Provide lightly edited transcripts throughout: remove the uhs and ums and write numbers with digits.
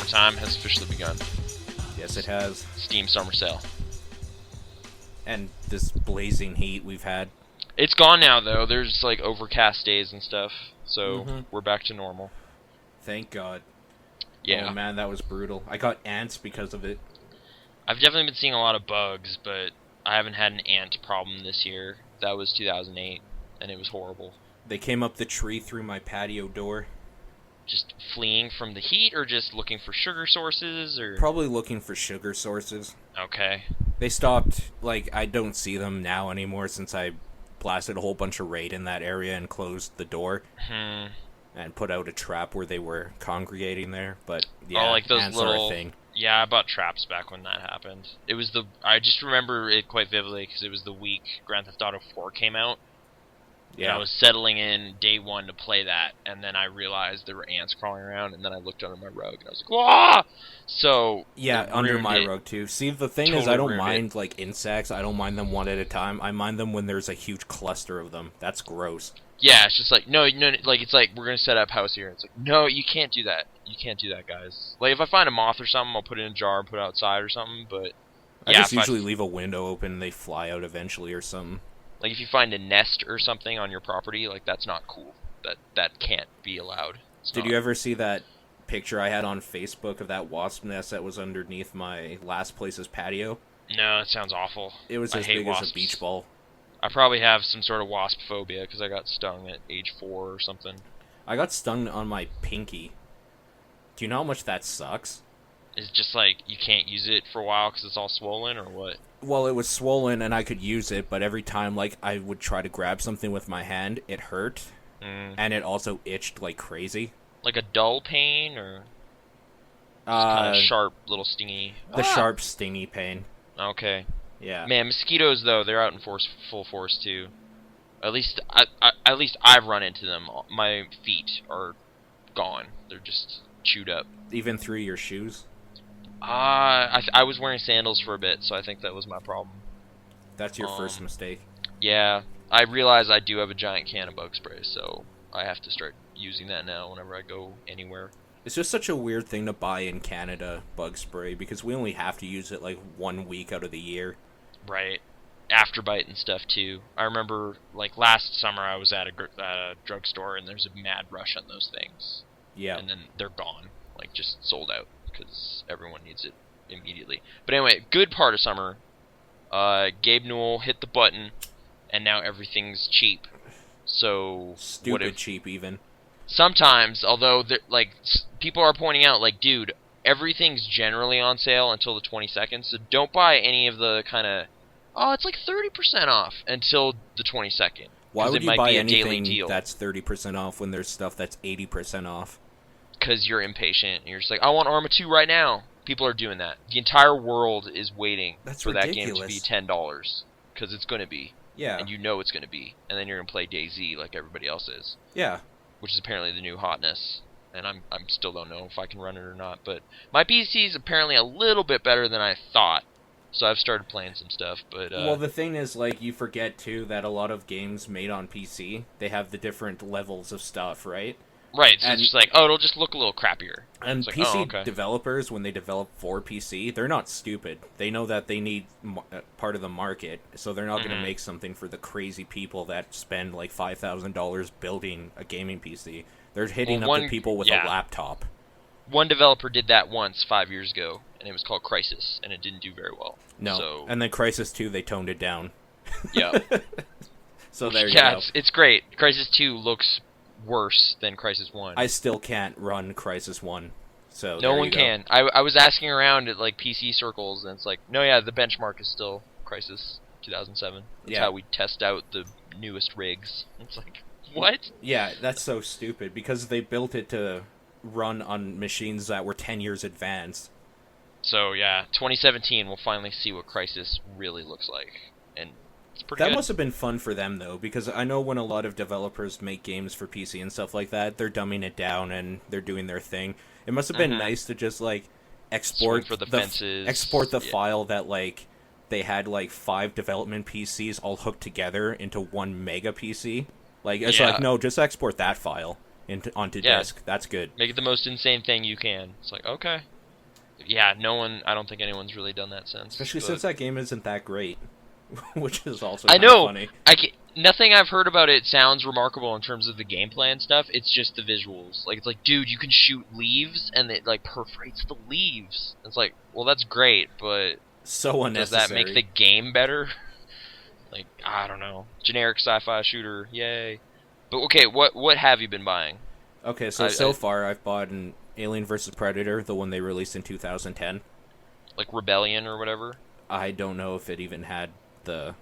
Summertime has officially begun. Yes, it has. Steam summer sale. And this blazing heat we've had. It's gone now, though. There's, like, overcast days and stuff. So, we're back to normal. Thank God. Yeah. Oh, man, that was brutal. I got ants because of it. I've definitely been seeing a lot of bugs, but I haven't had an ant problem this year. That was 2008, and it was horrible. They came up the tree through my patio door. Just fleeing from the heat, or just looking for sugar sources, or... Probably looking for sugar sources. Okay. They stopped, like, I don't see them now anymore since I blasted a whole bunch of raid in that area and closed the door. And put out a trap where they were congregating there, but yeah, like those ants little... are a thing. Yeah, I bought traps back when that happened. It was I just remember it quite vividly, because it was the week Grand Theft Auto 4 came out. Yeah. And I was settling in day one to play that, and then I realized there were ants crawling around, and then I looked under my rug, and I was like, "Wah!" So yeah, under my rug too. See, the thing is, I don't mind like insects. I don't mind them one at a time. I mind them when there's a huge cluster of them. That's gross. Yeah, it's just like no, like it's like we're gonna set up house here. It's like no, you can't do that. You can't do that, guys. Like if I find a moth or something, I'll put it in a jar and put it outside or something. But I just usually leave a window open and they fly out eventually or something. Like if you find a nest or something on your property, like that's not cool. That can't be allowed. Did you ever see that picture I had on Facebook of that wasp nest that was underneath my last place's patio? No, it sounds awful. It was as big as a beach ball. I probably have some sort of wasp phobia because I got stung at age 4 or something. I got stung on my pinky. Do you know how much that sucks? It's just like you can't use it for a while because it's all swollen, or what? Well, it was swollen and I could use it, but every time like I would try to grab something with my hand, it hurt, and it also itched like crazy. Like a dull pain, or kind of sharp, little stingy? The sharp, stingy pain. Okay. Yeah. Man, mosquitoes though, they're out in full force too. At least I've run into them. My feet are gone. They're just chewed up. Even through your shoes? I was wearing sandals for a bit, so I think that was my problem. That's your first mistake. Yeah. I realize I do have a giant can of bug spray, so I have to start using that now whenever I go anywhere. It's just such a weird thing to buy in Canada, bug spray, because we only have to use it like 1 week out of the year. Right. Afterbite and stuff too. I remember like last summer I was at a drugstore and there's a mad rush on those things. Yeah. And then they're gone, like just sold out because everyone needs it immediately. But anyway, good part of summer. Gabe Newell hit the button, and now everything's cheap. So stupid cheap even. Sometimes, although like people are pointing out, like, dude, everything's generally on sale until the 22nd, so don't buy any of the kind of, it's like 30% off until the 22nd. Why would you buy anything that's 30% off when there's stuff that's 80% off? Because you're impatient, and you're just like, I want Arma 2 right now. People are doing that. The entire world is waiting for that game to be $10, because it's going to be. Yeah. And you know it's going to be. And then you're going to play DayZ like everybody else is. Yeah. Which is apparently the new hotness. And I'm still don't know if I can run it or not. But my PC is apparently a little bit better than I thought. So I've started playing some stuff. But well, the thing is, like, you forget, too, that a lot of games made on PC, they have the different levels of stuff, right? Right, so it's just like, it'll just look a little crappier. And like, PC developers, when they develop for PC, they're not stupid. They know that they need part of the market, so they're not going to make something for the crazy people that spend like $5,000 building a gaming PC. They're hitting up the people with a laptop. One developer did that once 5 years ago, and it was called Crysis, and it didn't do very well. No, and then Crysis 2, they toned it down. Yeah. So there you go. Yeah, it's great. Crysis 2 looks worse than Crysis 1. I still can't run Crysis 1. So no one can. I was asking around at like PC circles, and it's like, no, yeah, the benchmark is still Crysis 2007. That's how we test out the newest rigs. It's like, what? Yeah, that's so stupid, because they built it to run on machines that were 10 years advanced. So yeah, 2017 we'll finally see what Crysis really looks like, and it's pretty good. That must have been fun for them though, because I know when a lot of developers make games for PC and stuff like that, they're dumbing it down and they're doing their thing. It must have been nice to just like export the file that like they had like 5 development PCs all hooked together into one mega PC. Like it's like, no, just export that file onto disk. That's good. Make it the most insane thing you can. It's like, okay. Yeah, no one. I don't think anyone's really done that since. Especially since that game isn't that great, which is also I kind of know. funny. Nothing I've heard about it sounds remarkable in terms of the gameplay and stuff. It's just the visuals. Like, it's like, dude, you can shoot leaves, and it, like, perforates the leaves. It's like, well, that's great, but... So unnecessary. Does that make the game better? Like, I don't know. Generic sci-fi shooter, yay. But, okay, what have you been buying? Okay, so far, I've bought an Alien vs. Predator, the one they released in 2010. Like Rebellion or whatever? I don't know if it even had the...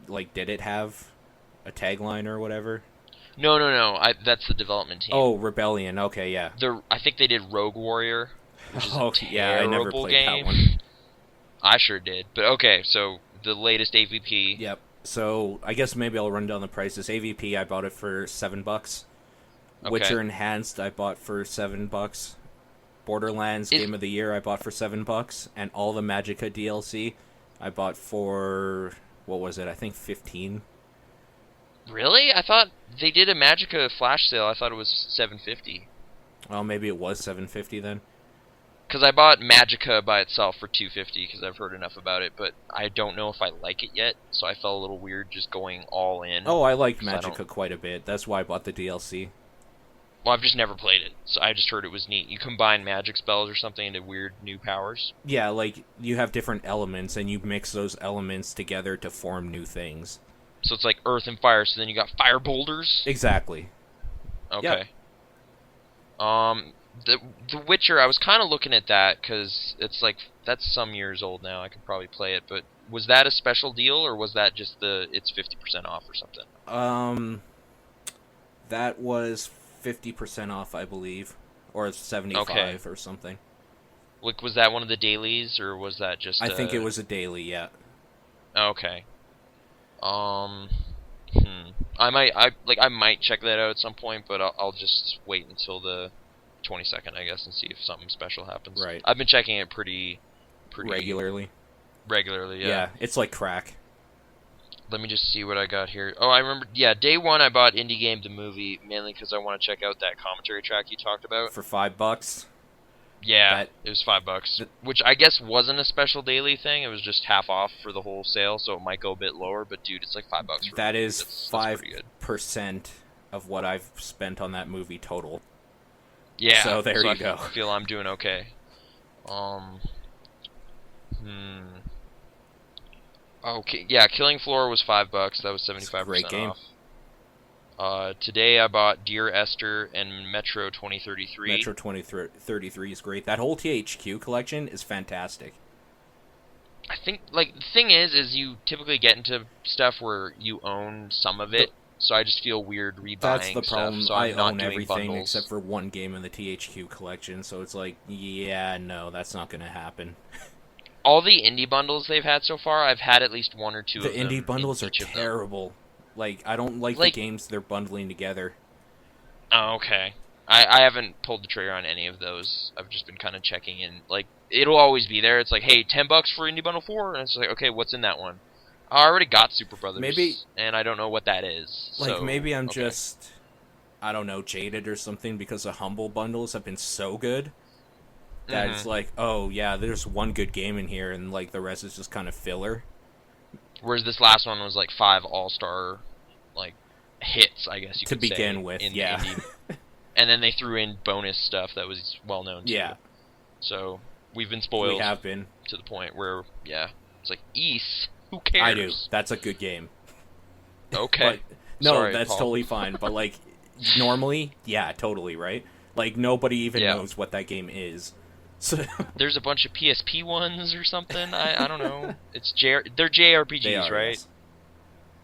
Like, did it have a tagline or whatever? No. That's the development team. Oh, Rebellion. Okay, yeah. I think they did Rogue Warrior. Which is yeah, I never played game. that one. I sure did. But okay, so the latest AVP. Yep. So I guess maybe I'll run down the prices. AVP, I bought it for $7. Okay. Witcher Enhanced, I bought for $7. Borderlands Game of the Year, I bought for $7, and all the Magicka DLC, I bought for, what was it? I think 15. Really? I thought they did a Magicka flash sale. I thought it was $7.50. Well, maybe it was $7.50 then. Because I bought Magicka by itself for $2.50 because I've heard enough about it, but I don't know if I like it yet, so I felt a little weird just going all in. Oh, I liked Magicka quite a bit. That's why I bought the DLC. Well, I've just never played it, so I just heard it was neat. You combine magic spells or something into weird new powers? Yeah, like, you have different elements, and you mix those elements together to form new things. So it's like earth and fire, so then you got fire boulders? Exactly. Okay. Yep. The Witcher, I was kind of looking at that, because it's like, that's some years old now, I could probably play it, but was that a special deal, or was that just it's 50% off or something? That was 50% off, I believe, or 75 or something. Like, was that one of the dailies, or was that just? I think it was a daily, yeah. Okay. I might check that out at some point, but I'll just wait until the 22nd, I guess, and see if something special happens. Right. I've been checking it pretty regularly. Regularly, yeah. Yeah, it's like crack. Let me just see what I got here. Oh, I remember. Yeah, day one I bought Indie Game the movie mainly because I want to check out that commentary track you talked about for $5. Yeah, it was $5, which I guess wasn't a special daily thing. It was just half off for the whole sale, so it might go a bit lower. But dude, it's like $5. That is 5% of what I've spent on that movie total. Yeah, so there you go. I feel I'm doing okay. Okay, yeah, Killing Floor was $5. That was 75% great game. Off. Today I bought Dear Esther and Metro 2033. Metro 2033 is great. That whole THQ collection is fantastic. I think, like, the thing is you typically get into stuff where you own some of it, so I just feel weird rebuying stuff. That's the problem. So I not own doing everything bundles. except for one game in the THQ collection, so it's like, yeah, no, that's not going to happen. All the indie bundles they've had so far, I've had at least one or two of them. The indie bundles are terrible. Like, I don't like the games they're bundling together. Oh, okay. I haven't pulled the trigger on any of those. I've just been kind of checking in. Like, it'll always be there. It's like, hey, $10 for Indie Bundle 4? And it's like, okay, what's in that one? Oh, I already got Super Brothers. And I don't know what that is. Like, so, maybe I'm just, I don't know, jaded or something because the Humble bundles have been so good. That it's like, oh, yeah, there's one good game in here, and, like, the rest is just kind of filler. Whereas this last one was, like, 5 all-star, like, hits, I guess you could say. To begin with, yeah. And then they threw in bonus stuff that was well-known, too. Yeah. So, we've been spoiled. We have been. To the point where, yeah, it's like, who cares? I do. That's a good game. Okay. But, no, sorry, that's Paul. totally fine. But, like, normally, yeah, totally, right? Like, nobody even knows what that game is. So there's a bunch of PSP ones or something. I don't know. They're JRPGs, they are, right? Yes.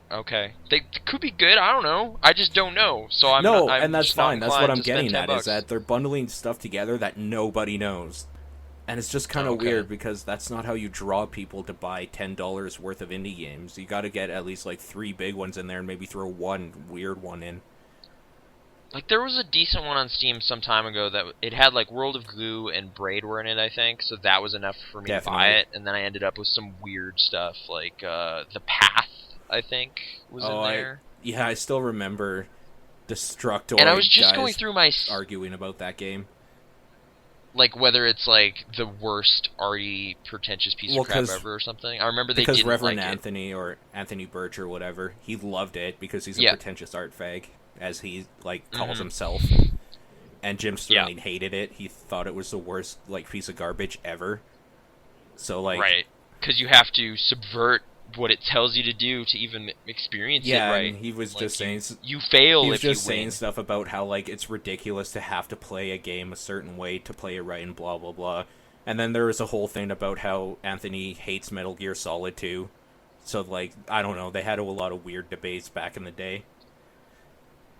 Okay, they could be good. I don't know. I just don't know. So I'm and that's fine. That's what I'm getting at. $10. Is that they're bundling stuff together that nobody knows, and it's just kind of weird because that's not how you draw people to buy $10 worth of indie games. You got to get at least like 3 big ones in there, and maybe throw one weird one in. Like, there was a decent one on Steam some time ago that it had, like, World of Goo and Braid were in it, I think, so that was enough for me to buy it, and then I ended up with some weird stuff, like, The Path, I think, was in there. I still remember Destructoid and I was just going through my... arguing about that game. like whether it's like the worst arty pretentious piece of crap ever or something. I remember they didn't Reverend like Anthony it. or Anthony Birch or whatever, he loved it because he's a pretentious art fag, as he like calls himself. And Jim Sterling hated it. He thought it was the worst like piece of garbage ever. So like right, because you have to subvert what it tells you to do to even experience it right. And he was like, just saying you fail if you win. He was just saying stuff about how like it's ridiculous to have to play a game a certain way to play it right and blah blah blah. And then there was a whole thing about how Anthony hates Metal Gear Solid 2. So like I don't know, they had a lot of weird debates back in the day.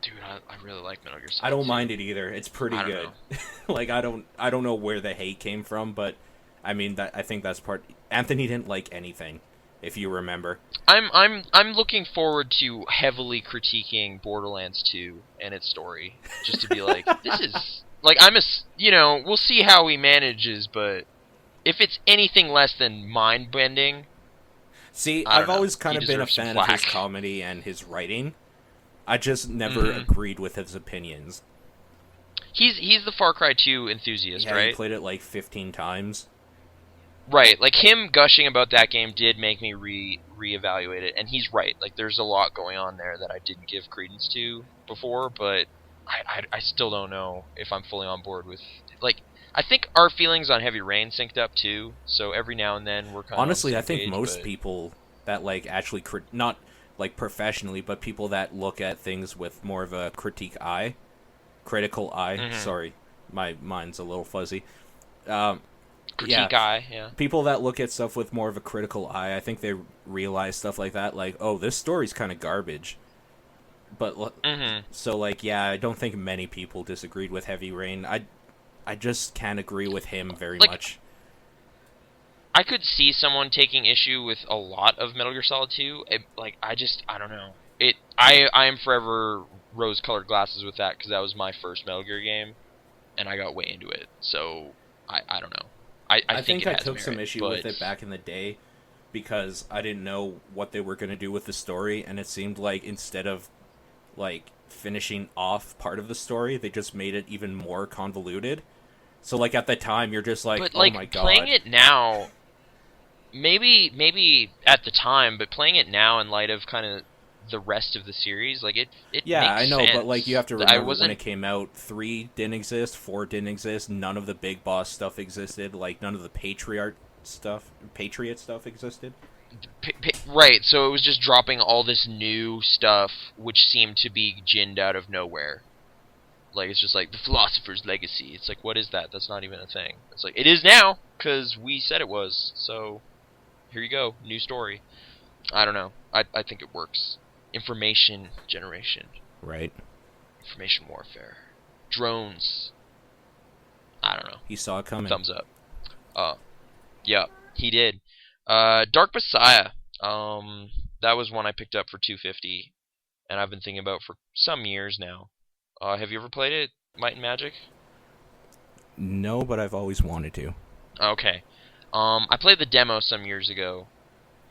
Dude, I really like Metal Gear Solid. I don't mind it either. It's pretty good. Like I don't know where the hate came from, but I mean I think that's part. Anthony didn't like anything, if you remember. I'm looking forward to heavily critiquing Borderlands 2 and its story, just to be like, this is like we'll see how he manages, but if it's anything less than mind bending. See, I've always kind of been a fan of his comedy and his writing. I just never agreed with his opinions. He's the Far Cry 2 enthusiast, right? Yeah, he played it like 15 times. Right, like him gushing about that game did make me reevaluate it, and he's right. Like there's a lot going on there that I didn't give credence to before, but I still don't know if I'm fully on board with. Like I think our feelings on Heavy Rain synced up too, so every now and then we're kind of honestly, I think most people that like actually not like professionally, but people that look at things with more of a critical eye. Sorry, my mind's a little fuzzy. Eye, yeah. People that look at stuff with more of a critical eye, I think they realize stuff like that, like, oh, this story's kind of garbage. But so like, yeah, I don't think many people disagreed with Heavy Rain. I just can't agree with him very much. I could see someone taking issue with a lot of Metal Gear Solid 2. I don't know. I am forever rose-colored glasses with that because that was my first Metal Gear game, and I got way into it. So I don't know. I think I took some issue with it back in the day because I didn't know what they were going to do with the story, and it seemed like instead of like finishing off part of the story, they just made it even more convoluted. So like at the time, you're just like, oh my god. Playing it now, maybe at the time, but playing it now in light of kind of the rest of the series, like it yeah, makes I know, sense. but like you have to remember when it came out, 3 didn't exist, 4 didn't exist, none of the big boss stuff existed, like none of the Patriot stuff existed. Right, so it was just dropping all this new stuff, which seemed to be ginned out of nowhere. Like it's just like the Philosopher's Legacy. It's like, what is that? That's not even a thing. It's like it is now because we said it was. So here you go, new story. I don't know. I think it works. Information generation. Right. Information warfare. Drones. I don't know. He saw it coming. Thumbs up. Yeah, he did. Dark Messiah. That was one I picked up for $250, and I've been thinking about for some years now. Have you ever played it, Might and Magic? No, but I've always wanted to. Okay. I played the demo some years ago,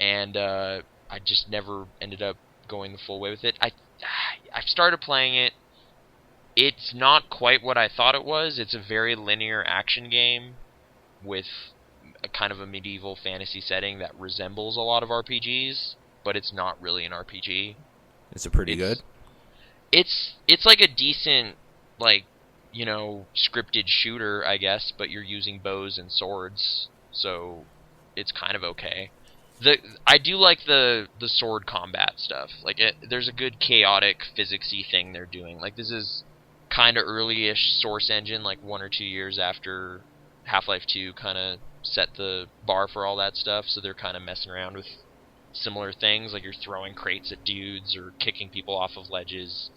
and I just never ended up going the full way with it. I've started playing it. It's not quite what I thought it was. It's a very linear action game with a kind of a medieval fantasy setting that resembles a lot of RPGs, but it's not really an RPG. Is it pretty good? It's like a decent, like, scripted shooter, I guess, but you're using bows and swords, so it's kind of okay. I do like the sword combat stuff. Like, there's a good chaotic physicsy thing they're doing. Like, this is kind of early-ish Source Engine, like 1 or 2 years after Half-Life 2 kind of set the bar for all that stuff, so they're kind of messing around with similar things, like you're throwing crates at dudes or kicking people off of ledges,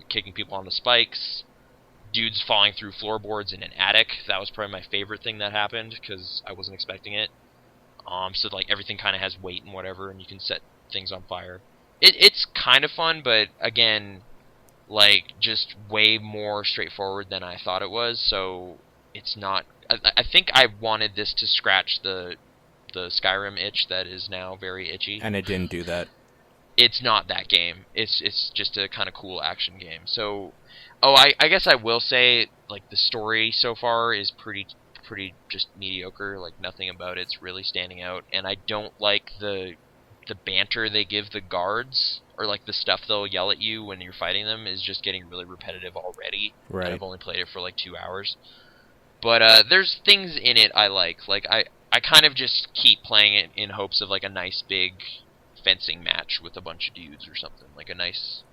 kicking people on the spikes, dudes falling through floorboards in an attic. That was probably my favorite thing that happened, because I wasn't expecting it. So like everything kind of has weight and whatever, and you can set things on fire. It's kind of fun, but again, like just way more straightforward than I thought it was. So it's not. I think I wanted this to scratch the Skyrim itch that is now very itchy. And it didn't do that. it's not that game. It's just a kind of cool action game. So, I guess I will say, like, the story so far is pretty just mediocre. Like, nothing about it's really standing out, and I don't like the banter they give the guards, or like the stuff they'll yell at you when you're fighting them is just getting really repetitive already. Right. And I've only played it for like 2 hours. But there's things in it I like. Like, I kind of just keep playing it in hopes of like a nice big fencing match with a bunch of dudes or something. Like a nice...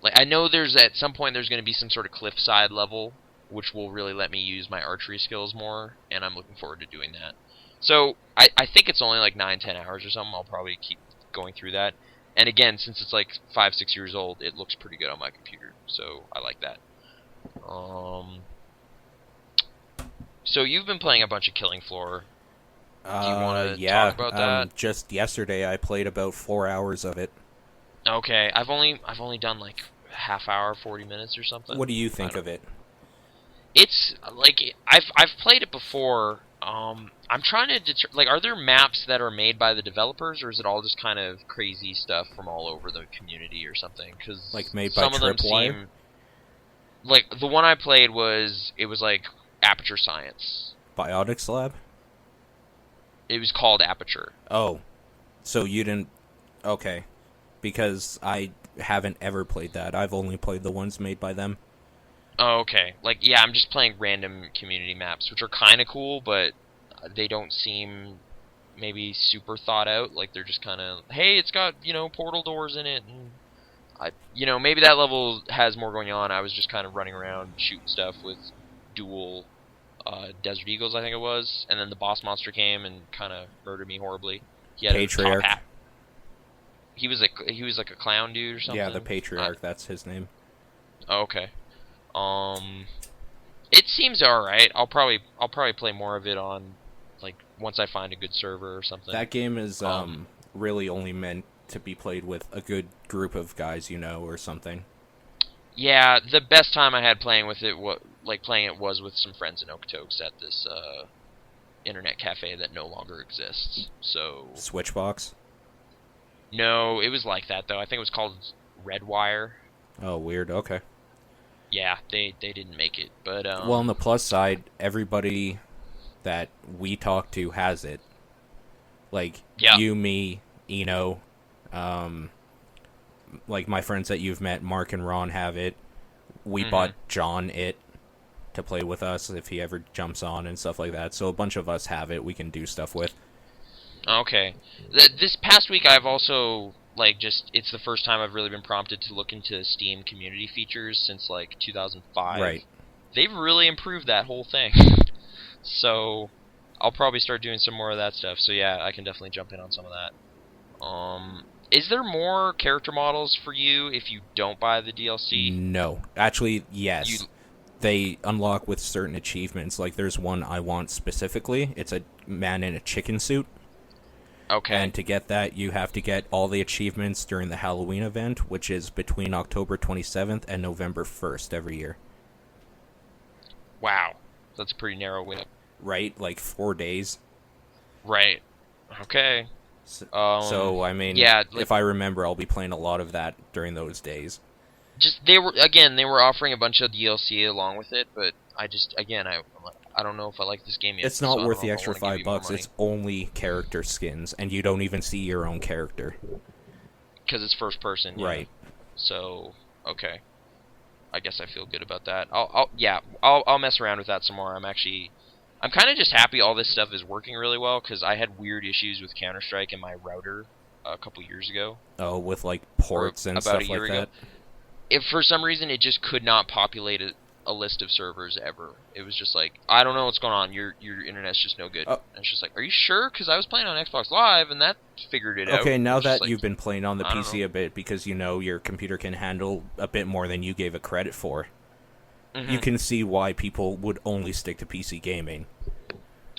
Like, I know at some point there's going to be some sort of cliffside level, which will really let me use my archery skills more, and I'm looking forward to doing that. So, I think it's only like 9-10 hours or something. I'll probably keep going through that. And again, since it's like 5-6 years old, it looks pretty good on my computer. So, I like that. So, you've been playing a bunch of Killing Floor. Do you want to talk about that? Just yesterday I played about 4 hours of it. Okay, I've only done like half hour, 40 minutes or something. What do you think of it? It's like I've played it before. I'm trying to like, are there maps that are made by the developers, or is it all just kind of crazy stuff from all over the community or something? Because like made by Tripwire. Like the one I played was like Aperture Science. Biotics Lab. It was called Aperture. Oh, so you didn't? Okay, because I haven't ever played that. I've only played the ones made by them. Oh, okay. Like, yeah, I'm just playing random community maps, which are kind of cool, but they don't seem maybe super thought out. Like, they're just kind of, hey, it's got, portal doors in it, and maybe that level has more going on. I was just kind of running around shooting stuff with dual Desert Eagles, I think it was, and then the boss monster came and kind of murdered me horribly. He had Patriarch. A top hat. He was like a clown dude or something. Yeah, the Patriarch. That's his name. Oh, okay. It seems alright. I'll probably play more of it on, like, once I find a good server or something. That game is really only meant to be played with a good group of guys, or something. Yeah, the best time I had playing it was with some friends in Okotoks at this internet cafe that no longer exists. So Switchbox? No, it was like that though. I think it was called Redwire. Oh, weird. Okay. Yeah, they didn't make it, but well, on the plus side, everybody that we talk to has it. Like you, me, Eno, like my friends that you've met, Mark and Ron have it. We bought John it to play with us if he ever jumps on and stuff like that. So a bunch of us have it. We can do stuff with. Okay. This past week, I've also it's the first time I've really been prompted to look into Steam community features since like 2005. Right. They've really improved that whole thing. So I'll probably start doing some more of that stuff. So yeah, I can definitely jump in on some of that. Is there more character models for you if you don't buy the DLC? No. Actually, yes. They unlock with certain achievements. Like there's one I want specifically. It's a man in a chicken suit. Okay. And to get that, you have to get all the achievements during the Halloween event, which is between October 27th and November 1st every year. Wow. That's a pretty narrow window. Right? Like 4 days. Right. Okay. So I mean, yeah, if I remember, I'll be playing a lot of that during those days. They were offering a bunch of DLC along with it, but I don't know if I like this game yet. It's not worth the extra $5. It's only character skins, and you don't even see your own character. Because it's first person, yeah. Right. So, okay. I guess I feel good about that. I'll mess around with that some more. I'm kind of just happy all this stuff is working really well, because I had weird issues with Counter-Strike and my router a couple years ago. Oh, with like ports and stuff like that? If for some reason it just could not populate a list of servers ever. It was just like, I don't know what's going on. Your internet's just no good. And it's just like, are you sure? Because I was playing on Xbox Live and that figured it out. Okay, now that you've been playing on the PC a bit, because your computer can handle a bit more than you gave it credit for, you can see why people would only stick to PC gaming.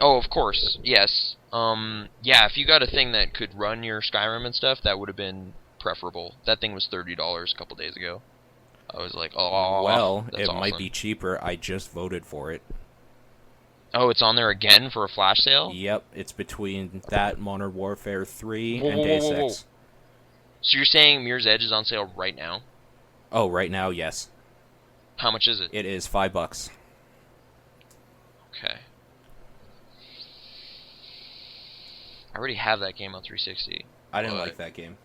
Oh, of course, yes. Yeah, if you got a thing that could run your Skyrim and stuff, that would have been preferable. That thing was $30 a couple days ago. I was like, oh, well, that's it awesome. might be cheaper. I just voted for it. Oh, it's on there again for a flash sale? Yep, it's between that, Modern Warfare 3, and Deus Ex. So you're saying Mirror's Edge is on sale right now? Oh, right now, yes. How much is it? It is $5. Okay. I already have that game on 360. I didn't like that game.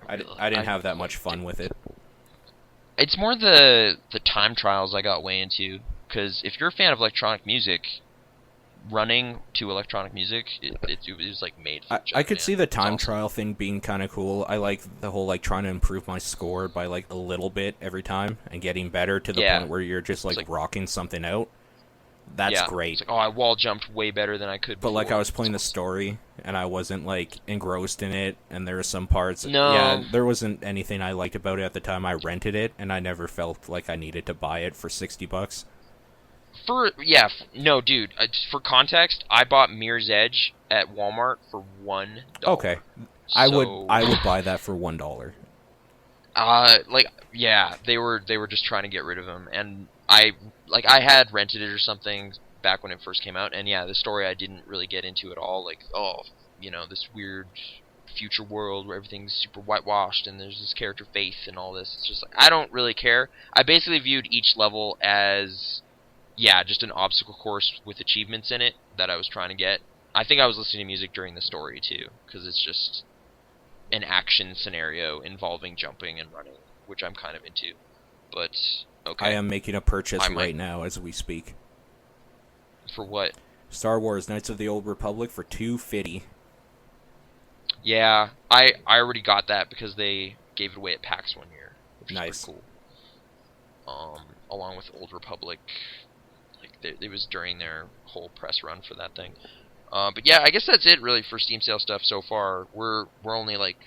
I didn't have that much fun with it. It's more the time trials I got way into, because if you're a fan of electronic music, running to electronic music, it was like made for I could see the time trial thing being kind of cool. I like the whole like trying to improve my score by like a little bit every time and getting better to the point where you're just like rocking something out. That's great. It's like, I wall jumped way better than I could before. But like I was playing the story and I wasn't like engrossed in it, and there were some parts. No. Yeah, there wasn't anything I liked about it at the time. I rented it and I never felt like I needed to buy it for $60. No, dude. For context, I bought Mirror's Edge at Walmart for $1. Okay, I would buy that for $1. They were just trying to get rid of him, and I had rented it or something back when it first came out, and the story I didn't really get into at all. Like, this weird future world where everything's super whitewashed and there's this character Faith and all this. It's just like, I don't really care. I basically viewed each level as just an obstacle course with achievements in it that I was trying to get. I think I was listening to music during the story too, because it's just an action scenario involving jumping and running, which I'm kind of into. But okay, I am making a purchase right now as we speak. For what? Star Wars: Knights of the Old Republic for $250. Yeah, I already got that because they gave it away at PAX one year, which is pretty cool. Along with Old Republic. It was during their whole press run for that thing. But yeah, I guess that's it really for Steam sale stuff so far. We're only like,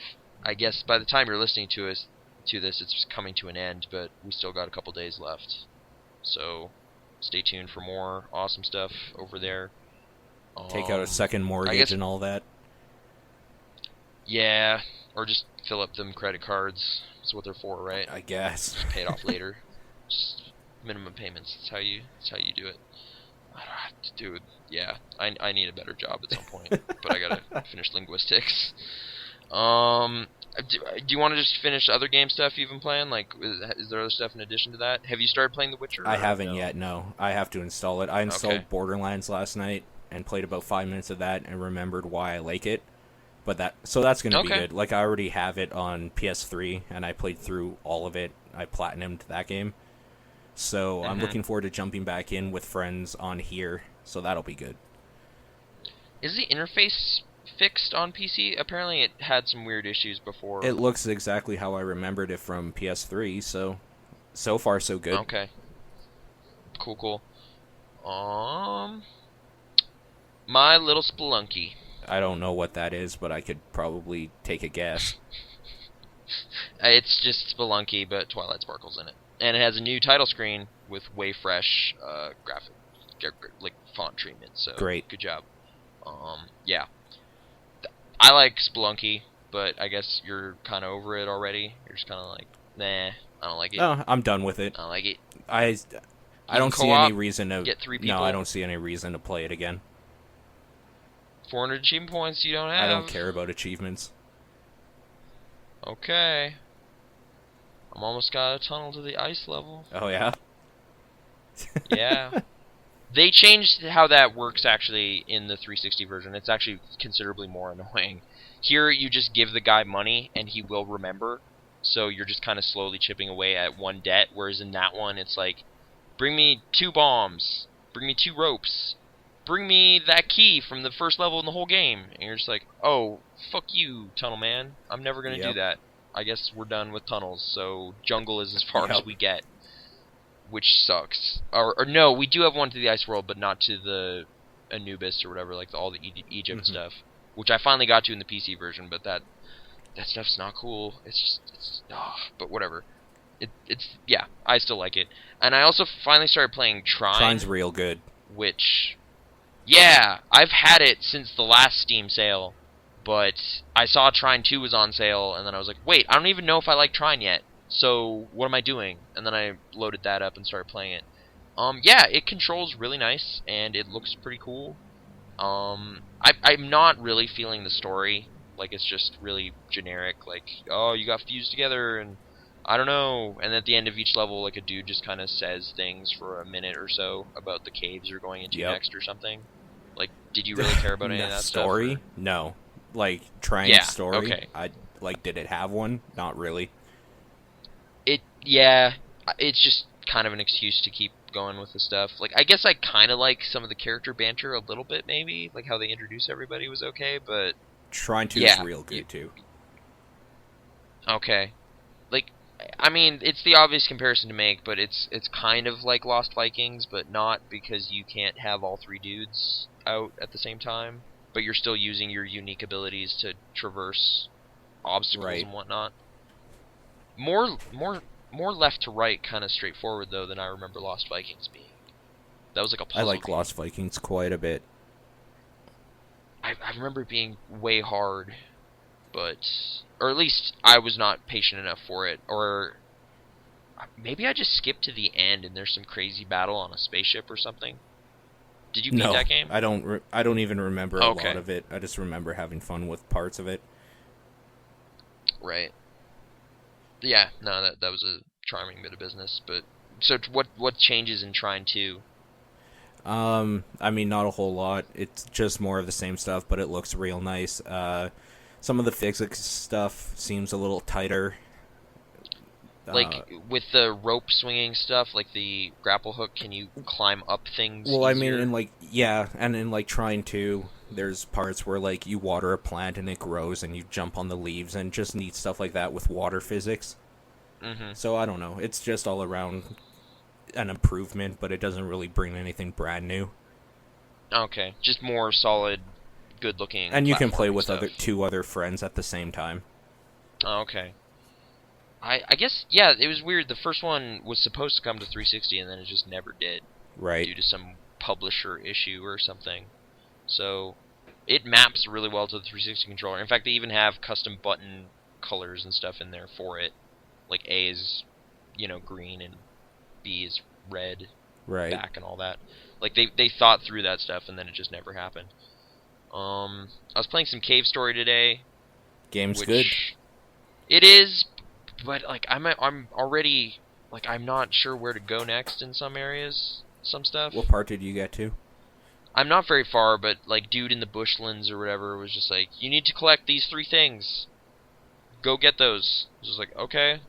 I guess by the time you're listening to this, it's coming to an end, but we still got a couple days left. So stay tuned for more awesome stuff over there. Take out a second mortgage and all that. Yeah, or just fill up them credit cards. That's what they're for, right? I guess. Just pay it off later. Just minimum payments. That's how you do it. Dude, yeah, I need a better job at some point, but I gotta finish linguistics. Do you want to just finish other game stuff you've been playing? Like, is there other stuff in addition to that? Have you started playing The Witcher? I haven't yet, no. I have to install it. I installed Borderlands last night and played about 5 minutes of that and remembered why I like it. But that's gonna be good. Like, I already have it on PS3 and I played through all of it. I platinumed that game. So I'm looking forward to jumping back in with friends on here, so that'll be good. Is the interface fixed on PC? Apparently it had some weird issues before. It looks exactly how I remembered it from PS3, so far so good. Okay. Cool. My Little Spelunky. I don't know what that is, but I could probably take a guess. It's just Spelunky, but Twilight Sparkle's in it. And it has a new title screen with way fresh graphic, like font treatment. So great, good job. Yeah, I like Spelunky, but I guess you're kind of over it already. You're just kind of like, nah, I don't like it. No, I'm done with it. I don't like it. I don't see any reason to get 3 people. No, I don't see any reason to play it again. 400 achievement points you don't have. I don't care about achievements. Okay. I'm almost got a tunnel to the ice level. Oh, yeah? Yeah. They changed how that works, actually, in the 360 version. It's actually considerably more annoying. Here, you just give the guy money, and he will remember. So you're just kind of slowly chipping away at one debt, whereas in that one, it's like, bring me 2 bombs. Bring me 2 ropes. Bring me that key from the first level in the whole game. And you're just like, oh, fuck you, Tunnel Man. I'm never going to do that. I guess we're done with tunnels, so jungle is as far as we get, which sucks. Or no, we do have one to the ice world, but not to the Anubis or whatever, like all the Egypt stuff, which I finally got to in the PC version. But that stuff's not cool. But whatever. It's I still like it, and I also finally started playing Trine. Trine's real good. Which, I've had it since the last Steam sale. But I saw Trine 2 was on sale, and then I was like, wait, I don't even know if I like Trine yet, so what am I doing? And then I loaded that up and started playing it. It controls really nice, and it looks pretty cool. I'm not really feeling the story Like, it's just really generic, like, oh, you got fused together, and I don't know. And at the end of each level, like, a dude just kind of says things for a minute or so about the caves you're going into next or something. Like, did you really care about any of that story? stuff? No. Like, trying story? Okay. Did it have one? Not really. It's just kind of an excuse to keep going with the stuff. Like, I guess I kind of like some of the character banter a little bit, maybe. Like, how they introduce everybody was okay, but... Trying to is real good, too. Okay. Like, I mean, it's the obvious comparison to make, but it's kind of like Lost Vikings, but not, because you can't have all three dudes out at the same time, but you're still using your unique abilities to traverse obstacles and whatnot. More left to right, kind of straightforward, though, than I remember Lost Vikings being. That was like a puzzle I like game. Lost Vikings quite a bit. I remember it being way hard, but... Or at least I was not patient enough for it, or... Maybe I just skipped to the end and there's some crazy battle on a spaceship or something. Did you beat that game? I don't even remember a lot of it. I just remember having fun with parts of it. Right. Yeah, no, that was a charming bit of business, but... So what changes in Trine 2? I mean, not a whole lot. It's just more of the same stuff, but it looks real nice. Some of the physics stuff seems a little tighter. Like, with the rope swinging stuff, like the grapple hook, can you climb up things Well, easier? I mean, in Trine 2, there's parts where, like, you water a plant and it grows and you jump on the leaves and just neat stuff like that with water physics. Mm-hmm. So, I don't know. It's just all around an improvement, but it doesn't really bring anything brand new. Okay, just more solid, good-looking. And you can play with stuff. two other friends at the same time. Oh, okay. I guess, yeah, it was weird. The first one was supposed to come to 360, and then it just never did. Right. Due to some publisher issue or something. So, it maps really well to the 360 controller. In fact, they even have custom button colors and stuff in there for it. Like, A is, green, and B is red, back, and all that. Like, they thought through that stuff, and then it just never happened. I was playing some Cave Story today. Game's good. It is, but, like, I'm already, like, I'm not sure where to go next in some areas, some stuff. What part did you get to? I'm not very far, but, like, dude in the bushlands or whatever was just like, you need to collect these 3 things. Go get those. I was just like, okay,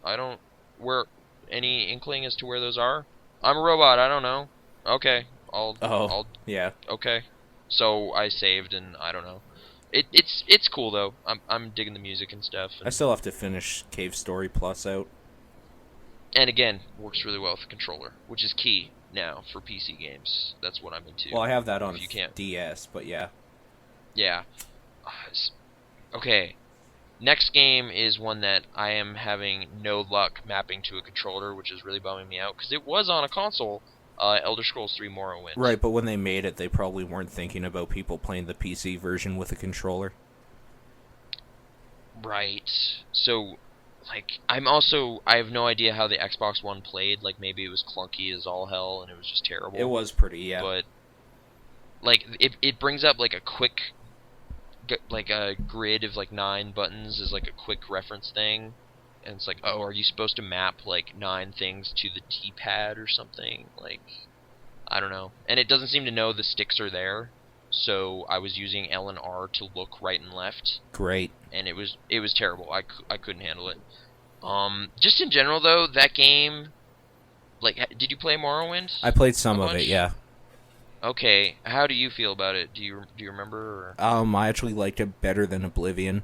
any inkling as to where those are? I'm a robot, I don't know. Okay, yeah. Okay. So I saved, and I don't know. It's cool though. I'm digging the music and stuff. And, I still have to finish Cave Story Plus out. And again, works really well with the controller, which is key now for PC games. That's what I'm into. Well, I have that on DS, but yeah. Yeah. Okay. Next game is one that I am having no luck mapping to a controller, which is really bumming me out, because it was on a console, Elder Scrolls 3 Morrowind. Right, but when they made it, they probably weren't thinking about people playing the PC version with a controller. Right. So, like, I have no idea how the Xbox One played. Like, maybe it was clunky as all hell, and it was just terrible. It was pretty, yeah. But, like, it brings up, like, a quick... like a grid of like 9 buttons is like a quick reference thing, and it's like, oh, are you supposed to map like 9 things to the D-pad or something? Like, I don't know. And it doesn't seem to know the sticks are there, so I was using L and R to look right and left. Great. And it was terrible. I couldn't handle it. Just in general though, that game, like, did you play Morrowind? I played some of it, yeah. Okay, how do you feel about it? Do you remember? Or? I actually liked it better than Oblivion.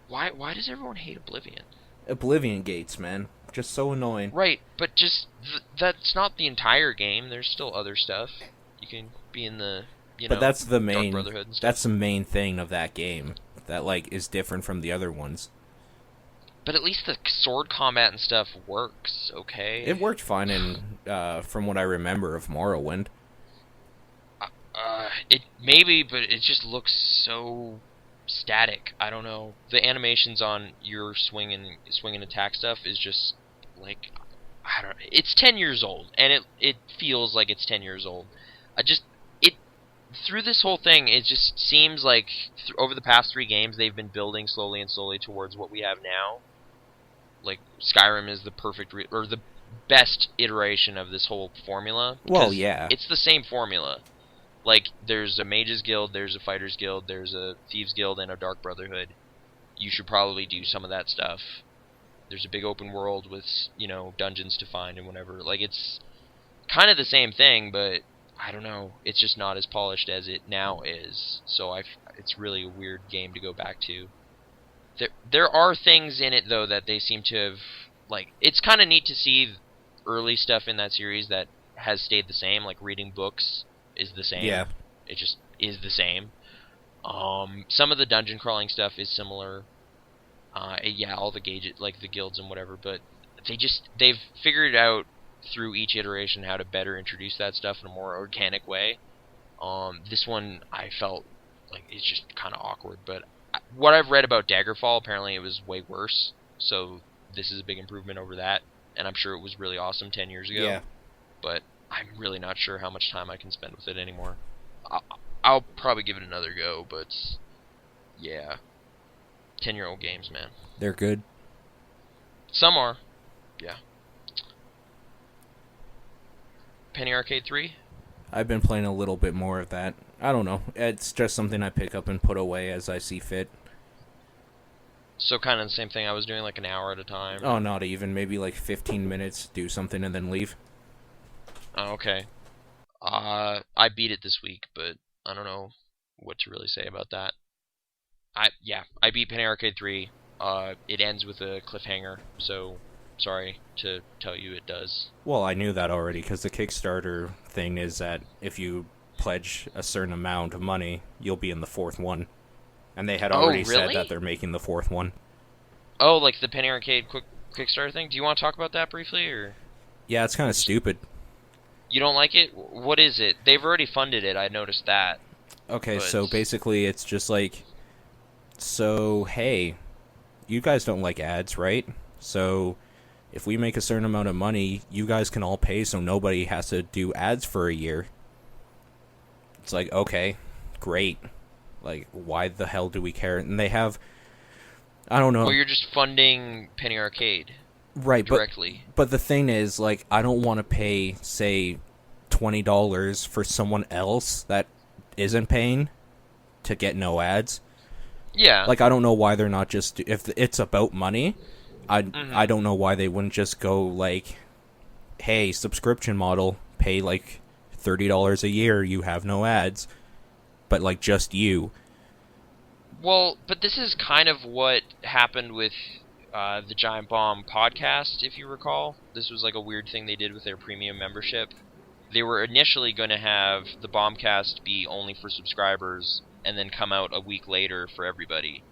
Why does everyone hate Oblivion? Oblivion gates, man. Just so annoying. Right, but just that's not the entire game. There's still other stuff. You can be in the but that's the main. Dark Brotherhood and stuff. That's the main thing of that game that like is different from the other ones. But at least the sword combat and stuff works. Okay. It worked fine from what I remember of Morrowind. It maybe, but it just looks so static. I don't know. The animations on your swing and attack stuff is just like, I don't. It's 10 years old, and it feels like it's 10 years old. through this whole thing, it just seems like over the past 3 games, they've been building slowly and slowly towards what we have now. Like, Skyrim is the perfect, or the best iteration of this whole formula. Well, yeah. It's the same formula. Like, there's a Mages Guild, there's a Fighters Guild, there's a Thieves Guild, and a Dark Brotherhood. You should probably do some of that stuff. There's a big open world with, dungeons to find and whatever. Like, it's kind of the same thing, but I don't know. It's just not as polished as it now is. So it's really a weird game to go back to. There are things in it, though, that they seem to have... Like, it's kind of neat to see early stuff in that series that has stayed the same. Like, reading books is the same. Yeah. It just is the same. Some of the dungeon crawling stuff is similar. Yeah, all the the guilds and whatever, but they've figured out through each iteration how to better introduce that stuff in a more organic way. This one I felt like it's just kind of awkward, but what I've read about Daggerfall, apparently it was way worse, so this is a big improvement over that, and I'm sure it was really awesome 10 years ago. Yeah. But I'm really not sure how much time I can spend with it anymore. I'll probably give it another go, but yeah. 10-year-old games, man. They're good. Some are. Yeah. Penny Arcade 3? I've been playing a little bit more of that. I don't know. It's just something I pick up and put away as I see fit. So kind of the same thing I was doing, like an hour at a time? Oh, not even. Maybe like 15 minutes, do something, and then leave. Oh, okay. I beat it this week, but I don't know what to really say about that. I beat Penny Arcade 3. It ends with a cliffhanger, so sorry to tell you it does. Well, I knew that already, because the Kickstarter thing is that if you pledge a certain amount of money, you'll be in the 4th one. And they had already said that they're making the 4th one. Oh, like the Penny Arcade Kickstarter thing? Do you want to talk about that briefly, or...? Yeah, it's kind of stupid. You don't like it? What is it? They've already funded it, I noticed that. Okay, so basically it's just like... So, hey, you guys don't like ads, right? So, if we make a certain amount of money, you guys can all pay so nobody has to do ads for a year. It's like, okay, great. Like, why the hell do we care? And they have... I don't know. Well, you're just funding Penny Arcade. Right, directly. But the thing is, like, I don't want to pay, say, $20 for someone else that isn't paying to get no ads. Yeah. Like, I don't know why they're not just... If it's about money, I don't know why they wouldn't just go, like, hey, subscription model, pay, like, $30 a year, you have no ads. But, like, just you. Well, but this is kind of what happened with the Giant Bomb podcast, if you recall. This was, like, a weird thing they did with their premium membership. They were initially going to have the Bombcast be only for subscribers, and then come out a week later for everybody.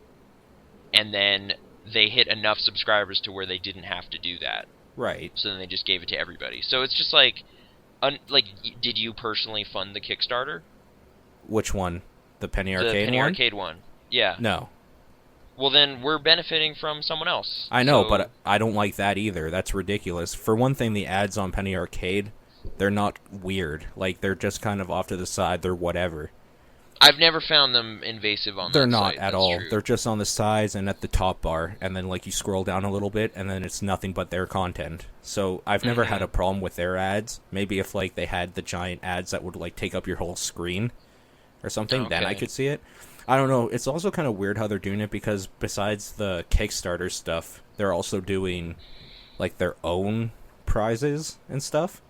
And then they hit enough subscribers to where they didn't have to do that. Right. So then they just gave it to everybody. So it's just like, did you personally fund the Kickstarter? Which one? The Penny Arcade one? The Penny Arcade one. Yeah. No. Well, then we're benefiting from someone else. I know, but I don't like that either. That's ridiculous. For one thing, the ads on Penny Arcade, they're not weird. Like, they're just kind of off to the side. They're whatever. I've never found them invasive on that site. They're not at all. True. They're just on the sides and at the top bar, and then, like, you scroll down a little bit, and then it's nothing but their content. So I've never had a problem with their ads. Maybe if, like, they had the giant ads that would, like, take up your whole screen or something, then I could see it. I don't know. It's also kind of weird how they're doing it, because besides the Kickstarter stuff, they're also doing, like, their own prizes and stuff.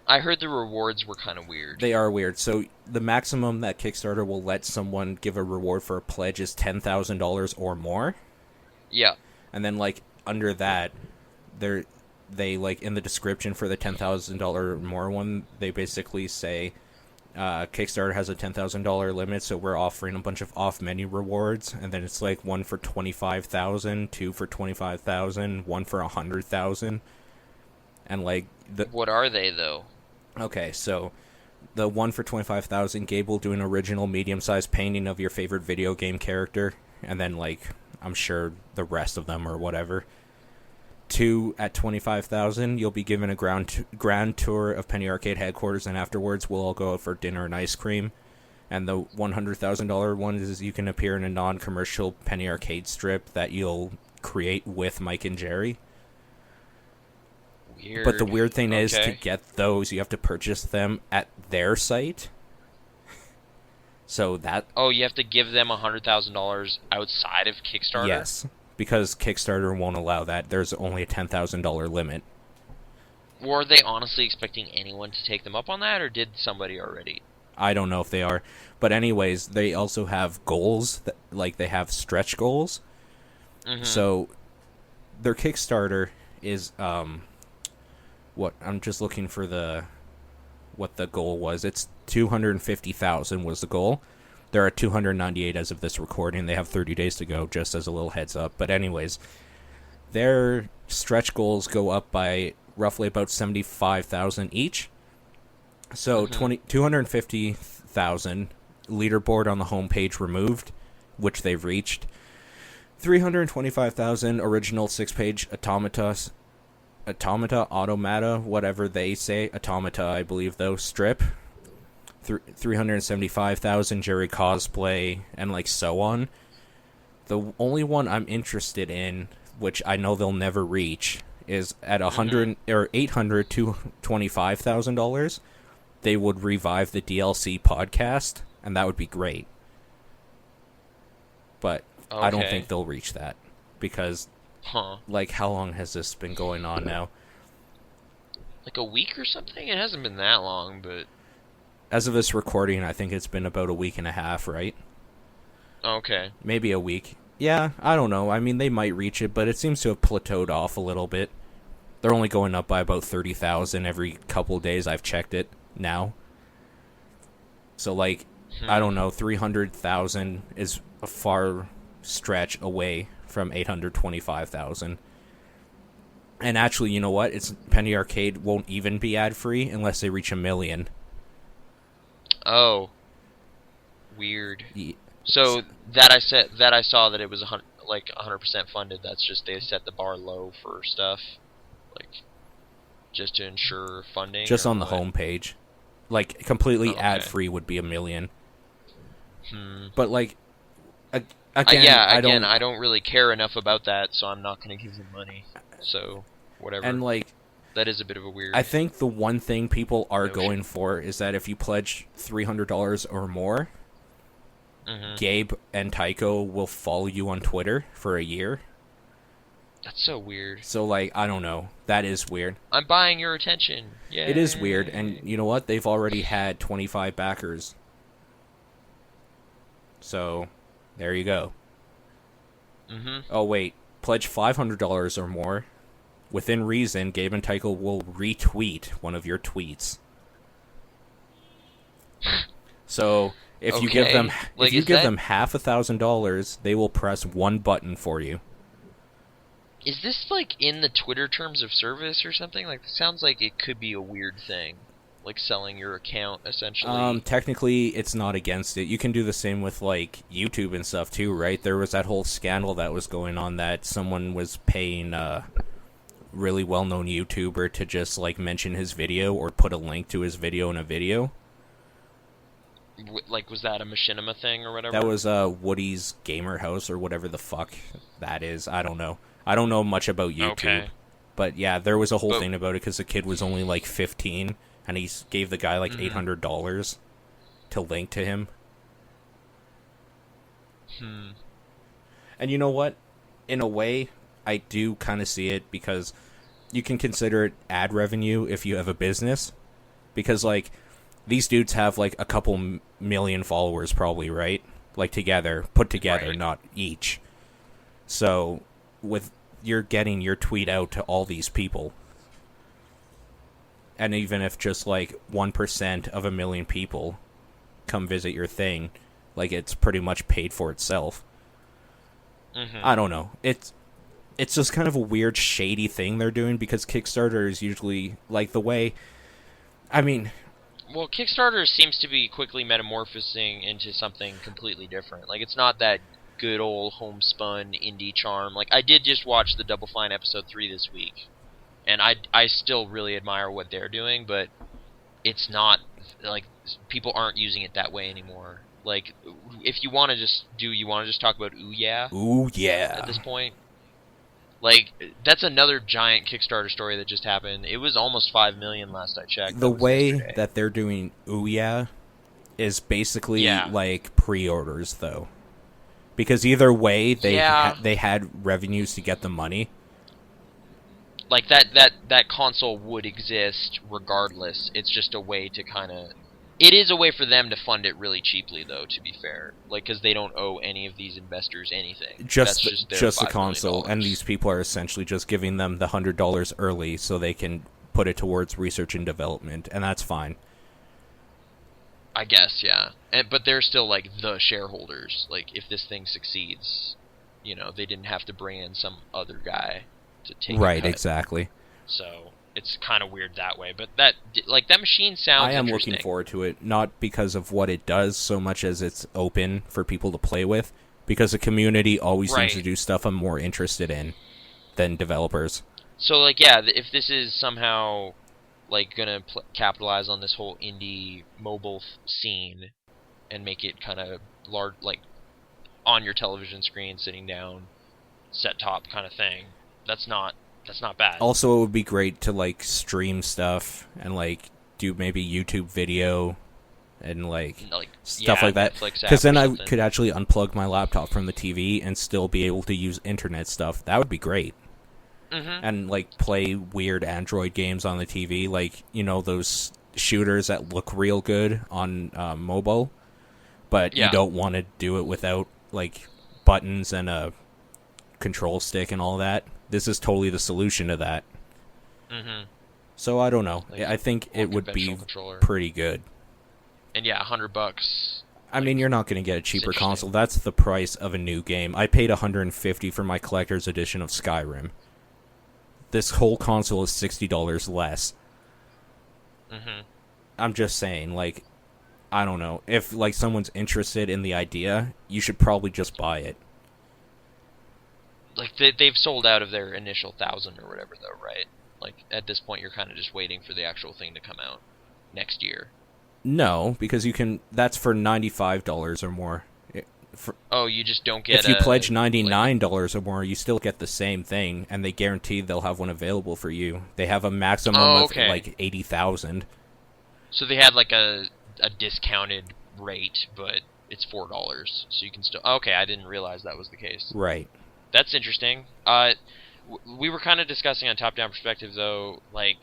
I heard the rewards were kind of weird. They are weird. So the maximum that Kickstarter will let someone give a reward for a pledge is $10,000 or more. Yeah. And then, like, under that, they like, in the description for the $10,000 or more one, they basically say, Kickstarter has a $10,000 limit, so we're offering a bunch of off-menu rewards. And then it's like one for $25,000, two for $25,000, one for $100,000. And, like... What are they, though? Okay, so the one for $25,000, Gabe will do an original medium-sized painting of your favorite video game character, and then, like, I'm sure the rest of them or whatever. 2 at 25,000, you'll be given a grand tour of Penny Arcade headquarters, and afterwards we'll all go out for dinner and ice cream. And the $100,000 one is you can appear in a non-commercial Penny Arcade strip that you'll create with Mike and Jerry. Weird. But the weird thing is, to get those, you have to purchase them at their site. So that... Oh, you have to give them $100,000 outside of Kickstarter? Yes, because Kickstarter won't allow that. There's only a $10,000 limit. Were they honestly expecting anyone to take them up on that, or did somebody already? I don't know if they are. But anyways, they also have goals. Like, they have stretch goals. Mm-hmm. So, their Kickstarter is... what? I'm just looking for what the goal was. It's 250,000 was the goal. They're at 298 as of this recording. They have 30 days to go, just as a little heads up. But anyways, their stretch goals go up by roughly about 75,000 each. So 250,000 leaderboard on the homepage removed, which they've reached. 325,000 original 6-page automata, whatever they say, automata, I believe, though, strip. 375,000 Jerry cosplay, and like so on. The only one I'm interested in, which I know they'll never reach, is at $800 to $25,000. They would revive the DLC podcast, and that would be great. But I don't think they'll reach that, because like, how long has this been going on now? Like a week or something? It hasn't been that long, but... As of this recording, I think it's been about a week and a half, right? Okay. Maybe a week. Yeah, I don't know. I mean, they might reach it, but it seems to have plateaued off a little bit. They're only going up by about 30,000 every couple of days. I've checked it now. So, like, I don't know, 300,000 is a far stretch away from 825,000. And actually, you know what? Penny Arcade won't even be ad-free unless they reach 1 million. Oh. Weird. Yeah. So that I saw that it was 100% funded. That's just they set the bar low for stuff, like just to ensure funding. Just on the homepage, like completely ad-free would be 1 million. But like, I don't really care enough about that, so I'm not going to give them money. So whatever. And like, that is a bit of a weird... I think the one thing people are going for is that if you pledge $300 or more, Gabe and Tycho will follow you on Twitter for a year. That's so weird. So, like, I don't know. That is weird. I'm buying your attention. Yeah. It is weird, and you know what? They've already had 25 backers. So, there you go. Oh, wait. Pledge $500 or more. Within reason, Gabe and Tycho will retweet one of your tweets. So, if you give them $1,000, they will press one button for you. Is this like in the Twitter terms of service or something? Like, it sounds like it could be a weird thing, like selling your account essentially. Technically, it's not against it. You can do the same with like YouTube and stuff too, right? There was that whole scandal that was going on that someone was paying really well-known YouTuber to just like mention his video or put a link to his video in a video. Like, was that a Machinima thing or whatever? That was Woody's Gamer House or whatever the fuck that is. I don't know. I don't know much about YouTube. Okay. But yeah, there was a whole thing about it because the kid was only like 15 and he gave the guy like $800 to link to him. And you know what? In a way, I do kind of see it because you can consider it ad revenue if you have a business. Because, like, these dudes have, like, a couple million followers probably, right? Like, put together, right. Not each. So, you're getting your tweet out to all these people. And even if just, like, 1% of 1 million people come visit your thing, like, it's pretty much paid for itself. I don't know. It's just kind of a weird, shady thing they're doing because Kickstarter is usually, like, the way... I mean... Well, Kickstarter seems to be quickly metamorphosing into something completely different. Like, it's not that good old homespun indie charm. Like, I did just watch the Double Fine episode 3 this week, and I still really admire what they're doing, but it's not, like, people aren't using it that way anymore. Like, if you want to just talk about OooooooUYA? OooooooUYA. At this point? Like, that's another giant Kickstarter story that just happened. It was almost 5 million last I checked. The way that they're doing OooooooUYA is basically like pre-orders, though, because either way they had revenues to get the money. Like that console would exist regardless. It's just a way to kind of. It is a way for them to fund it really cheaply, though. To be fair, like, because they don't owe any of these investors anything. Just the console, and these people are essentially just giving them the $100 early so they can put it towards research and development, and that's fine. I guess, yeah. But they're still, like, the shareholders. Like, if this thing succeeds, you know, they didn't have to bring in some other guy to take right, a cut. Exactly. So it's kind of weird that way. But that machine sounds I am interesting. looking forward to it, not because of what it does so much as it's open for people to play with, because the community always seems to do stuff I'm more interested in than developers. So, like, yeah, if this is somehow, like, gonna capitalize on this whole indie mobile scene and make it kind of large, like, on your television screen, sitting down, set top kind of thing, that's not bad. Also, it would be great to, like, stream stuff and, like, do maybe YouTube video and, like stuff like that. Because then I could actually unplug my laptop from the TV and still be able to use internet stuff. That would be great. Mm-hmm. And, like, play weird Android games on the TV, like, you know, those shooters that look real good on mobile, but you don't want to do it without, like, buttons and a control stick and all that. This is totally the solution to that. Mm-hmm. So I don't know. Like, I think it would be pretty good. And yeah, $100. I mean, you're not going to get a cheaper console. That's the price of a new game. I paid $150 for my collector's edition of Skyrim. This whole console is $60 less. Mm-hmm. I'm just saying, like, I don't know. If, like, someone's interested in the idea, you should probably just buy it. Like, they've sold out of their initial 1,000 or whatever, though, right? Like, at this point, you're kind of just waiting for the actual thing to come out next year. No, because you can. That's for $95 or more. You just don't get. If you pledge $99 or more, you still get the same thing, and they guarantee they'll have one available for you. They have a maximum of like 80,000. So they had like a discounted rate, but it's $4, so you can still. Okay, I didn't realize that was the case. Right. That's interesting. We were kind of discussing on Top Down Perspective, though, like,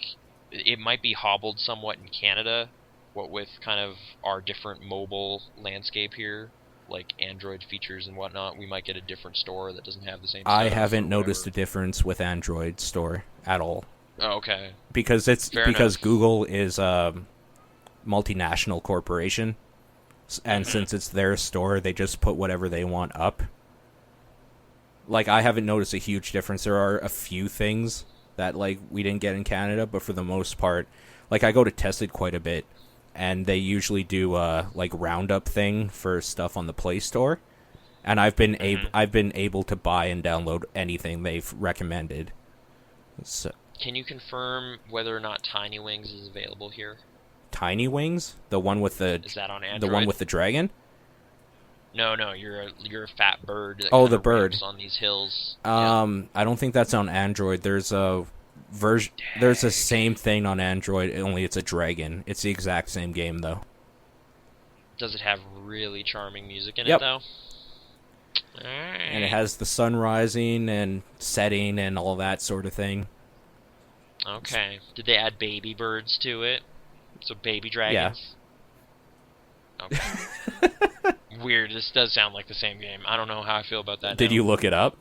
it might be hobbled somewhat in Canada, what with kind of our different mobile landscape here, like Android features and whatnot. We might get a different store that doesn't have the same stuff. I haven't noticed a difference with Android store at all. Oh, okay. Because Google is a multinational corporation, and since it's their store, they just put whatever they want up. Like, I haven't noticed a huge difference. There are a few things that, like, we didn't get in Canada, but for the most part, like, I go to Tested quite a bit, and they usually do like, roundup thing for stuff on the Play Store, and I've been able to buy and download anything they've recommended. So, can you confirm whether or not Tiny Wings is available here? Tiny Wings, the one with the is that on Android? The one with the dragon? No, you're a fat bird. That the bird on these hills. I don't think that's on Android. There's a version. There's the same thing on Android, only it's a dragon. It's the exact same game, though. Does it have really charming music in it, though? All right. And it has the sun rising and setting and all that sort of thing. Okay. Did they add baby birds to it? So baby dragons? Yeah. Okay. Weird. This does sound like the same game. I don't know how I feel about that. Did you look it up?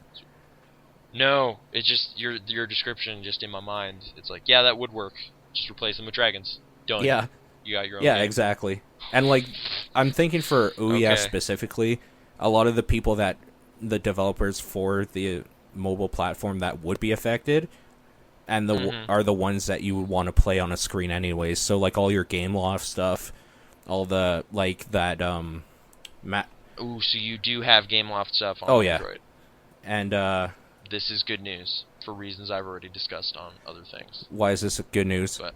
No. It's just your description just in my mind. It's like, yeah, that would work. Just replace them with dragons. Done. Yeah. You got your own game. Exactly. And, like, I'm thinking for OooooUYA specifically, a lot of the people that the developers for the mobile platform that would be affected and are the ones that you would want to play on a screen anyways. So, like, all your Game Loft stuff, all the, like, that Ooh, so you do have GameLoft stuff on Android. And this is good news for reasons I've already discussed on other things. Why is this good news? But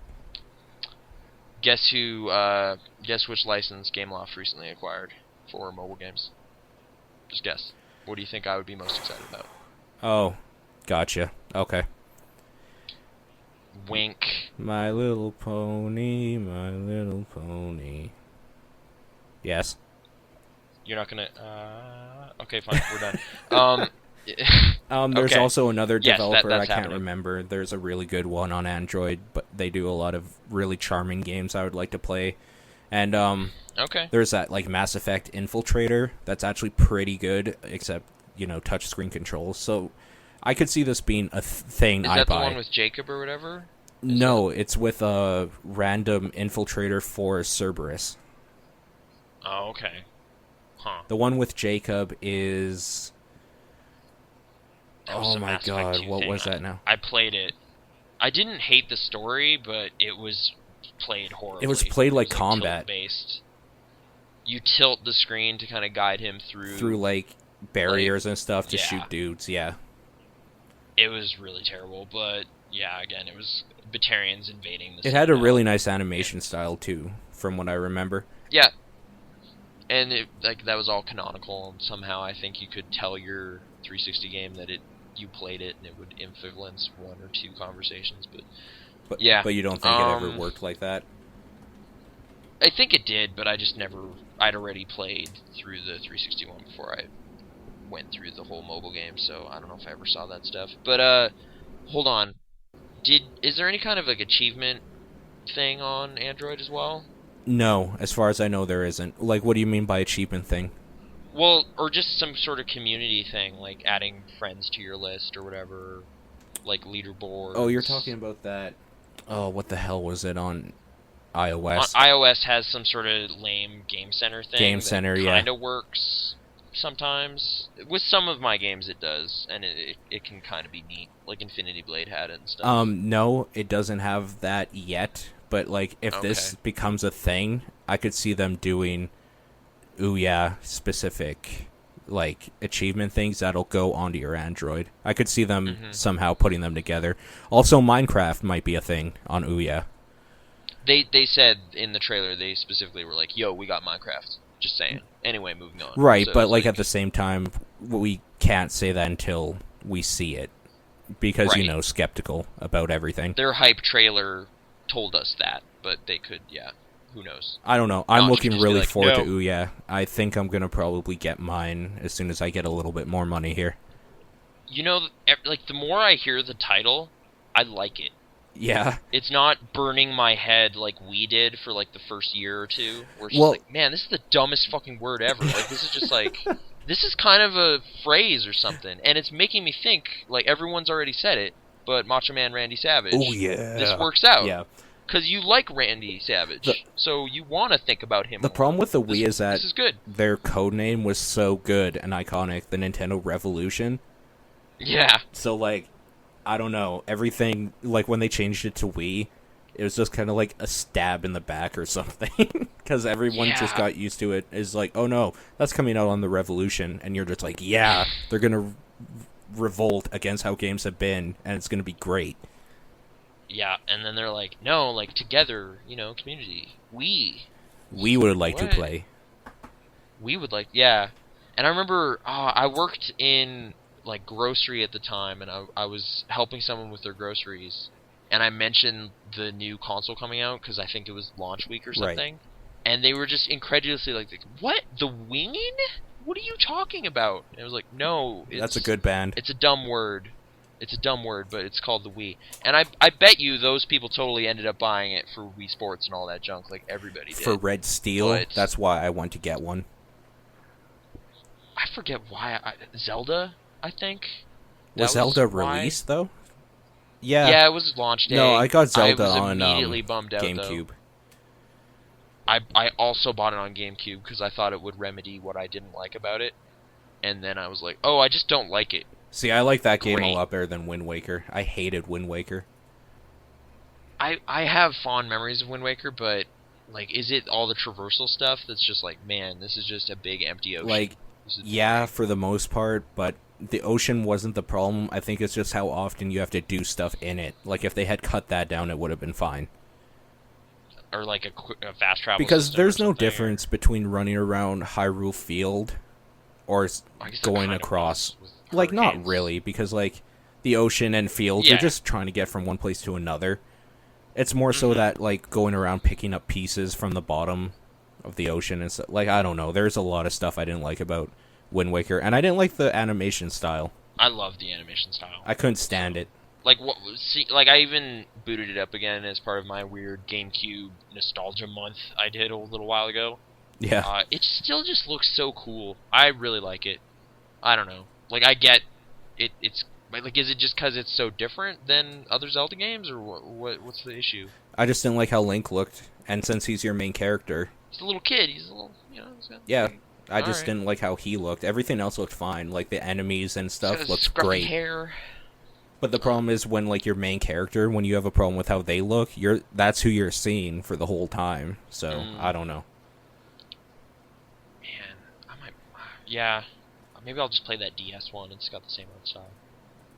guess which license GameLoft recently acquired for mobile games? Just guess. What do you think I would be most excited about? Oh, gotcha. Okay. Wink. My Little Pony, My Little Pony. Yes. You're not gonna. Okay, fine. We're done. There's also another developer that's I can't happening. remember. There's a really good one on Android, but they do a lot of really charming games I would like to play. And there's that like Mass Effect Infiltrator that's actually pretty good, except touchscreen controls. So I could see this being a thing. Is that the one with Jacob or whatever? No, it's with a random infiltrator for Cerberus. Oh, okay. Huh. The one with Jacob is... Oh my god, what was that now? I played it. I didn't hate the story, but it was played horribly. It was played like combat. Tilt-based. You tilt the screen to kind of guide him through like barriers and stuff to shoot dudes, yeah. It was really terrible, but yeah, again, it was Batarians invading the It had a really nice animation style too, from what I remember. Yeah. And that was all canonical, and somehow I think you could tell your 360 game that you played it, and it would influence one or two conversations. But yeah. But you don't think it ever worked like that? I think it did, but I just never. I'd already played through the 360 one before I went through the whole mobile game, so I don't know if I ever saw that stuff. But hold on, is there any kind of like achievement thing on Android as well? No, as far as I know, there isn't. Like, what do you mean by achievement thing? Well, or just some sort of community thing, like adding friends to your list or whatever, like leaderboards. Oh, you're talking about that. Oh, what the hell was it on iOS? iOS has some sort of lame Game Center thing. Game Center, yeah. Kind of works sometimes. With some of my games it does, and it can kind of be neat, like Infinity Blade had it and stuff. No, it doesn't have that yet. But, like, if this becomes a thing, I could see them doing OooooUYA specific, like, achievement things that'll go onto your Android. I could see them somehow putting them together. Also, Minecraft might be a thing on OooooUYA. They said in the trailer, they specifically were like, yo, we got Minecraft. Just saying. Anyway, moving on. Right, so but, like, at the same time, we can't say that until we see it. Because, skeptical about everything. Their hype trailer told us that, but they could, who knows? I don't know. I'm looking really forward to OooooUYA. I think I'm gonna probably get mine as soon as I get a little bit more money here. Like, the more I hear the title, I like it. Yeah. It's not burning my head like we did for, like, the first year or two, where it's just like, man, this is the dumbest fucking word ever. Like, this is just, like, this is kind of a phrase or something, and it's making me think, like, everyone's already said it, but Macho Man Randy Savage. Oh, yeah. This works out. Yeah. Because you like Randy Savage, so you want to think about him. The problem with the Wii is that this is good. Their codename was so good and iconic, the Nintendo Revolution. Yeah. So, like, I don't know, everything, like, when they changed it to Wii, it was just kind of like a stab in the back or something. Because everyone just got used to it. It's like, oh no, that's coming out on the Revolution. And you're just like, yeah, they're going to revolt against how games have been, and it's going to be great. Yeah, and then they're like, no, like, together, community. We would like to play. We would like, yeah. And I remember, I worked in, like, grocery at the time, and I was helping someone with their groceries, and I mentioned the new console coming out, because I think it was launch week or something, right. And they were just incredulously like, what? The Wingin'? What are you talking about? And I was like, no. That's a good band. It's a dumb word. It's a dumb word, but it's called the Wii. And I bet you those people totally ended up buying it for Wii Sports and all that junk, like everybody did. For Red Steel, that's why I want to get one. I forget why. Zelda, I think. Was Zelda released, though? Yeah. Yeah, it was launch day. No, I got Zelda on immediately bummed out, GameCube. Though. I also bought it on GameCube because I thought it would remedy what I didn't like about it. And then I was like, oh, I just don't like it. See, I like that game a lot better than Wind Waker. I hated Wind Waker. I have fond memories of Wind Waker, but Like, is it all the traversal stuff that's just like, man, this is just a big empty ocean? Like, yeah, for the most part, but the ocean wasn't the problem. I think it's just how often you have to do stuff in it. Like, if they had cut that down, it would have been fine. Or like a fast travel because system there's no difference between running around Hyrule Field or going across. Like, not really, because, like, the ocean and fields, you're just trying to get from one place to another. It's more so that, like, going around picking up pieces from the bottom of the ocean and stuff. Like, I don't know. There's a lot of stuff I didn't like about Wind Waker, and I didn't like the animation style. I love the animation style. I couldn't stand it. Like, I even booted it up again as part of my weird GameCube nostalgia month I did a little while ago. Yeah. It still just looks so cool. I really like it. I don't know. Like, I get it. It's like, is it just because it's so different than other Zelda games, or what's the issue? I just didn't like how Link looked, and since he's your main character, he's a little kid. He's a little, yeah. I just didn't like how he looked. Everything else looked fine. Like, the enemies and stuff looked great. Hair. But the problem is when, like, your main character, when you have a problem with how they look, that's who you're seeing for the whole time. So, I don't know. Man, I might... Yeah. Maybe I'll just play that DS one. It's got the same art style.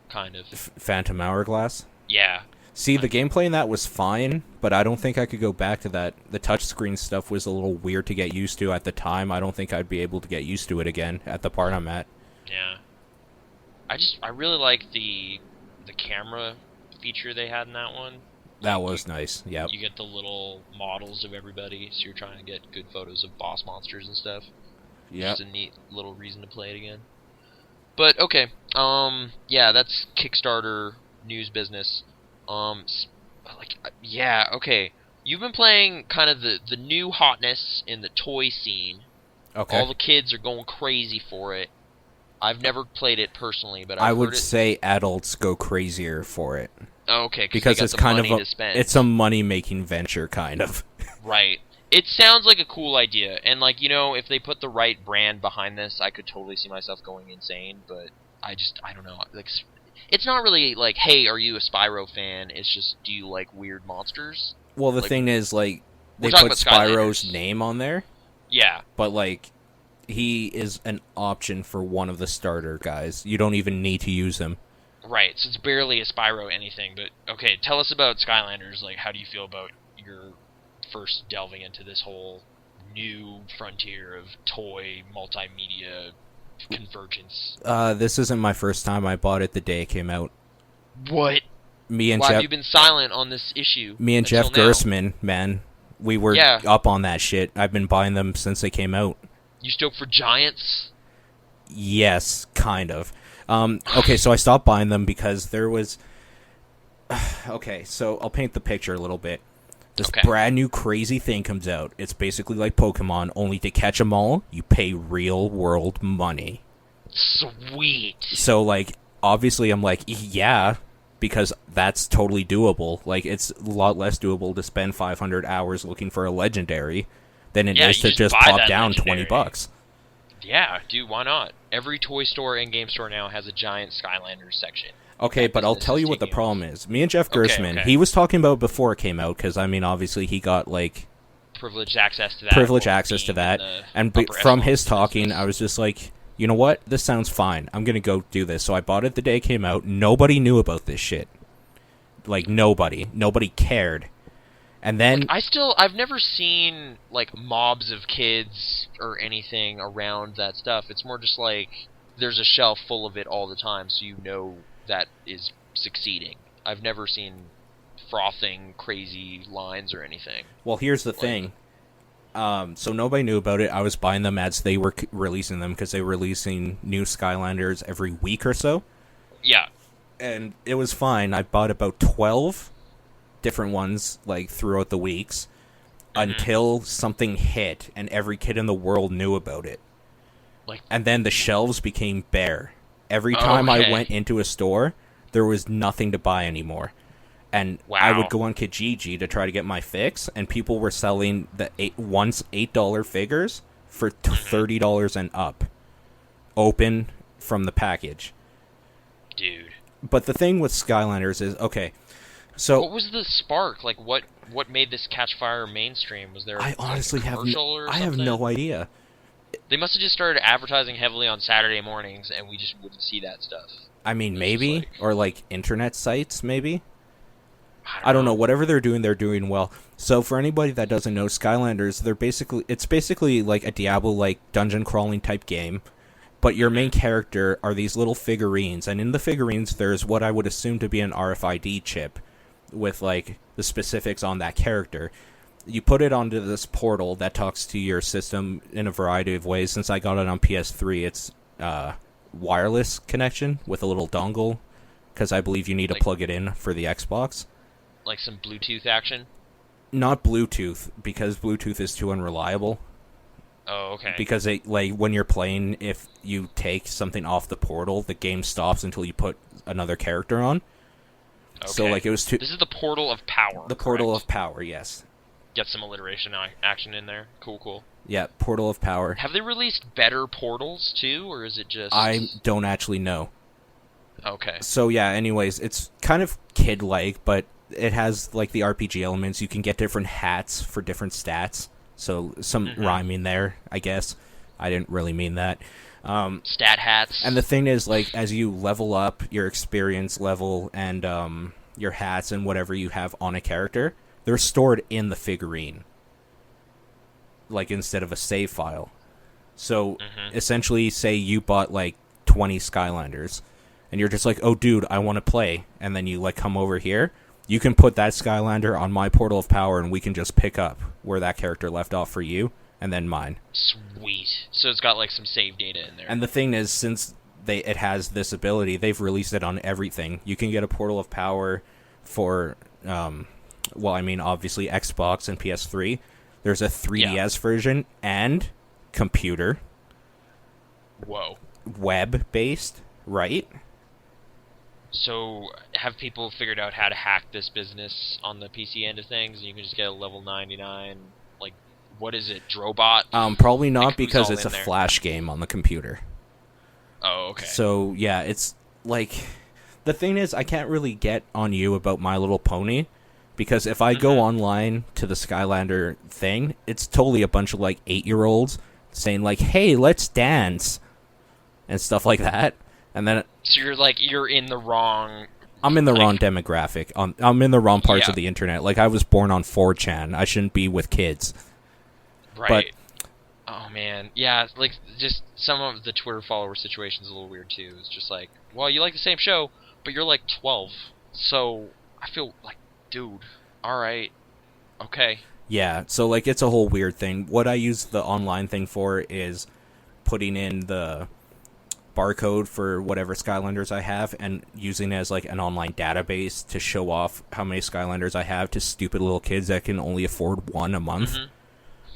Kind of. Phantom Hourglass? Yeah. See, the gameplay in that was fine, but I don't think I could go back to that. The touchscreen stuff was a little weird to get used to at the time. I don't think I'd be able to get used to it again at the part I'm at. Yeah. I really like the camera feature they had in that one. That was nice, yeah. You get the little models of everybody, so you're trying to get good photos of boss monsters and stuff. Yeah. Which is a neat little reason to play it again. But, okay. Yeah, that's Kickstarter news business. Okay. You've been playing kind of the new hotness in the toy scene. Okay. All the kids are going crazy for it. I've never played it personally, but I would say adults go crazier for it. Okay, because it's kind of it's a money-making venture, kind of. Right. It sounds like a cool idea, and like, if they put the right brand behind this, I could totally see myself going insane. But I don't know. Like, it's not really like, hey, are you a Spyro fan? It's just, do you like weird monsters? Well, the thing is, like, they put Spyro's name on there. Yeah. But, like, he is an option for one of the starter guys. You don't even need to use him. Right, so it's barely a Spyro anything. But, okay, tell us about Skylanders. Like, how do you feel about your first delving into this whole new frontier of toy multimedia convergence? This isn't my first time. I bought it the day it came out. What? Why have you been silent on this issue? Me and Jeff Gersman, man, we were up on that shit. I've been buying them since they came out. You stoked for Giants? Yes, kind of. Okay, so I stopped buying them because there was... Okay, so I'll paint the picture a little bit. This brand new crazy thing comes out. It's basically like Pokemon, only to catch them all, you pay real-world money. Sweet. So, like, obviously I'm like, yeah, because that's totally doable. Like, it's a lot less doable to spend 500 hours looking for a legendary than it is to just pop down legendary. $20. Yeah, dude, why not? Every toy store and game store now has a giant Skylanders section. Okay, but I'll tell you what the problem is. Me and Jeff Gersman, he was talking about it before it came out, because, I mean, obviously he got, like... Privileged access to that. And from his talking, I was just like, you know what? This sounds fine. I'm going to go do this. So I bought it the day it came out. Nobody knew about this shit. Like, nobody. Nobody cared. And then... I've never seen, like, mobs of kids or anything around that stuff. It's more just like, there's a shelf full of it all the time, so you know that is succeeding. I've never seen frothing, crazy lines or anything. Well, here's the thing. So nobody knew about it. I was buying them as they were releasing them, because they were releasing new Skylanders every week or so. Yeah. And it was fine. I bought about 12 different ones, like, throughout the weeks, until something hit and every kid in the world knew about it. And then the shelves became bare. Every time I went into a store, there was nothing to buy anymore. And I would go on Kijiji to try to get my fix, and people were selling the $8 figures for $30 and up, open from the package. Dude. But the thing with Skylanders is, okay, So what was the spark? Like, what made this catch fire mainstream? Was there? I honestly like, a commercial or something? I have no idea. They must have just started advertising heavily on Saturday mornings, and we just wouldn't see that stuff. I mean, maybe, or like internet sites, maybe. I don't know. Whatever they're doing well. So for anybody that doesn't know, Skylanders, it's basically like a Diablo-like dungeon crawling type game, but your main character are these little figurines, and in the figurines there's what I would assume to be an RFID chip with like the specifics on that character. You put it onto this portal that talks to your system in a variety of ways. Since I got it on PS3, it's wireless connection with a little dongle, because I believe you need to plug it in for the Xbox. Like some Bluetooth action? Not Bluetooth, because Bluetooth is too unreliable. Oh, okay. Because when you're playing, if you take something off the portal, the game stops until you put another character on. Okay. So it was too... This is the Portal of Power. The Portal of Power, yes. Get some alliteration action in there. Cool. Yeah, Portal of Power. Have they released better portals too, or is it just... I don't actually know. Okay. So yeah, anyways, it's kind of kid-like, but it has like the RPG elements. You can get different hats for different stats. So some rhyming there, I guess. I didn't really mean that. Stat hats. And the thing is, like, as you level up your experience level and your hats and whatever you have on a character, they're stored in the figurine, like, instead of a save file. So, essentially, say you bought, like, 20 Skylanders, and you're just like, oh, dude, I want to play, and then you, like, come over here, you can put that Skylander on my Portal of Power, and we can just pick up where that character left off for you, and then mine. Sweet. So it's got, like, some save data in there. And the thing is, since it has this ability, they've released it on everything. You can get a Portal of Power for... obviously Xbox and PS3. There's a 3DS version and computer. Whoa. Web-based, right? So, have people figured out how to hack this business on the PC end of things? You can just get a level 99, like, what is it, Drobot? Probably not, like, because it's a Flash game on the computer. Oh, okay. So, yeah, it's, like... The thing is, I can't really get on you about My Little Pony, because if I go online to the Skylander thing, it's totally a bunch of, like, 8-year-olds saying, like, hey, let's dance, and stuff like that. And then... So you're in the wrong... I'm in the wrong demographic. I'm in the wrong parts of the internet. Like, I was born on 4chan. I shouldn't be with kids. Right. But, oh, man. Yeah, like, just some of the Twitter follower situation's a little weird, too. It's just like, well, you like the same show, but you're, like, 12. So, I feel like, dude, alright, okay. Yeah, so, like, it's a whole weird thing. What I use the online thing for is putting in the barcode for whatever Skylanders I have and using it as, like, an online database to show off how many Skylanders I have to stupid little kids that can only afford one a month.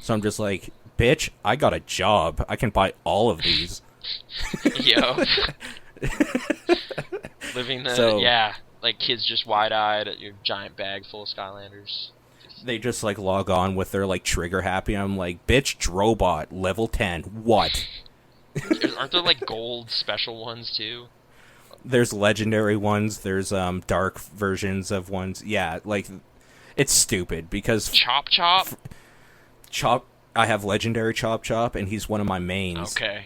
So I'm just like, bitch, I got a job. I can buy all of these. Yo. Living the, like, kids just wide-eyed at your giant bag full of Skylanders. They just, like, log on with their, like, trigger happy. I'm like, bitch, Drobot, level 10. What? Aren't there, like, gold special ones, too? There's legendary ones. There's, dark versions of ones. Yeah, like, it's stupid, because... Chop? Chop, I have legendary Chop, and he's one of my mains. Okay.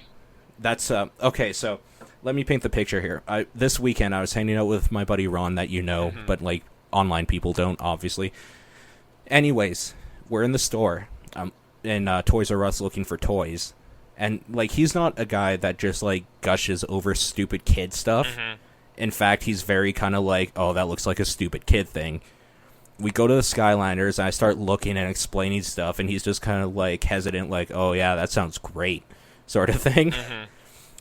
That's, okay, so... Let me paint the picture here. This weekend, I was hanging out with my buddy Ron that you know, but, like, online people don't, obviously. Anyways, we're in the store in Toys R Us looking for toys. And, like, he's not a guy that just, like, gushes over stupid kid stuff. In fact, he's very kind of like, oh, that looks like a stupid kid thing. We go to the Skylanders, and I start looking and explaining stuff, and he's just kind of, like, hesitant, like, oh, yeah, that sounds great, sort of thing.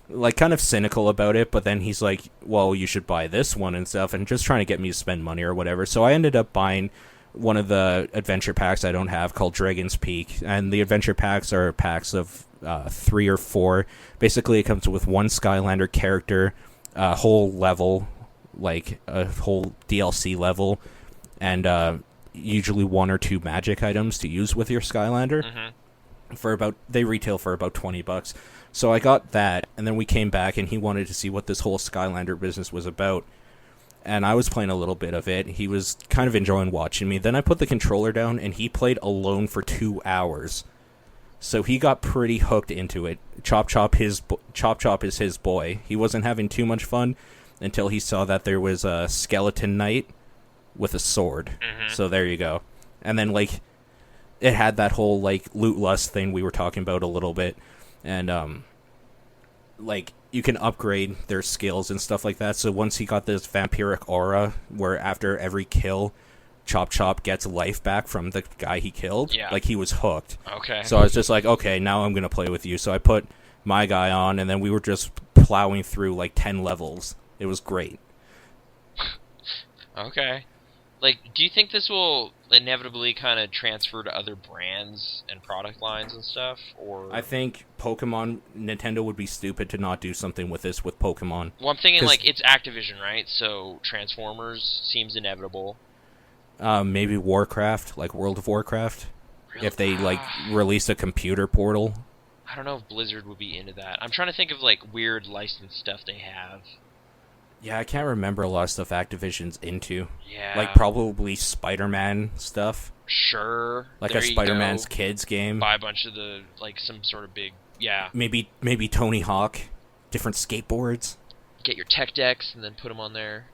Like, kind of cynical about it, but then he's like, well, you should buy this one and stuff, and just trying to get me to spend money or whatever. So I ended up buying one of the adventure packs I don't have called Dragon's Peak, and the adventure packs are packs of 3 or 4. Basically, it comes with one Skylander character, a whole level, like a whole DLC level, and usually 1 or 2 magic items to use with your Skylander. They retail for about $20. So I got that, and then we came back, and he wanted to see what this whole Skylander business was about. and I was playing a little bit of it. He was kind of enjoying watching me. Then I put the controller down, and he played alone for 2 hours. So he got pretty hooked into it. Chop Chop is his boy. He wasn't having too much fun until he saw that there was a skeleton knight with a sword. Mm-hmm. So there you go. And then, like, it had that whole, like, loot lust thing we were talking about a little bit. And, like, you can upgrade their skills and stuff like that. So once he got this vampiric aura, where after every kill, Chop Chop gets life back from the guy he killed, like, he was hooked. Okay. So I was just like, okay, now I'm going to play with you. So I put my guy on, and then we were just plowing through, like, 10 levels. It was great. Okay. Like, do you think this will inevitably kind of transfer to other brands and product lines and stuff? Or I think Nintendo would be stupid to not do something with this with Pokemon. Well, I'm thinking, like, it's Activision, right? So Transformers seems inevitable. Maybe Warcraft, like World of Warcraft. Really? If they, like, release a computer portal. I don't know if Blizzard would be into that. I'm trying to think of, like, weird licensed stuff they have. Yeah, I can't remember a lot of stuff Activision's into. Yeah. Like, probably Spider-Man stuff. Sure. Like a Spider-Man's Kids game. Buy a bunch of the, like, some sort of big, yeah. Maybe Tony Hawk. Different skateboards. Get your tech decks and then put them on there.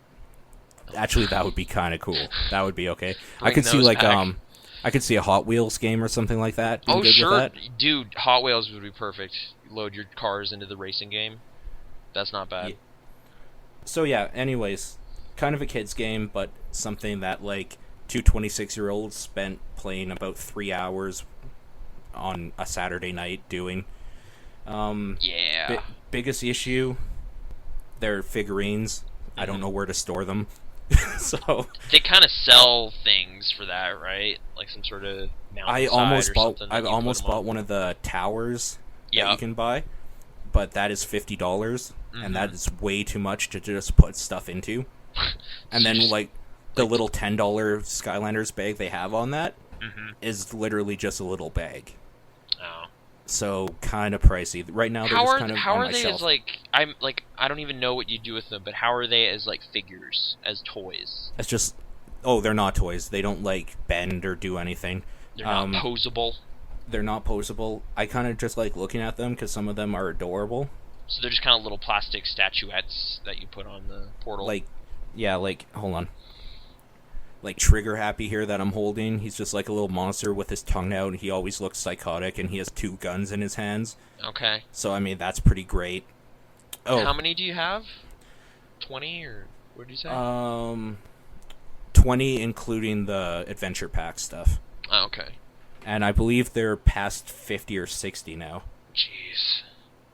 Actually, that would be kind of cool. That would be okay. I could see, like, I could see a Hot Wheels game or something like that. Oh, sure. Dude, Hot Wheels would be perfect. You load your cars into the racing game. That's not bad. Yeah. So yeah, anyways, kind of a kid's game, but something that, like, 2 26-year-olds spent playing about 3 hours on a Saturday night doing. Yeah. Biggest issue, their figurines. Mm-hmm. I don't know where to store them. So they kind of sell things for that, right? Like some sort of I almost bought one of the towers that you can buy, but that is $50, mm-hmm. and that is way too much to just put stuff into. And then, like, the little $10 Skylanders bag they have on that mm-hmm. is literally just a little bag. Oh. So kind of pricey right now. They're just kind of how on are my they shelf. as, like, I don't even know what you do with them, but how are they as, like, figures, as toys? It's just they're not toys. They don't, like, bend or do anything. They're not posable. They're not posable. I kind of just like looking at them because some of them are adorable. So they're just kind of little plastic statuettes that you put on the portal. Like, yeah, like, hold on. Like Trigger Happy here that I'm holding. He's just like a little monster with his tongue out, and he always looks psychotic, and he has 2 guns in his hands. Okay. So, I mean, that's pretty great. Oh. How many do you have? 20, or what did you say? 20, including the Adventure Pack stuff. Oh, okay. And I believe they're past 50 or 60 now. Jeez.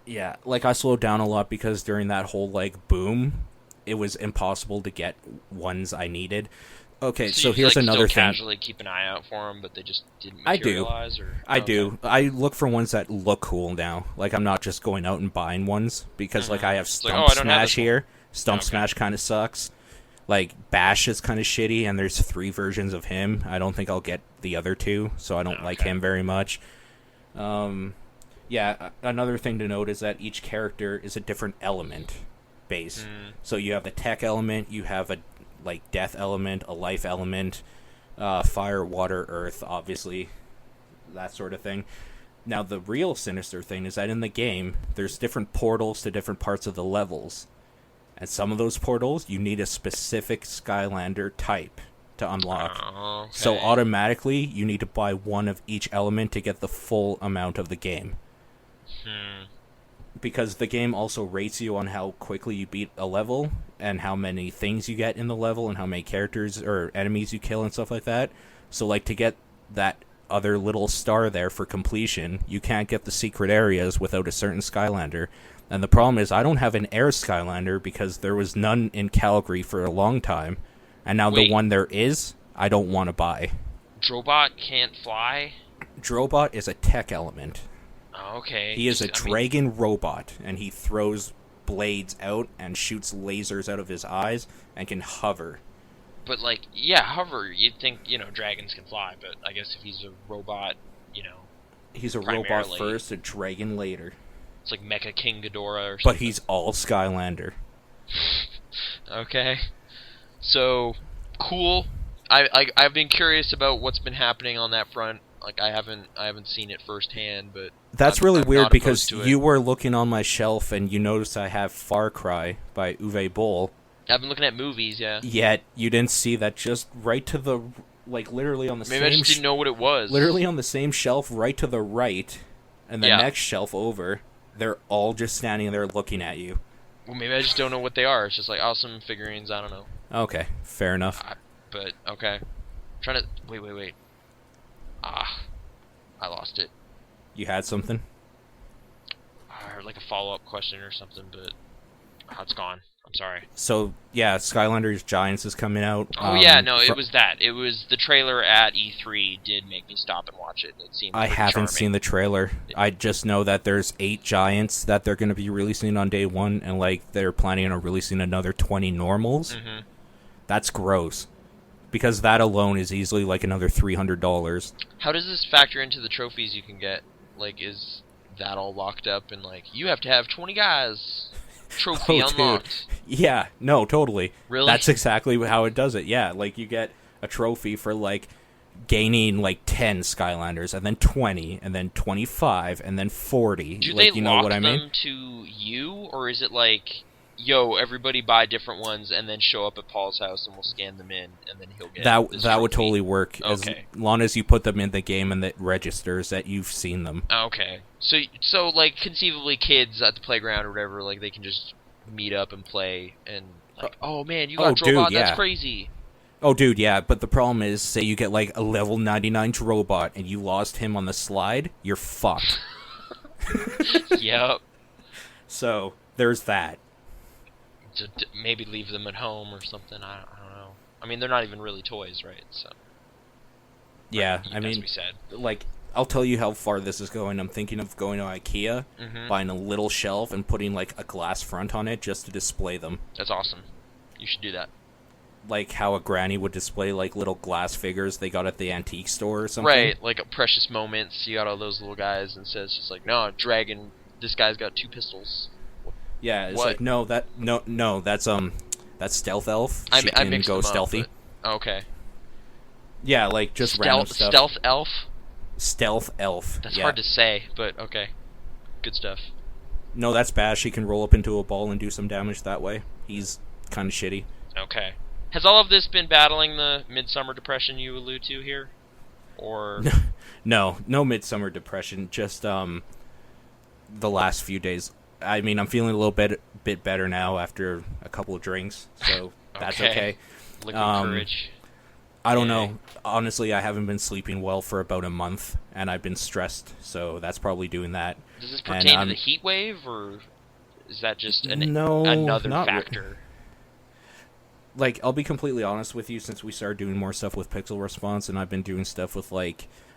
Yeah, like, I slowed down a lot because during that whole, like, boom, it was impossible to get ones I needed. Okay, so here's another thing. Casually keep an eye out for them, but they just didn't materialize? I do. I look for ones that look cool now. Like, I'm not just going out and buying ones, because, like, I have Stump Smash here. Stump Smash kind of sucks. Like, Bash is kind of shitty, and there's 3 versions of him. I don't think I'll get the other 2, so I don't like him very much. Yeah, another thing to note is that each character is a different element base. So you have the tech element, you have a, like, death element, a life element, fire, water, earth, obviously, that sort of thing. Now, the real sinister thing is that in the game, there's different portals to different parts of the levels. And some of those portals, you need a specific Skylander type to unlock. Okay. So automatically, you need to buy one of each element to get the full amount of the game. Because the game also rates you on how quickly you beat a level, and how many things you get in the level, and how many characters or enemies you kill and stuff like that. So, like, to get that other little star there for completion, you can't get the secret areas without a certain Skylander. And the problem is, I don't have an air Skylander because there was none in Calgary for a long time. And now the one there is, I don't want to buy. Drobot can't fly? Drobot is a tech element. Okay. He is a dragon robot, and he throws blades out and shoots lasers out of his eyes and can hover. But, like, yeah, hover. You'd think, dragons can fly, but I guess if he's a robot, He's a robot first, a dragon later. It's like Mecha King Ghidorah or something. But he's all Skylander. Okay. So, cool. I've been curious about what's been happening on that front. Like, I haven't seen it firsthand, but that's really weird because you were looking on my shelf and you noticed I have Far Cry by Uwe Boll. I've been looking at movies, yeah. Yet you didn't see that just right to the literally on the same. Maybe I just didn't know what it was. Literally on the same shelf, right to the right, and the next shelf over. They're all just standing there looking at you. Well, maybe I just don't know what they are. It's just like awesome figurines. I don't know. Okay, fair enough. But okay, trying to wait. I lost it. You had something? Like a follow-up question or something, but it's gone. I'm sorry. So, yeah, Skylanders Giants is coming out. Oh, yeah, no, it was that. It was the trailer at E3 did make me stop and watch it. It seemed I haven't charming. seen the trailer. I just know that there's 8 Giants that they're going to be releasing on day 1, and, they're planning on releasing another 20 normals. Mm-hmm. That's gross. Because that alone is easily, another $300. How does this factor into the trophies you can get? Is that all locked up and, you have to have 20 guys... Trophy unlocked. Dude. Yeah, no, totally. Really? That's exactly how it does it. Yeah, you get a trophy for gaining 10 Skylanders, and then 20, and then 25, and then 40. Do they you know lock what I mean? them to you, or is it yo, everybody buy different ones and then show up at Paul's house and we'll scan them in and then he'll get that would totally work as long as you put them in the game and it registers that you've seen them. Okay. So conceivably kids at the playground or whatever, they can just meet up and play and oh man, you got Drobot, dude, yeah. That's crazy. Oh dude, yeah, but the problem is say you get a level 99 Drobot and you lost him on the slide, you're fucked. Yep. So, there's that. To maybe leave them at home or something. I don't know. I mean, they're not even really toys, right? So. Yeah, I mean, we said. I'll tell you how far this is going. I'm thinking of going to IKEA, buying a little shelf, and putting a glass front on it just to display them. That's awesome. You should do that. Like how a granny would display little glass figures they got at the antique store or something. Right, a Precious Moments. You got all those little guys, and says just no, dragon. This guy's got 2 pistols. Yeah, it's no, that's Stealth Elf. She can go stealthy. Okay. Yeah, just random stuff. Stealth Elf? Stealth Elf. That's hard to say, but okay. Good stuff. No, that's bad. She can roll up into a ball and do some damage that way. He's kind of shitty. Okay. Has all of this been battling the midsummer depression you allude to here? Or No midsummer depression, just the last few days. I mean, I'm feeling a little bit better now after a couple of drinks, so that's okay. Liquid courage. I don't know. Honestly, I haven't been sleeping well for about a month, and I've been stressed, so that's probably doing that. Does this pertain to the heat wave, or is that just another factor? I'll be completely honest with you, since we started doing more stuff with Pixel Response, and I've been doing stuff with,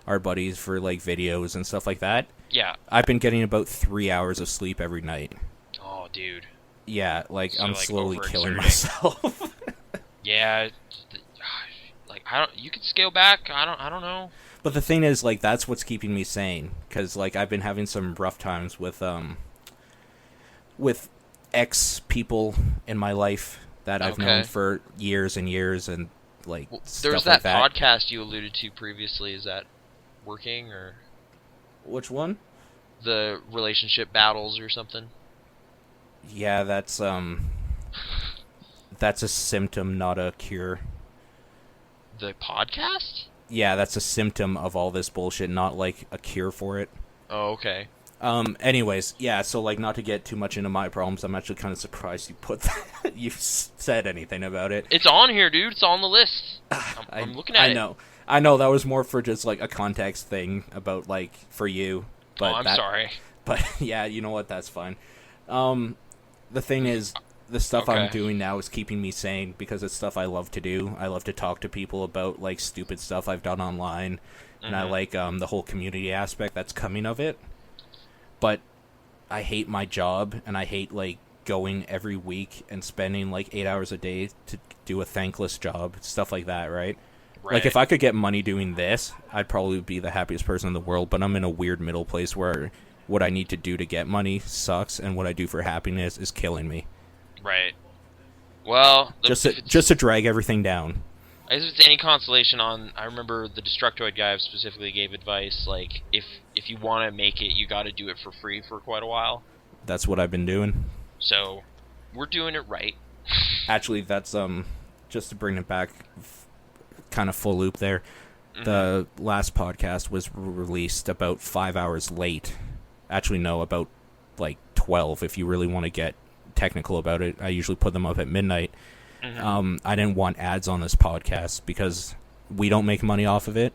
our buddies for, videos and stuff like that. Yeah. I've been getting about 3 hours of sleep every night. Oh, dude. Yeah, I'm slowly killing myself. Yeah. You could scale back. I don't know. But the thing is, that's what's keeping me sane. Because, I've been having some rough times with ex-people in my life that I've known for years and years, and, stuff there's that podcast you alluded to previously. Is that working, or which one? The relationship battles or something? Yeah, that's a symptom, not a cure. The podcast? Yeah, that's a symptom of all this bullshit, not a cure for it. Oh, okay. Anyways, yeah, so not to get too much into my problems, I'm actually kind of surprised you put that, you said anything about it. It's on here, dude. It's on the list. I'm looking at it. I know that was more for just a context thing about for you. But I'm sorry. But yeah, you know what? That's fine. The thing is, the stuff I'm doing now is keeping me sane because it's stuff I love to do. I love to talk to people about stupid stuff I've done online, and I like the whole community aspect that's coming of it. But I hate my job, and I hate going every week and spending 8 hours a day to do a thankless job, stuff like that, right? If I could get money doing this, I'd probably be the happiest person in the world, but I'm in a weird middle place where what I need to do to get money sucks, and what I do for happiness is killing me. Right. Well, just to drag everything down. I guess if it's any consolation I remember the Destructoid guy specifically gave advice, like, if you want to make it, you got to do it for free for quite a while. That's what I've been doing. So, we're doing it right. Actually, that's, just to bring it back, kind of full loop there, the last podcast was released about 5 hours late. Actually, no, about, 12, if you really want to get technical about it. I usually put them up at midnight. I didn't want ads on this podcast because we don't make money off of it,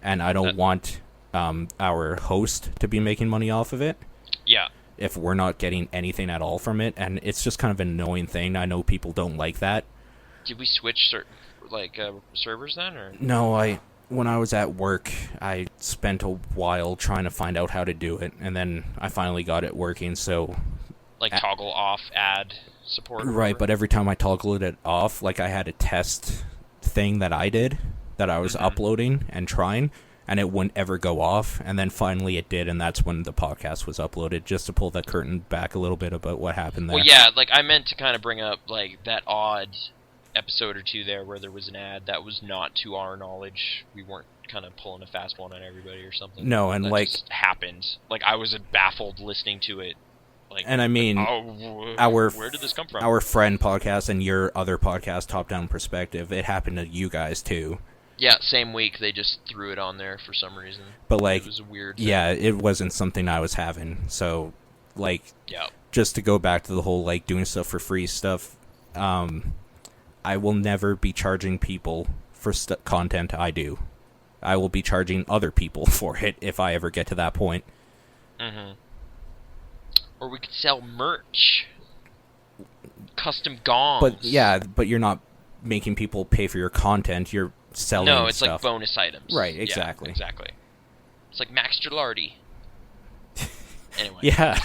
and I don't want our host to be making money off of it. Yeah. If we're not getting anything at all from it, and it's just kind of an annoying thing. I know people don't like that. Did we switch servers then, or no? When I was at work, I spent a while trying to find out how to do it, and then I finally got it working. So, toggle off ad support. Right, but every time I toggled it off, I had a test thing that I did that I was uploading and trying, and it wouldn't ever go off, and then finally it did, and that's when the podcast was uploaded, just to pull the curtain back a little bit about what happened there. Well, yeah, I meant to kind of bring up, that odd episode or two there where there was an ad that was not to our knowledge. We weren't kind of pulling a fast one on everybody or something. No, and that just happened. I was baffled listening to it. And I mean, where did this come from? Our friend podcast and your other podcast, Top Down Perspective, it happened to you guys too. Yeah, same week they just threw it on there for some reason. But it was a weird thing. Yeah, it wasn't something I was having. So yeah. Just to go back to the whole doing stuff for free stuff, I will never be charging people for content I do. I will be charging other people for it if I ever get to that point. Or we could sell merch. Custom gongs. But you're not making people pay for your content. You're selling stuff. No, it's like bonus items. Right, exactly. Yeah, exactly. It's like Max Gilardi. Anyway. Yeah.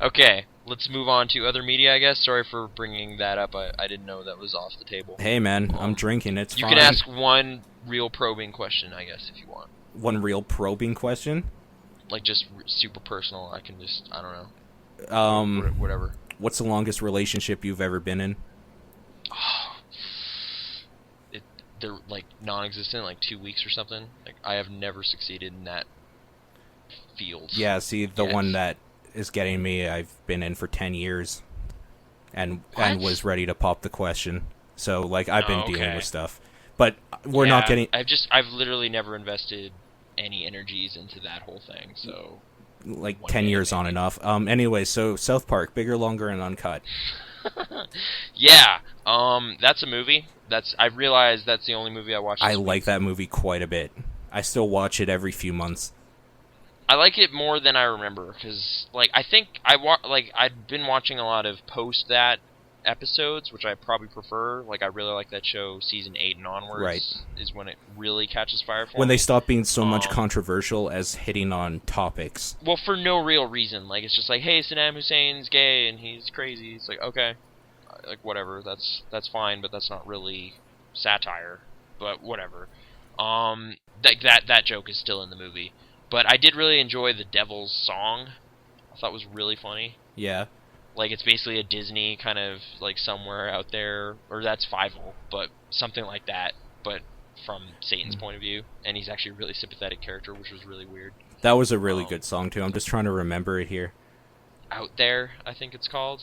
Okay, let's move on to other media, I guess. Sorry for bringing that up. I didn't know that was off the table. Hey, man, I'm drinking. It's fine. You can ask one real probing question, I guess, if you want. One real probing question? Just super personal. I can just, I don't know. Whatever. What's the longest relationship you've ever been in? They're non-existent, 2 weeks or something. I have never succeeded in that field. Yeah, see, the one that is getting me, I've been in for 10 years, and was ready to pop the question. So I've been dealing with stuff, but we're not getting. I've literally never invested any energies into that whole thing. So 10 years on and off. Anyway, so South Park, bigger, longer, and uncut. Yeah, that's a movie. I realized that's the only movie I watched. I like that movie quite a bit. I still watch it every few months. I like it more than I remember because, I think I'd been watching a lot of post that episodes, which I probably prefer. I really like that show. Season 8 and onwards is when it really catches fire for me. When they stop being so much controversial as hitting on topics. Well, for no real reason. It's just hey, Saddam Hussein's gay and he's crazy. It's okay. Whatever. That's fine, but that's not really satire. But whatever. That joke is still in the movie. But I did really enjoy the Devil's Song. I thought it was really funny. Yeah. It's basically a Disney kind of, somewhere out there, or that's Fievel, but something like that, but from Satan's point of view, and he's actually a really sympathetic character, which was really weird. That was a really good song, too. I'm just trying to remember it here. Out There, I think it's called.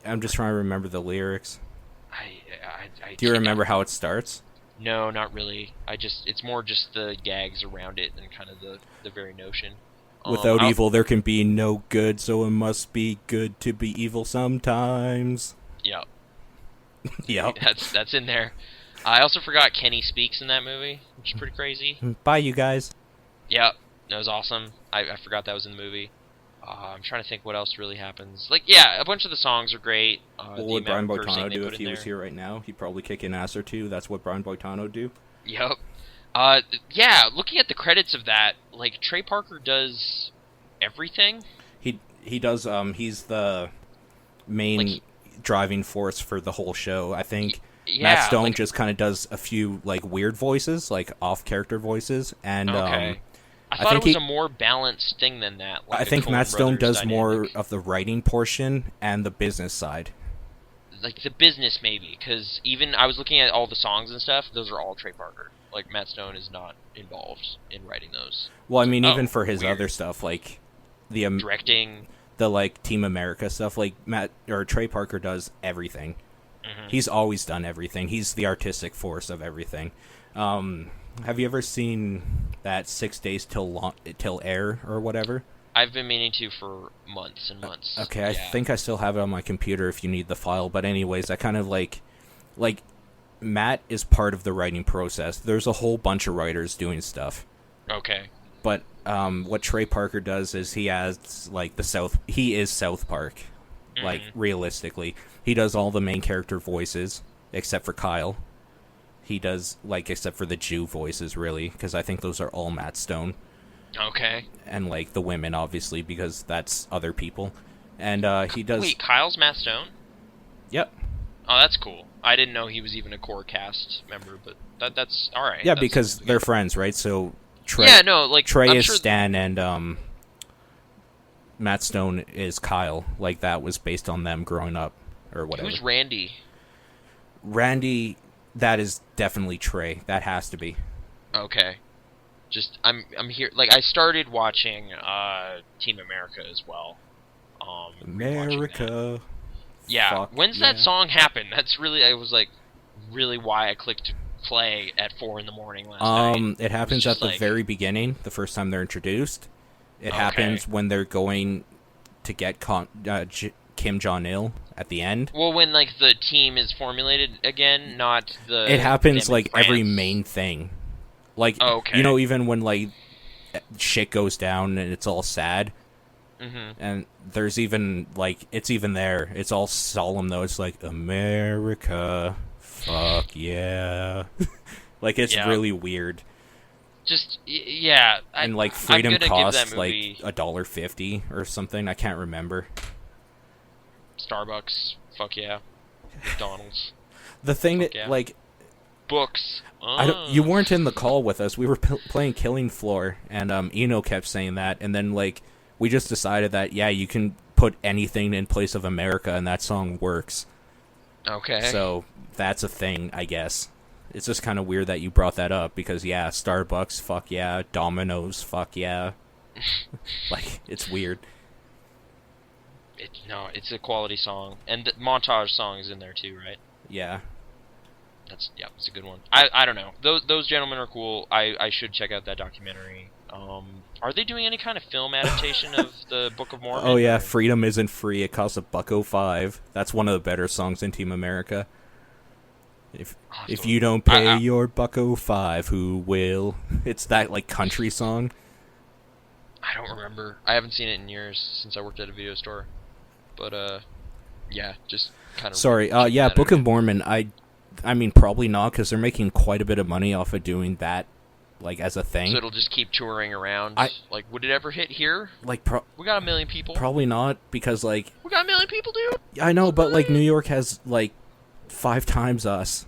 I'm just trying to remember the lyrics. I Do you remember how it starts? No, not really. It's more just the gags around it and kind of the very notion. Without evil, there can be no good, so it must be good to be evil sometimes. Yep. Yep. That's in there. I also forgot Kenny speaks in that movie, which is pretty crazy. Bye, you guys. Yep. That was awesome. I forgot that was in the movie. I'm trying to think what else really happens. A bunch of the songs are great. What would Brian Boitano do if he was here right now? He'd probably kick an ass or two. That's what Brian Boitano do. Yep. Looking at the credits of that, Trey Parker does everything. He does. He's the main driving force for the whole show. I think Matt Stone just kind of does a few weird voices, off character voices, and okay. I thought it was a more balanced thing than that. Like I think Matt Stone does dynamic. more of the writing portion and the business side. Like the business, maybe, because even I was looking at all the songs and stuff. Those are all Trey Parker. Like Matt Stone is not involved in writing those. Well, I mean, even for his other stuff, like the directing, the like Team America stuff, like Trey Parker does everything. Mm-hmm. He's always done everything. He's the artistic force of everything. Have you ever seen that 6 Days Till Air or whatever? I've been meaning to for months and months. Okay, yeah. I think I still have it on my computer if you need the file. But anyways, I kind of like Matt is part of the writing process. There's a whole bunch of writers doing stuff. Okay. But what Trey Parker does is he has like he is South Park. Mm-hmm. Like realistically, he does all the main character voices except for Kyle. He does except for the Jew voices really, because I think those are all Matt Stone. Okay. And like the women, obviously, because that's other people. And he does. Wait, Kyle's Matt Stone? Yep. Oh, that's cool. I didn't know he was even a core cast member, but that's all right. Yeah, because they're friends, right? So Trey. Yeah, no, like Trey is Stan, and Matt Stone is Kyle. Like that was based on them growing up, or whatever. Who's Randy? Randy, that is definitely Trey. That has to be. Okay. Just I'm here. Like I started watching Team America as well. America. Yeah. Fuck When's that song happen? That's really really why I clicked play at 4 a.m. last night. It happens at the very beginning, the first time they're introduced. It happens when they're going to get Kim Jong-il at the end. Well, when like the team is formulated again, not the. It happens like every main thing. Like, you know, even when, like, shit goes down and it's all sad, and there's even, like, it's even there. It's all solemn, though. It's like, America, fuck yeah. Like, it's really weird. Just, yeah. And, like, freedom costs, like, $1.50 or something. I can't remember. Starbucks, fuck yeah. McDonald's. The thing that, like... Books. You weren't in the call with us. We were playing Killing Floor, and Eno kept saying that, and then like we just decided that you can put anything in place of America, and that song works. Okay. So that's a thing, I guess. It's just kind of weird that you brought that up because Starbucks, fuck yeah, Domino's, fuck yeah. Like it's weird. It's a quality song, and the montage song is in there too, right? Yeah. It's a good one. I don't know. Those gentlemen are cool. I should check out that documentary. Are they doing any kind of film adaptation of the Book of Mormon? Oh yeah, Freedom Isn't Free. It costs $1.05. That's one of the better songs in Team America. If you don't pay your $1.05, who will? It's that like country song. I don't remember. I haven't seen it in years since I worked at a video store. But just kind of. Sorry. Book of Mormon. I mean, probably not, because they're making quite a bit of money off of doing that, like, as a thing. So it'll just keep touring around? Like, would it ever hit here? Like, we got 1 million people. Probably not, because, like... We got 1 million people, dude! I know, but, like, New York has, like, 5 times us.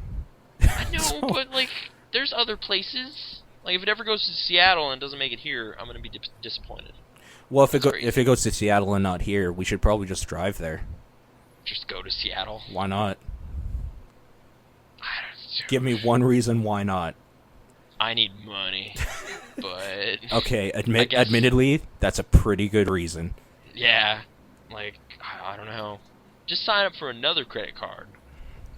I know, but, like, there's other places. Like, if it ever goes to Seattle and doesn't make it here, I'm going to be disappointed. Well, if it goes to Seattle and not here, we should probably just drive there. Just go to Seattle? Why not? Give me one reason why not. I need money, but... Okay, admittedly, that's a pretty good reason. Yeah, like, I don't know. Just sign up for another credit card.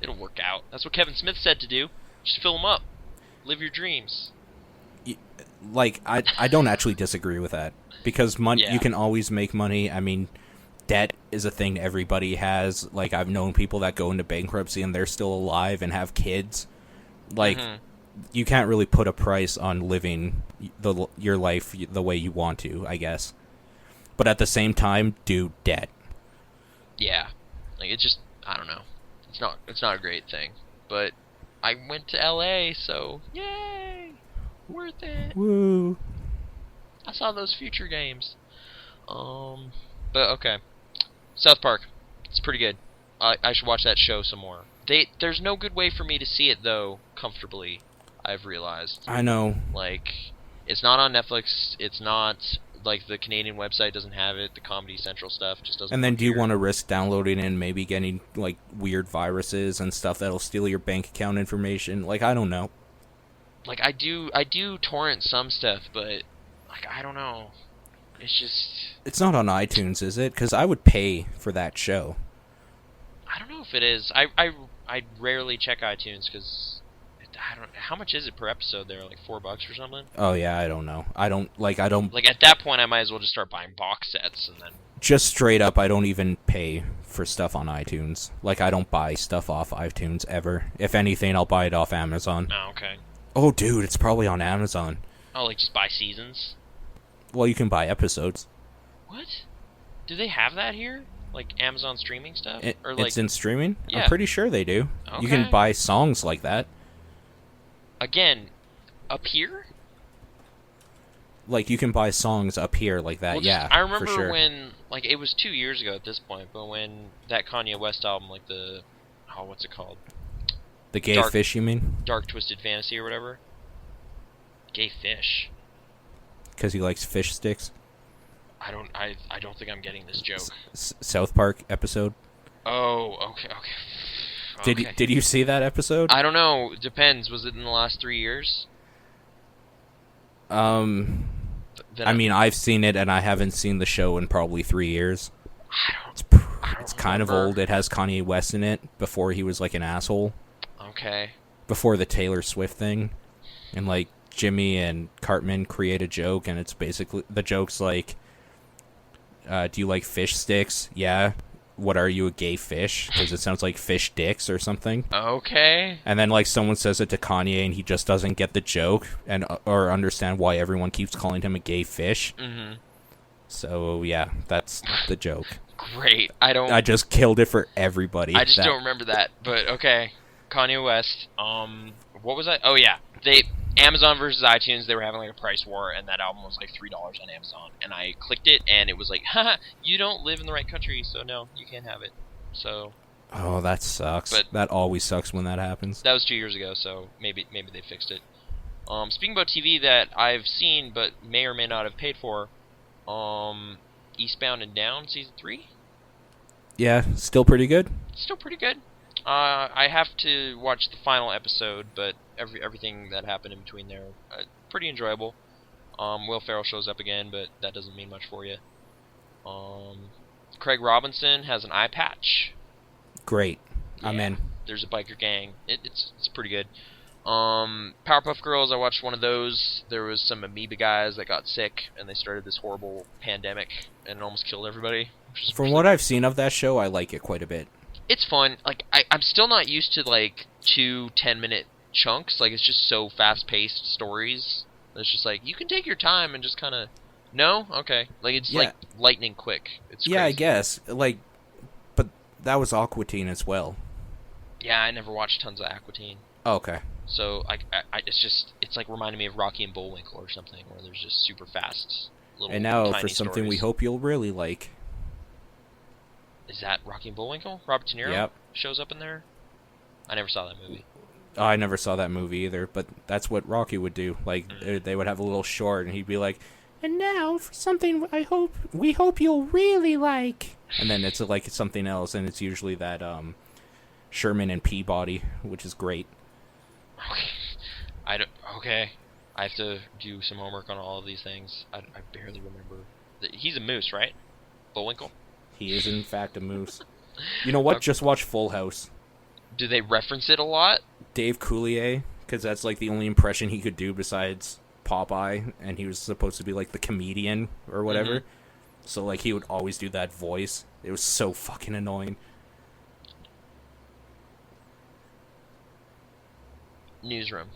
It'll work out. That's what Kevin Smith said to do. Just fill them up. Live your dreams. Like, I don't actually disagree with that. Because you can always make money. I mean... Debt is a thing everybody has. Like, I've known people that go into bankruptcy and they're still alive and have kids. Like, you can't really put a price on living your life the way you want to, I guess. But at the same time, do debt. Yeah. Like, it's just, I don't know. It's not a great thing. But I went to LA, so, yay! Worth it. Woo! I saw those Future games. But, okay. South Park. It's pretty good. I should watch that show some more. There's no good way for me to see it, though, comfortably, I've realized. I know. Like, It's not on Netflix. It's not like the Canadian website doesn't have it. The Comedy Central stuff just doesn't. And then, do you want to risk downloading and maybe getting like weird viruses and stuff that'll steal your bank account information? Like, I don't know. Like, I do torrent some stuff, but like, I don't know. It's just. It's not on iTunes, is it? Because I would pay for that show. I don't know if it is. I rarely check iTunes because. I don't. How much is it per episode? There, like $4 or something. Oh yeah, I don't know. I don't. Like at that point, I might as well just start buying box sets and then. Just straight up, I don't even pay for stuff on iTunes. Like, I don't buy stuff off iTunes ever. If anything, I'll buy it off Amazon. Oh, okay. Oh, dude, it's probably on Amazon. Oh, like just buy seasons? Well, you can buy episodes. What? Do they have that here? Like Amazon streaming stuff? Or like, it's in streaming? Yeah. I'm pretty sure they do. Okay. You can buy songs like that. Again, up here? Like, you can buy songs up here like that, yeah, I remember for sure. when, like, it was 2 years ago at this point, but when that Kanye West album, like what's it called? The Gay Fish, you mean? Dark Twisted Fantasy or whatever? Gay Fish. Because he likes fish sticks? I don't think I'm getting this joke. South Park episode? Oh, okay. Did you see that episode? I don't know. Depends. Was it in the last 3 years? I mean, I've seen it, and I haven't seen the show in probably 3 years. It's kind of old. It has Kanye West in it before he was like an asshole. Okay. Before the Taylor Swift thing, and like Jimmy and Cartman create a joke, and it's basically the joke's like, "Do you like fish sticks? Yeah. What are you, a gay fish? Because it sounds like fish dicks or something." Okay. And then like someone says it to Kanye, and he just doesn't get the joke and or understand why everyone keeps calling him a gay fish. Mm-hmm. So yeah, that's the joke. Great. I just killed it for everybody. I just don't remember that, but okay. Kanye West. What was I? Oh yeah, Amazon versus iTunes, they were having like a price war, and that album was like $3 on Amazon. And I clicked it, and it was like, haha, you don't live in the right country, so no, you can't have it. So. Oh, that sucks. But that always sucks when that happens. That was 2 years ago, so maybe they fixed it. Speaking about TV that I've seen, but may or may not have paid for, Eastbound and Down Season 3? Yeah, still pretty good. Still pretty good. I have to watch the final episode, but everything that happened in between there, pretty enjoyable. Will Ferrell shows up again, but that doesn't mean much for you. Craig Robinson has an eye patch. Great. Yeah, I'm in. There's a biker gang. It's pretty good. Powerpuff Girls, I watched one of those. There was some amoeba guys that got sick, and they started this horrible pandemic, and it almost killed everybody. From what I've seen of that show, I like it quite a bit. It's fun. Like, I'm still not used to, like, 2 10-minute chunks. Like, it's just so fast-paced stories. It's just like, you can take your time and just kind of... No? Okay. Like, it's, like, lightning quick. It's crazy. Yeah, I guess. Like, but that was Aqua Teen as well. Yeah, I never watched tons of Aqua Teen. Oh, okay. So, it's like reminding me of Rocky and Bullwinkle or something, where there's just super fast little And now tiny for something stories. we hope you'll really like. Is that Rocky and Bullwinkle? Robert De Niro shows up in there? I never saw that movie. Oh, I never saw that movie either, but that's what Rocky would do. Like, they would have a little short, and he'd be like, "And now for something we hope you'll really like." And then it's like something else, and it's usually that Sherman and Peabody, which is great. Okay. I have to do some homework on all of these things. I barely remember. He's a moose, right? Bullwinkle? He is, in fact, a moose. You know what? Okay. Just watch Full House. Do they reference it a lot? Dave Coulier, because that's like the only impression he could do besides Popeye, and he was supposed to be like the comedian or whatever. Mm-hmm. So like he would always do that voice. It was so fucking annoying. Newsroom.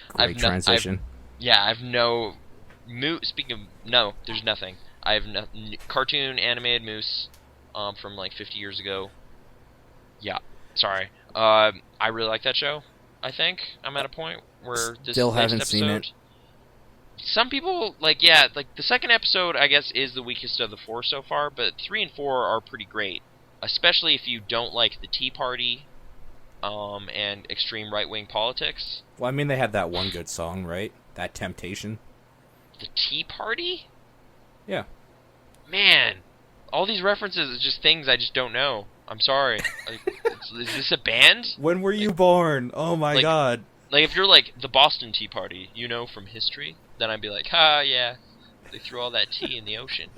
Great transition. I've no... Speaking of... No, there's nothing. I have no cartoon animated moose from like 50 years ago. Yeah, sorry. I really like that show. I think I'm at a point where this still haven't episode, seen it. Some people like the second episode I guess is the weakest of the 4 so far, but 3 and 4 are pretty great, especially if you don't like the Tea Party and extreme right-wing politics. Well, I mean, they had that one good song, right? That Temptation. The Tea Party? Yeah. Man, all these references are just things I just don't know. I'm sorry. Is this a band? When were you born? Oh my god. Like, if you're like, the Boston Tea Party, you know, from history, then I'd be like, yeah, they threw all that tea in the ocean.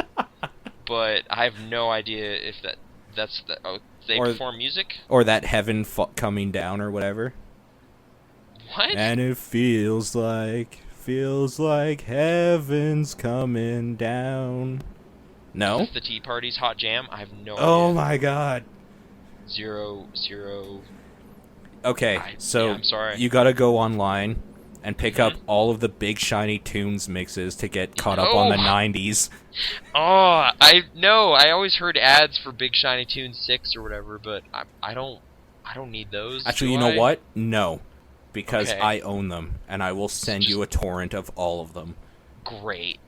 But I have no idea if that's the... Oh, they perform music? Or that heaven coming down or whatever. What? And it feels like heaven's coming down. No? The Tea Party's Hot Jam? I have no idea. Oh my god. Zero. Okay, so I'm sorry. You gotta go online and pick up all of the Big Shiny Tunes mixes to get caught up on the 90s. Oh, I always heard ads for Big Shiny Tunes 6 or whatever, but I don't need those. Actually, you know what? No. Because I own them, and I will send you a torrent of all of them. Great.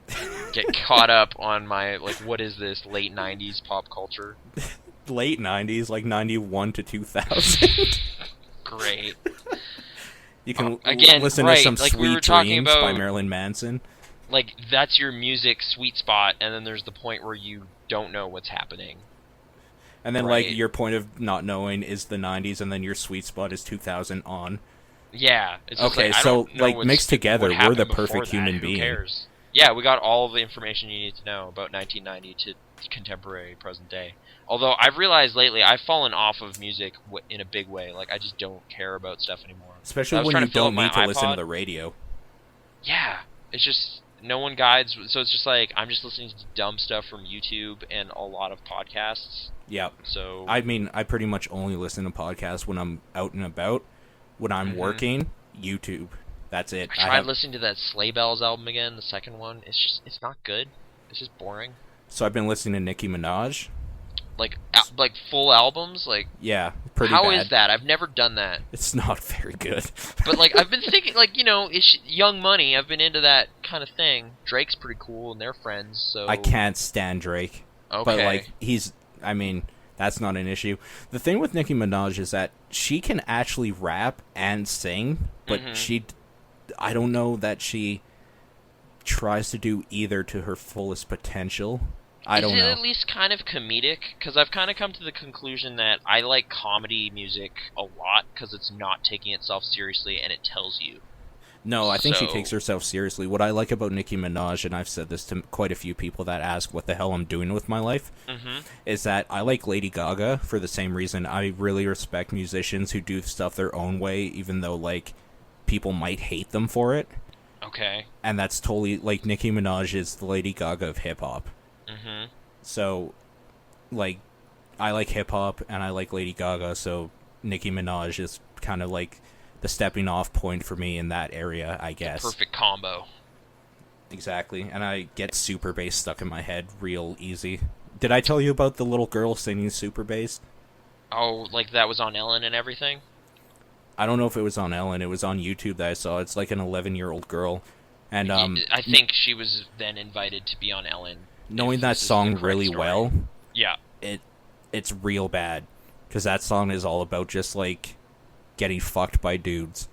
Get caught up on my, what is this, late 90s pop culture? Late 90s, like 91 to 2000. Great. You can listen to some Sweet Dreams by Marilyn Manson. Like, that's your music sweet spot, and then there's the point where you don't know what's happening. And then, your point of not knowing is the 90s, and then your sweet spot is 2000 on. Yeah. It's just mixed together, we're the perfect human being. Who cares? Yeah, we got all of the information you need to know about 1990 to contemporary present day. Although I've realized lately I've fallen off of music in a big way. Like, I just don't care about stuff anymore. Especially when you don't need to listen to the radio. Yeah. It's just, no one guides. So it's just like, I'm just listening to dumb stuff from YouTube and a lot of podcasts. Yeah. So I mean, I pretty much only listen to podcasts when I'm out and about. When I'm working, YouTube. That's it. I tried listening to that Sleigh Bells album again, the second one. It's not good. It's just boring. So I've been listening to Nicki Minaj. Like full albums? Yeah, pretty bad. How is that? I've never done that. It's not very good. But I've been thinking, it's Young Money. I've been into that kind of thing. Drake's pretty cool, and they're friends, so... I can't stand Drake. Okay. But, that's not an issue. The thing with Nicki Minaj is that she can actually rap and sing, but I don't know that she tries to do either to her fullest potential. I don't know. Is it at least kind of comedic? Because I've kind of come to the conclusion that I like comedy music a lot because it's not taking itself seriously and it tells you. No, I think she takes herself seriously. What I like about Nicki Minaj, and I've said this to quite a few people that ask what the hell I'm doing with my life, is that I like Lady Gaga for the same reason. I really respect musicians who do stuff their own way, even though, people might hate them for it. Okay. And that's totally, Nicki Minaj is the Lady Gaga of hip-hop. So, I like hip-hop, and I like Lady Gaga, so Nicki Minaj is kind of the stepping off point for me in that area, I guess. The perfect combo. Exactly, and I get super bass stuck in my head real easy. Did I tell you about the little girl singing super bass? Oh, that was on Ellen and everything? I don't know if it was on Ellen. It was on YouTube that I saw. It's an 11-year-old girl. And I think she was then invited to be on Ellen. Knowing that song really well, yeah, it's real bad. Because that song is all about just, getting fucked by dudes.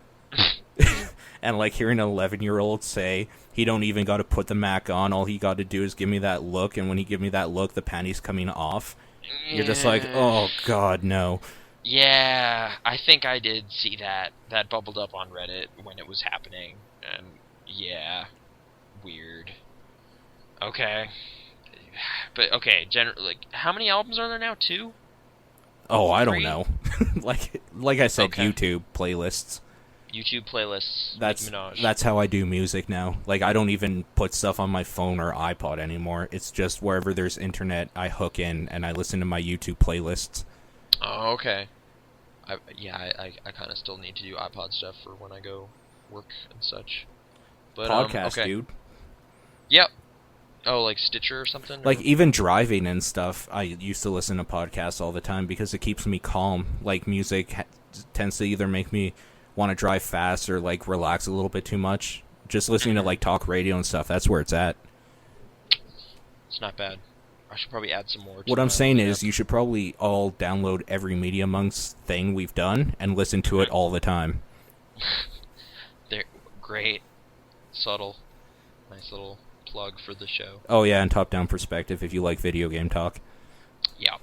And, hearing an 11-year-old say, he don't even got to put the Mac on, all he got to do is give me that look, and when he give me that look, the panty's coming off. Yeah. You're just like, oh, God, no. Yeah, I think I did see that. That bubbled up on Reddit when it was happening. And, yeah, weird. Okay. But, okay, how many albums are there now? 2? Oh, I don't know. like I said, YouTube playlists. YouTube playlists. That's how I do music now. I don't even put stuff on my phone or iPod anymore. It's just wherever there's internet, I hook in and I listen to my YouTube playlists. Oh, okay. I kind of still need to do iPod stuff for when I go work and such. But podcast, dude. Yep. Oh, Stitcher or something? Even driving and stuff, I used to listen to podcasts all the time because it keeps me calm. Music tends to either make me want to drive fast or, relax a little bit too much. Just listening to, talk radio and stuff, that's where it's at. It's not bad. I should probably add some more. What I'm saying is, you should probably all download every Media Monks thing we've done and listen to it all the time. They're great, subtle, nice little plug for the show. Oh yeah, and top-down perspective if you like video game talk. Yeah.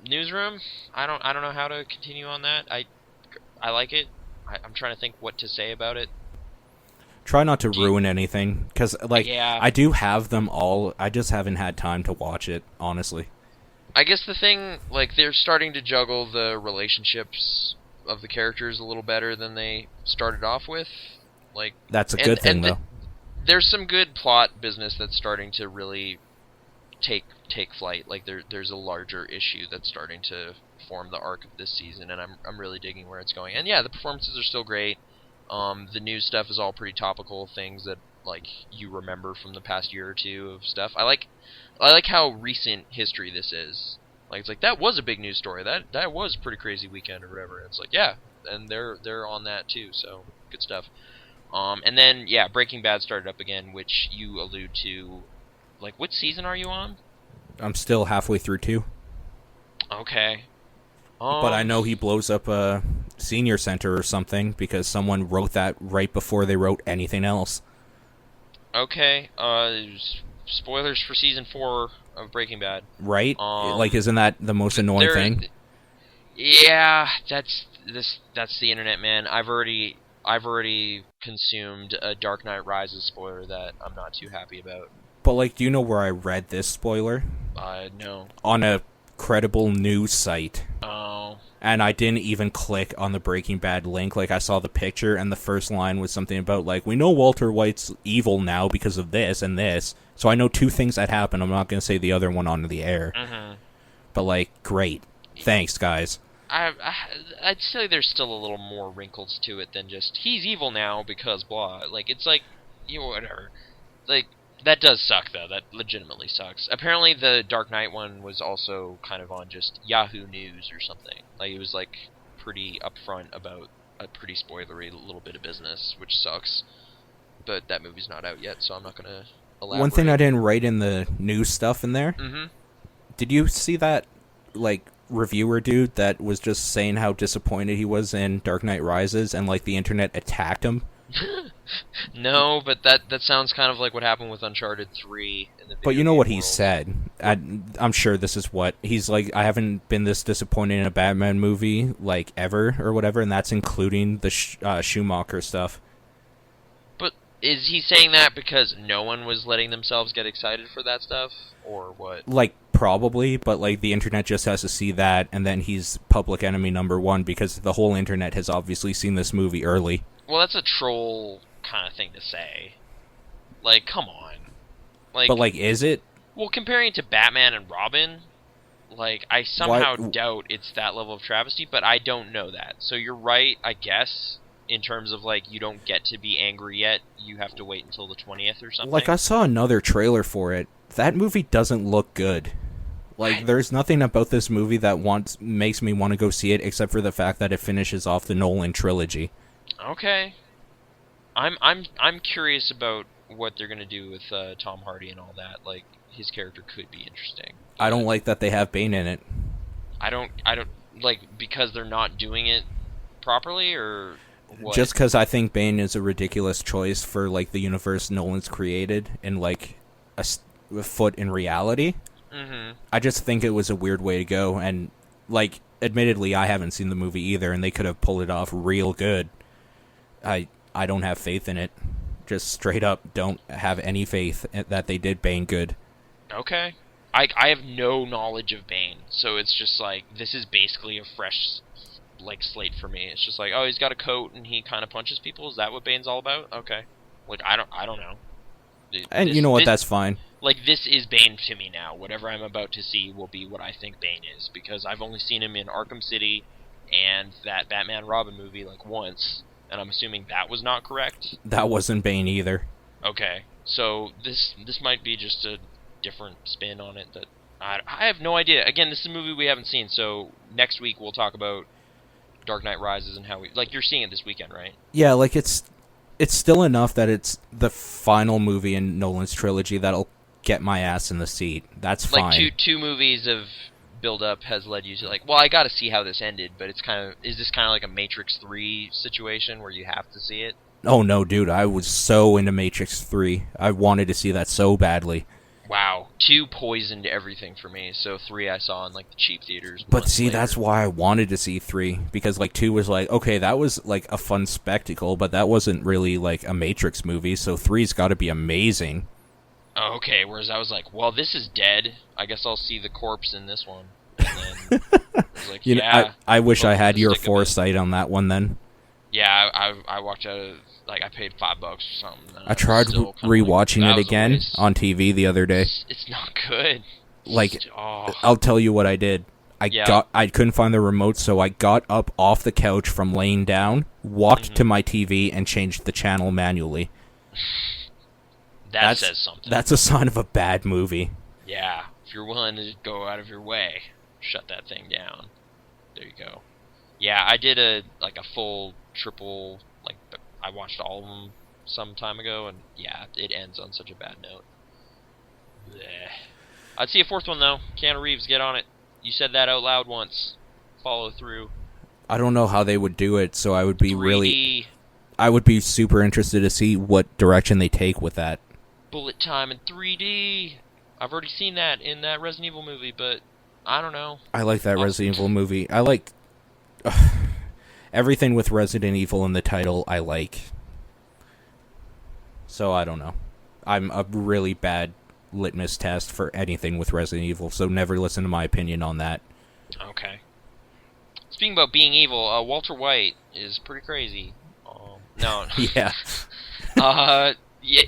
Newsroom. I don't know how to continue on that. I like it. I'm trying to think what to say about it. Try not to ruin anything, because, like, yeah. I do have them all. I just haven't had time to watch it, honestly. I guess the thing, like, they're starting to juggle the relationships of the characters a little better than they started off with. Like, that's a good thing, though. There's some good plot business that's starting to really take flight. Like, there's a larger issue that's starting to form the arc of this season, and I'm really digging where it's going. And yeah, the performances are still great. The news stuff is all pretty topical things that, like, you remember from the past year or two of stuff. I like how recent history this is. Like, it's like, that was a big news story. That was a pretty crazy weekend or whatever. It's like, yeah, and they're on that too. So good stuff. And then yeah, Breaking Bad started up again, which you allude to. Like, what season are you on? I'm still halfway through 2. Okay. But I know he blows up a senior center or something because someone wrote that right before they wrote anything else. Okay. Spoilers for season 4 of Breaking Bad. Right? Like, isn't that the most annoying thing? Yeah, that's the internet, man. I've already consumed a Dark Knight Rises spoiler that I'm not too happy about. But, like, do you know where I read this spoiler? No. On a credible news site. Oh. And I didn't even click on the Breaking Bad link. Like, I saw the picture, and the first line was something about, like, we know Walter White's evil now because of this and this. So I know 2 things that happened. I'm not going to say the other one on the air. Mm-hmm. But, like, great. Thanks, guys. I'd say there's still a little more wrinkles to it than just, he's evil now because blah. Like, it's like, you know, whatever. Like, that does suck, though. That legitimately sucks. Apparently, the Dark Knight one was also kind of on just Yahoo News or something. Like, it was, like, pretty upfront about a pretty spoilery little bit of business, which sucks. But that movie's not out yet, so I'm not going to elaborate. One thing I didn't write in the news stuff in there, did you see that, like, reviewer dude that was just saying how disappointed he was in Dark Knight Rises, and, like, the internet attacked him? No, but that sounds kind of like what happened with Uncharted 3 in the video But you know what he world. said. I'm sure this is what he's like. I haven't been this disappointed in a Batman movie like ever or whatever, and that's including the Schumacher stuff. But is he saying that because no one was letting themselves get excited for that stuff, or what? Like, probably, but like the internet just has to see that, and then he's public enemy number 1 because the whole internet has obviously seen this movie early. Well, that's a troll kind of thing to say. Like, come on. Like, but, like, is it? Well, comparing it to Batman and Robin, like, I somehow doubt it's that level of travesty, but I don't know that. So you're right, I guess, in terms of, like, you don't get to be angry yet. You have to wait until the 20th or something. Like, I saw another trailer for it. That movie doesn't look good. Like, there's nothing about this movie that makes me want to go see it except for the fact that it finishes off the Nolan trilogy. Okay. I'm curious about what they're gonna do with Tom Hardy and all that. Like, his character could be interesting. I don't like that they have Bane in it. I don't like, because they're not doing it properly, or what? Just because I think Bane is a ridiculous choice for, like, the universe Nolan's created and, like, a foot in reality. Mm-hmm. I just think it was a weird way to go, and, like, admittedly, I haven't seen the movie either, and they could have pulled it off real good. I don't have faith in it. Just straight up don't have any faith that they did Bane good. Okay. I have no knowledge of Bane, so it's just like, this is basically a fresh, like, slate for me. It's just like, oh, he's got a coat and he kind of punches people. Is that what Bane's all about? Okay. Like, I don't know. And you know what? That's fine. Like, this is Bane to me now. Whatever I'm about to see will be what I think Bane is, because I've only seen him in Arkham City and that Batman Robin movie, like, once. And I'm assuming that was not correct? That wasn't Bane either. Okay. So this might be just a different spin on it that I have no idea. Again, this is a movie we haven't seen, so next week we'll talk about Dark Knight Rises and how we... Like, you're seeing it this weekend, right? Yeah, like, it's still enough that it's the final movie in Nolan's trilogy that'll get my ass in the seat. That's fine. Like two movies of build up has led you to like, well, I got to see how this ended, but is this kind of like a Matrix 3 situation where you have to see it? Oh no, dude, I was so into Matrix 3. I wanted to see that so badly. Wow, 2 poisoned everything for me. So 3 I saw in like the cheap theaters. But see, that's why I wanted to see 3, because like 2 was like, okay, that was like a fun spectacle, but that wasn't really like a Matrix movie. So 3's got to be amazing. Oh, okay, whereas I was like, well, this is dead. I guess I'll see the corpse in this one. And then I was like, yeah. I wish I had your foresight on that one then. Yeah, I walked out of, like, I paid $5 or something. I tried rewatching it again on TV the other day. It's not good. Like, I'll tell you what I did. I couldn't find the remote, so I got up off the couch from laying down, walked to my TV, and changed the channel manually. That says something. That's a sign of a bad movie. Yeah, if you're willing to go out of your way, shut that thing down. There you go. Yeah, I did a full triple, like, I watched all of them some time ago, and yeah, it ends on such a bad note. Blech. I'd see a 4th one, though. Keanu Reeves, get on it. You said that out loud once. Follow through. I don't know how they would do it, so I would be 3D. I would be super interested to see what direction they take with that. Bullet time in 3D. I've already seen that in that Resident Evil movie, but I don't know. I like that Resident Evil movie. I like everything with Resident Evil in the title. I like. So I don't know. I'm a really bad litmus test for anything with Resident Evil, so never listen to my opinion on that. Okay. Speaking about being evil, Walter White is pretty crazy. No. Yeah.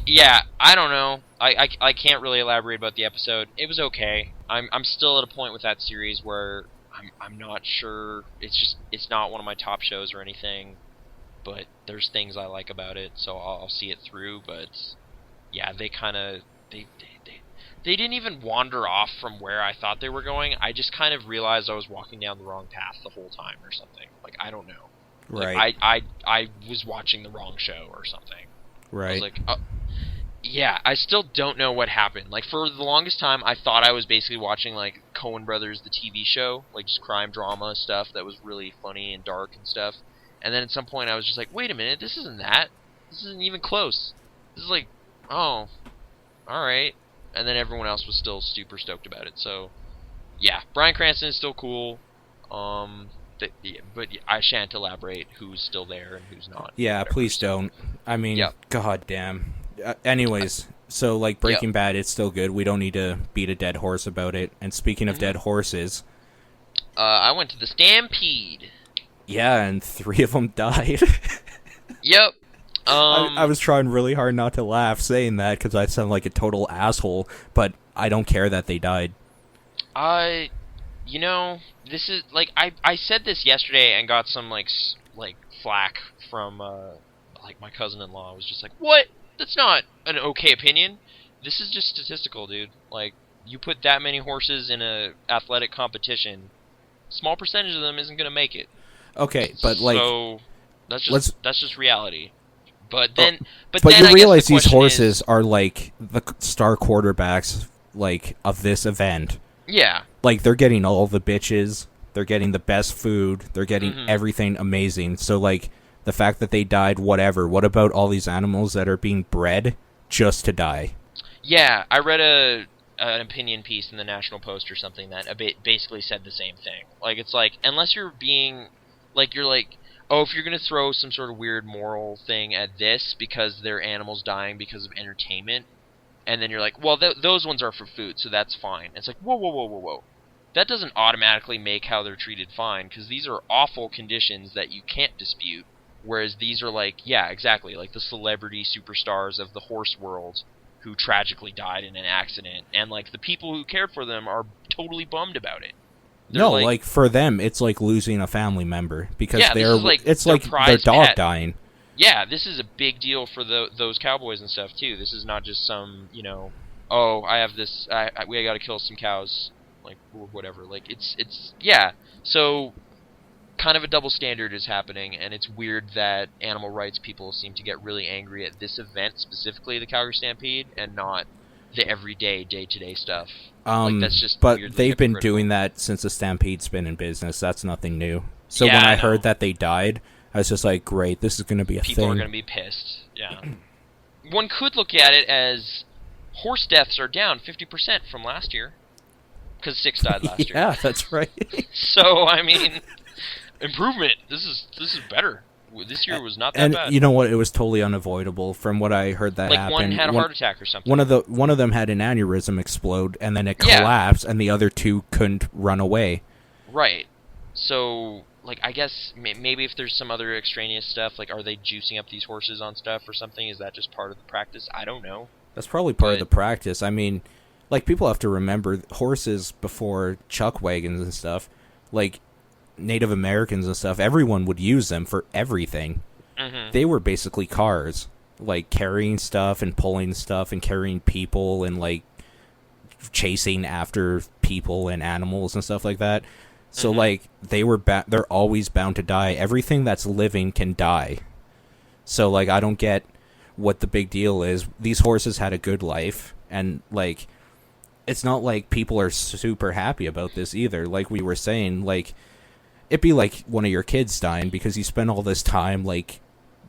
Yeah, I don't know. I can't really elaborate about the episode. It was okay. I'm still at a point with that series where I'm not sure. It's not one of my top shows or anything, but there's things I like about it, so I'll see it through. But yeah, they didn't even wander off from where I thought they were going. I just kind of realized I was walking down the wrong path the whole time or something. Like, I don't know. Right. Like, I was watching the wrong show or something. Right. I was like, yeah, I still don't know what happened. Like, for the longest time, I thought I was basically watching, like, Coen Brothers, the TV show, like, just crime drama stuff that was really funny and dark and stuff. And then at some point, I was just like, wait a minute, this isn't that. This isn't even close. This is like, oh, alright. And then everyone else was still super stoked about it. So, yeah, Bryan Cranston is still cool. But I shan't elaborate who's still there and who's not. Yeah, please don't. I mean, god damn. Anyways, so like Breaking Bad, it's still good. We don't need to beat a dead horse about it. And speaking of dead horses, I went to the Stampede. Yeah, and 3 of them died. Yep. I was trying really hard not to laugh saying that because I sound like a total asshole, but I don't care that they died. You know, this is, like, I said this yesterday and got some, like flack from, like, my cousin-in-law was just like, what? That's not an okay opinion. This is just statistical, dude. Like, you put that many horses in a athletic competition, small percentage of them isn't going to make it. Okay, but, like... So, that's just reality. But then you realize these horses are, like, the star quarterbacks, like, of this event. Yeah. Like, they're getting all the bitches, they're getting the best food, they're getting everything amazing. So, like, the fact that they died, whatever. What about all these animals that are being bred just to die? Yeah, I read an opinion piece in the National Post or something that basically said the same thing. Like, it's like, unless you're being, like, you're like, oh, if you're going to throw some sort of weird moral thing at this because they're animals dying because of entertainment, and then you're like, well, those ones are for food, so that's fine. It's like, whoa. That doesn't automatically make how they're treated fine, because these are awful conditions that you can't dispute, whereas these are like, yeah, exactly, like the celebrity superstars of the horse world who tragically died in an accident, and, like, the people who cared for them are totally bummed about it. No, like, for them, it's like losing a family member, because it's like their dog dying. Yeah, this is a big deal for those cowboys and stuff, too. This is not just some, you know, oh, I have this, we gotta kill some cows, like, or whatever. Like, it's yeah. So, kind of a double standard is happening, and it's weird that animal rights people seem to get really angry at this event, specifically the Calgary Stampede, and not the everyday, day-to-day stuff. That's just but they've been doing that since the Stampede's been in business. That's nothing new. So when I heard that they died, I was just like, great, this is going to be a thing. People are going to be pissed, yeah. One could look at it as horse deaths are down 50% from last year. Because 6 died last year. Yeah, that's right. So, I mean, improvement. This is better. This year was not that bad. And you know what? It was totally unavoidable from what I heard that happened. One had a heart attack or something. One of them had an aneurysm explode, and then it collapsed, and the other 2 couldn't run away. Right. So, I guess maybe if there's some other extraneous stuff, are they juicing up these horses on stuff or something? Is that just part of the practice? I don't know. That's probably part of the practice. I mean, people have to remember, horses before chuck wagons and stuff, Native Americans and stuff, everyone would use them for everything. Mm-hmm. They were basically cars, carrying stuff and pulling stuff and carrying people and chasing after people and animals and stuff like that. So they're always bound to die. Everything that's living can die. So I don't get what the big deal is. These horses had a good life, and it's not like people are super happy about this either. Like we were saying, it'd be like one of your kids dying because you spend all this time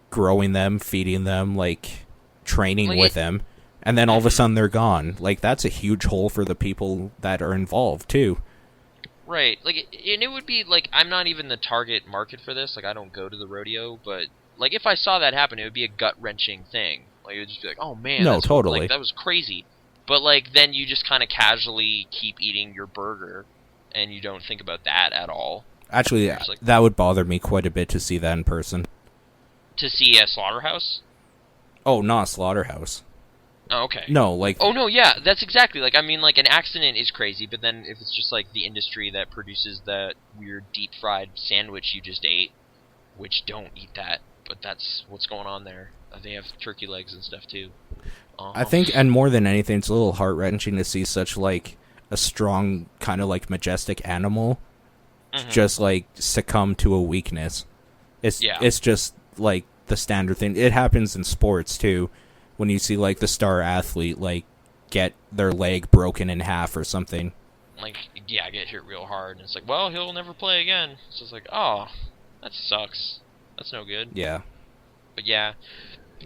growing them, feeding them, training with them, and then all of a sudden they're gone. That's a huge hole for the people that are involved too. Right. And it would be I'm not even the target market for this. I don't go to the rodeo, but if I saw that happen, it would be a gut-wrenching thing. It would just be oh man, no, totally, that was crazy. But then you just kind of casually keep eating your burger, and you don't think about that at all. Actually, that would bother me quite a bit to see that in person. To see a slaughterhouse? Oh, not a slaughterhouse. Oh, okay. No, Oh, no, yeah, that's exactly, I mean, an accident is crazy, but then if it's just, the industry that produces that weird deep-fried sandwich you just ate, which don't eat that, but that's what's going on there. They have turkey legs and stuff, too. I think, and more than anything, it's a little heart-wrenching to see such, a strong, kind of, majestic animal just, succumb to a weakness. It's just, the standard thing. It happens in sports, too. When you see, the star athlete, get their leg broken in half or something. Get hit real hard. And it's well, he'll never play again. So it's oh, that sucks. That's no good. Yeah. But yeah.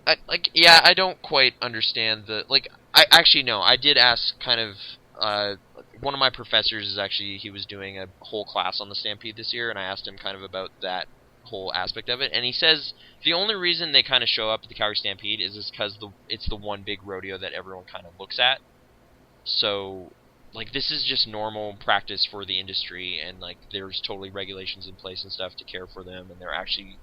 I don't quite understand the... I did ask kind of... one of my professors is actually... He was doing a whole class on the Stampede this year, and I asked him kind of about that whole aspect of it, and he says the only reason they kind of show up at the Calgary Stampede is because it's the one big rodeo that everyone kind of looks at. So, this is just normal practice for the industry, and there's totally regulations in place and stuff to care for them, and they're actually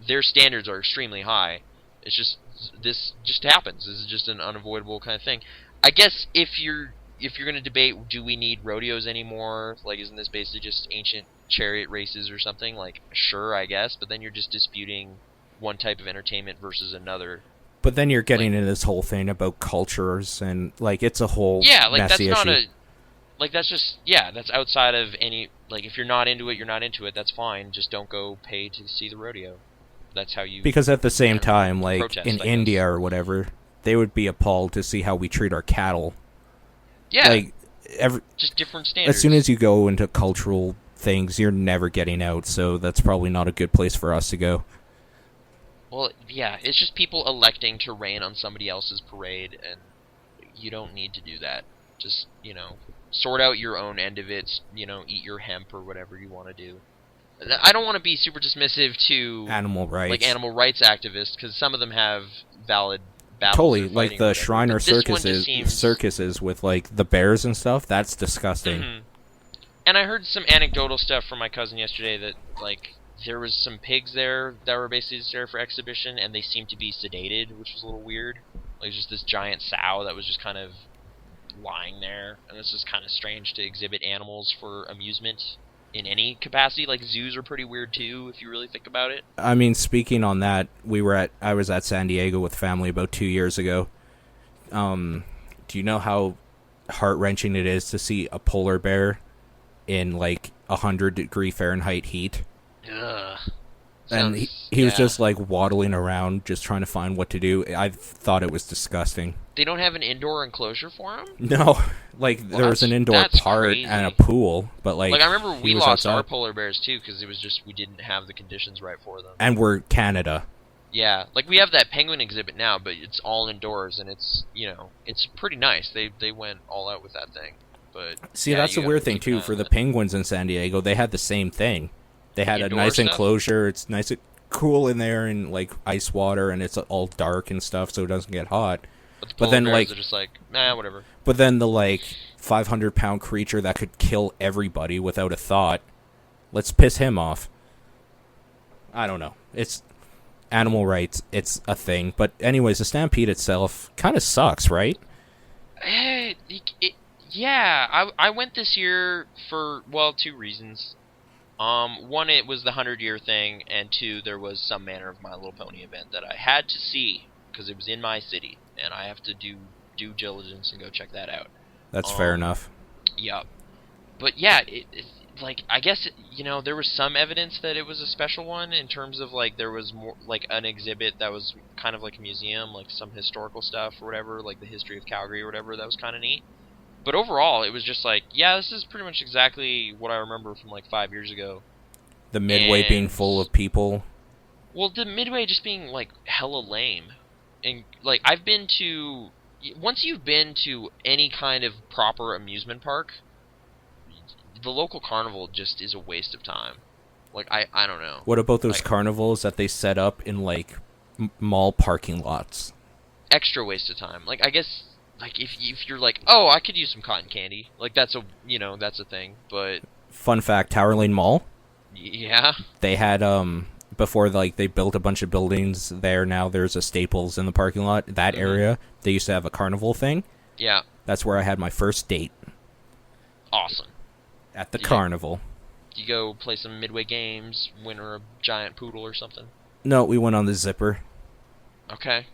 their standards are extremely high. It's just this just happens. This is just an unavoidable kind of thing. I guess if you're going to debate, do we need rodeos anymore? Isn't this basically just ancient chariot races or something? Sure, I guess, but then you're just disputing one type of entertainment versus another. But then you're getting into this whole thing about cultures, and it's a whole that's messy not issue. That's just that's outside of any if you're not into it, you're not into it. That's fine. Just don't go pay to see the rodeo. That's how you. Because at the same time, protest, in India or whatever, they would be appalled to see how we treat our cattle. Yeah. Just different standards. As soon as you go into cultural things, you're never getting out, so that's probably not a good place for us to go. Well, yeah, it's just people electing to rain on somebody else's parade, and you don't need to do that. Just, sort out your own end of it, eat your hemp or whatever you want to do. I don't want to be super dismissive to animal rights, animal rights activists, because some of them have valid battles. Totally, the Shriner circuses with the bears and stuff. That's disgusting. Mm-hmm. And I heard some anecdotal stuff from my cousin yesterday that there was some pigs there that were basically there for exhibition, and they seemed to be sedated, which was a little weird. Just this giant sow that was just kind of lying there, and this is kind of strange to exhibit animals for amusement in any capacity. Zoos are pretty weird too, if you really think about it. I mean, speaking on that, I was at San Diego with family about 2 years ago. Do you know how heart-wrenching it is to see a polar bear in 100-degree Fahrenheit heat? Ugh. And he was just like waddling around, just trying to find what to do. I thought it was disgusting. They don't have an indoor enclosure for him? No, like there was an indoor part crazy. And a pool, but like I remember we lost our polar bears too because it was just we didn't have the conditions right for them. And we're Canada. Yeah, like we have that penguin exhibit now, but it's all indoors and it's it's pretty nice. They went all out with that thing. But see, that's the weird thing too. For the penguins in San Diego, they had the same thing. They had a nice enclosure. It's nice and cool in there, and like ice water, and it's all dark and stuff, so it doesn't get hot. But then like, are just like, nah, whatever. But then the like 500-pound creature that could kill everybody without a thought, let's piss him off. I don't know. It's animal rights. It's a thing. But anyways, the Stampede itself kind of sucks, right? Yeah, I went this year for 2 reasons. One, it was the 100-year thing, and 2, there was some manner of My Little Pony event that I had to see because it was in my city, and I have to do due diligence and go check that out. That's fair enough. Yeah, but yeah, like I guess there was some evidence that it was a special one in terms of like there was more like an exhibit that was kind of like a museum, like some historical stuff or whatever, like the history of Calgary or whatever. That was kind of neat. But overall, it was just like, yeah, this is pretty much exactly what I remember from like 5 years ago. The Midway being full of people. Well, the Midway just being like hella lame, and like once you've been to any kind of proper amusement park, the local carnival just is a waste of time. Like I don't know. What about those carnivals that they set up in like mall parking lots? Extra waste of time. Like I guess. Like if you're like, oh, I could use some cotton candy, like that's a that's a thing. But fun fact, Tower Lane Mall. Yeah. They had before like they built a bunch of buildings there. Now there's a Staples in the parking lot. That area they used to have a carnival thing. Yeah. That's where I had my first date. Awesome. At the carnival. You go play some Midway games, win her a giant poodle or something. No, we went on the Zipper. Okay.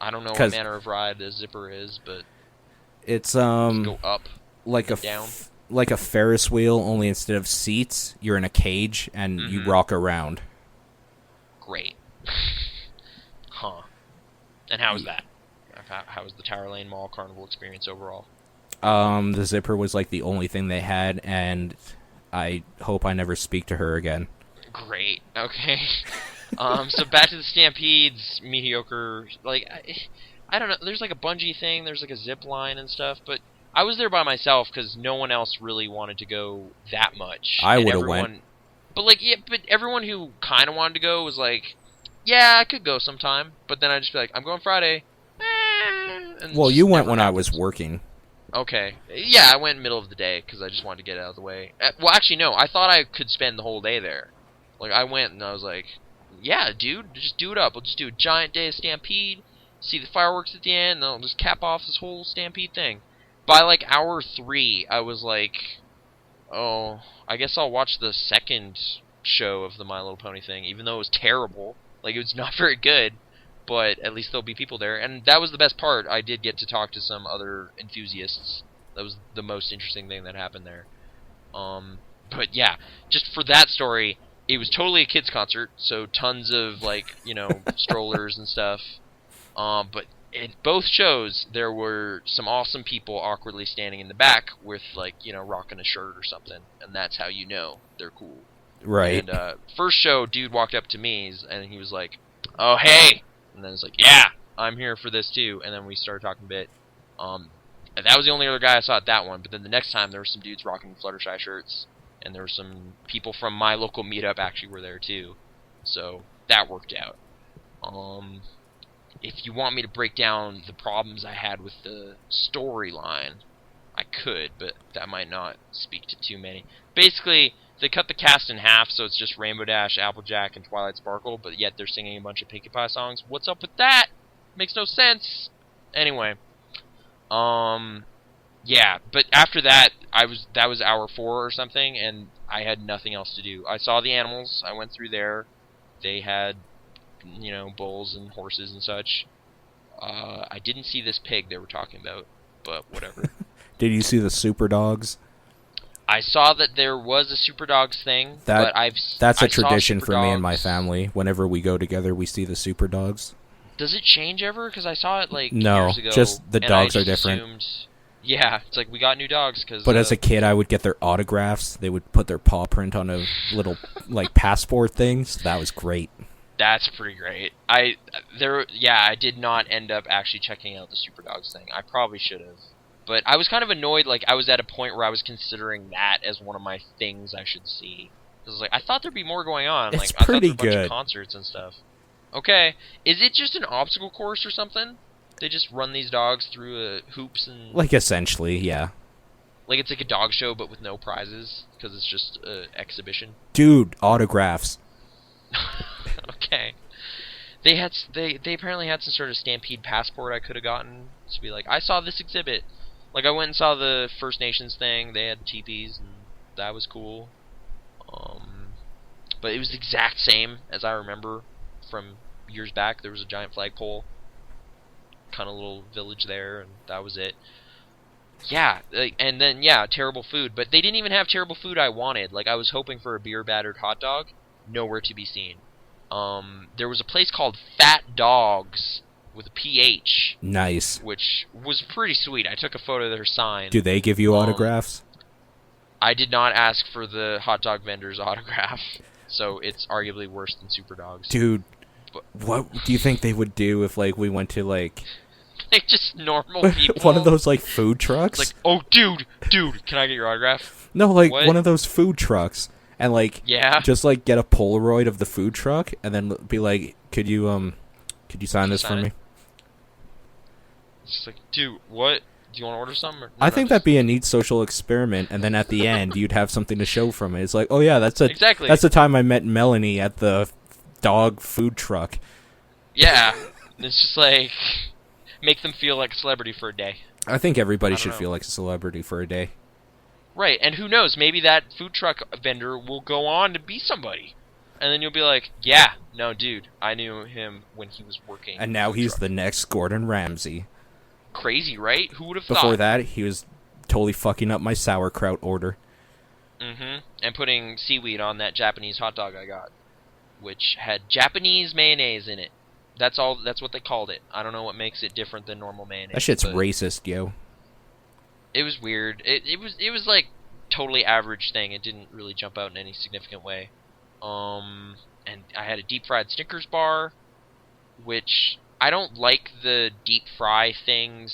I don't know what manner of ride the Zipper is, but it's go up, like down, like a Ferris wheel. Only instead of seats, you're in a cage and you rock around. Great, huh? And how was that? How was the Tower Lane Mall Carnival experience overall? The Zipper was like the only thing they had, and I hope I never speak to her again. Great. Okay. So back to the Stampede's mediocre, like, I don't know, there's like a bungee thing, there's like a zip line and stuff, but I was there by myself because no one else really wanted to go that much. I would have went. But like, yeah, but everyone who kind of wanted to go was like, yeah, I could go sometime, but then I'd just be like, I'm going Friday. Well, you went when I was working. Okay. Yeah, I went middle of the day because I just wanted to get out of the way. Well, actually, no, I thought I could spend the whole day there. Like, I went and I was like, yeah, dude, just do it up. We'll just do a giant day of Stampede, see the fireworks at the end, and I'll just cap off this whole Stampede thing. By, like, hour 3, I was like, oh, I guess I'll watch the second show of the My Little Pony thing, even though it was terrible. Like, it was not very good, but at least there'll be people there. And that was the best part. I did get to talk to some other enthusiasts. That was the most interesting thing that happened there. But, yeah, just for that story, it was totally a kids concert, so tons of, like, strollers and stuff. But in both shows, there were some awesome people awkwardly standing in the back with, like, rocking a shirt or something. And that's how you know they're cool. Right. And first show, dude walked up to me, and he was like, oh, hey! And then it's like, yeah, I'm here for this, too. And then we started talking a bit. That was the only other guy I saw at that one. But then the next time, there were some dudes rocking Fluttershy shirts. And there were some people from my local meetup actually were there too. So that worked out. If you want me to break down the problems I had with the storyline, I could, but that might not speak to too many. Basically, they cut the cast in half, so it's just Rainbow Dash, Applejack, and Twilight Sparkle, but yet they're singing a bunch of Pinkie Pie songs. What's up with that? Makes no sense. Anyway, yeah, but after that, that was hour 4 or something, and I had nothing else to do. I saw the animals. I went through there. They had, bulls and horses and such. I didn't see this pig they were talking about, but whatever. Did you see the super dogs? I saw that there was a Super Dogs thing, but that's a tradition for me and my family. Whenever we go together, we see the Super Dogs. Does it change ever? Because I saw it no, years ago. Just the dogs are different. Yeah, it's like we got new dogs. But as a kid, I would get their autographs. They would put their paw print on a little passport thing. So that was great. That's pretty great. I did not end up actually checking out the Super Dogs thing. I probably should have. But I was kind of annoyed. I was at a point where I was considering that as one of my things I should see. Because I thought there'd be more going on. It's I pretty thought there were a bunch good. of concerts and stuff. Okay, is it just an obstacle course or something? They just run these dogs through hoops and... essentially, yeah. It's like a dog show, but with no prizes, because it's just an exhibition? Dude, autographs. Okay. They apparently had some sort of Stampede passport I could have gotten to be I saw this exhibit. I went and saw the First Nations thing. They had teepees, and that was cool. But it was the exact same as I remember from years back. There was a giant flagpole, kind of little village there, and that was it. Yeah, and then, terrible food. But they didn't even have terrible food I wanted. I was hoping for a beer-battered hot dog. Nowhere to be seen. There was a place called Fat Dogs with a PH. Nice. Which was pretty sweet. I took a photo of their sign. Do they give you autographs? I did not ask for the hot dog vendor's autograph, so it's arguably worse than Super Dogs. Dude, what do you think they would do if we went to just normal people? One of those food trucks? Oh, dude, can I get your autograph? No, one of those food trucks. And just get a Polaroid of the food truck, and then be could you sign this for me? It's just dude, what? Do you want to order something? I think that'd be a neat social experiment, and then at the end, you'd have something to show from it. It's oh yeah, that's the time I met Melanie at the dog food truck. Yeah, it's just make them feel like a celebrity for a day. I think everybody should feel like a celebrity for a day. Right, and who knows, maybe that food truck vendor will go on to be somebody. And then you'll be yeah, no, dude, I knew him when he was working. And now he's the next Gordon Ramsay. Crazy, right? Who would have thought? Before that, he was totally fucking up my sauerkraut order. Mm-hmm, and putting seaweed on that Japanese hot dog I got, which had Japanese mayonnaise in it. That's what they called it. I don't know what makes it different than normal mayonnaise. That shit's racist, yo. It was weird. It was totally average thing. It didn't really jump out in any significant way. And I had a deep fried Snickers bar, which I don't like the deep fry thing.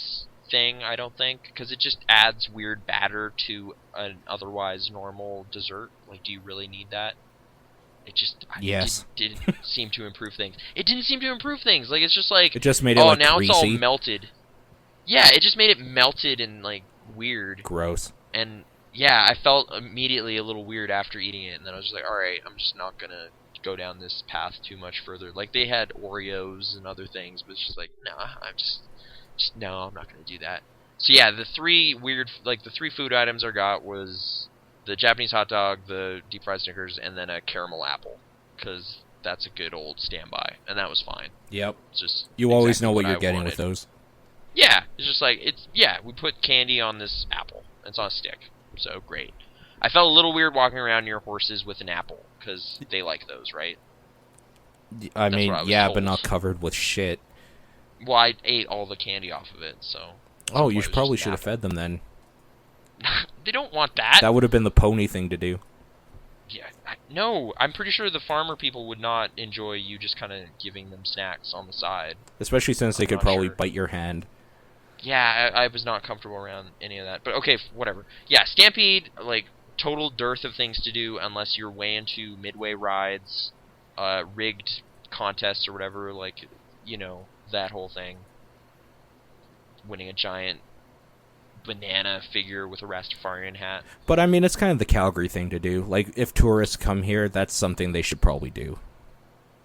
I don't think, because it just adds weird batter to an otherwise normal dessert. Do you really need that? It just didn't seem to improve things. It didn't seem to improve things. It's just it just made it now greasy. It's all melted. Yeah, it just made it melted and weird. Gross. And yeah, I felt immediately a little weird after eating it, and then I was just alright, I'm just not gonna go down this path too much further. They had Oreos and other things, but it's just nah, I'm just no, I'm not gonna do that. So yeah, the three food items I got was the Japanese hot dog, the deep fried Snickers, and then a caramel apple, because that's a good old standby, and that was fine. Yep. It's just you always know what you're getting with those. Yeah, it's just we put candy on this apple. It's on a stick, so great. I felt a little weird walking around near horses with an apple, because they like those, right? I mean, but not covered with shit. Well, I ate all the candy off of it, so... Oh, you probably should have fed them then. They don't want that. That would have been the pony thing to do. Yeah, no, I'm pretty sure the farmer people would not enjoy you just kind of giving them snacks on the side. Especially since they could probably bite your hand. Yeah, I was not comfortable around any of that. But okay, whatever. Yeah, Stampede, total dearth of things to do unless you're way into midway rides, rigged contests or whatever, that whole thing. Winning a giant banana figure with a Rastafarian hat. But I mean, it's kind of the Calgary thing to do. If tourists come here, that's something they should probably do.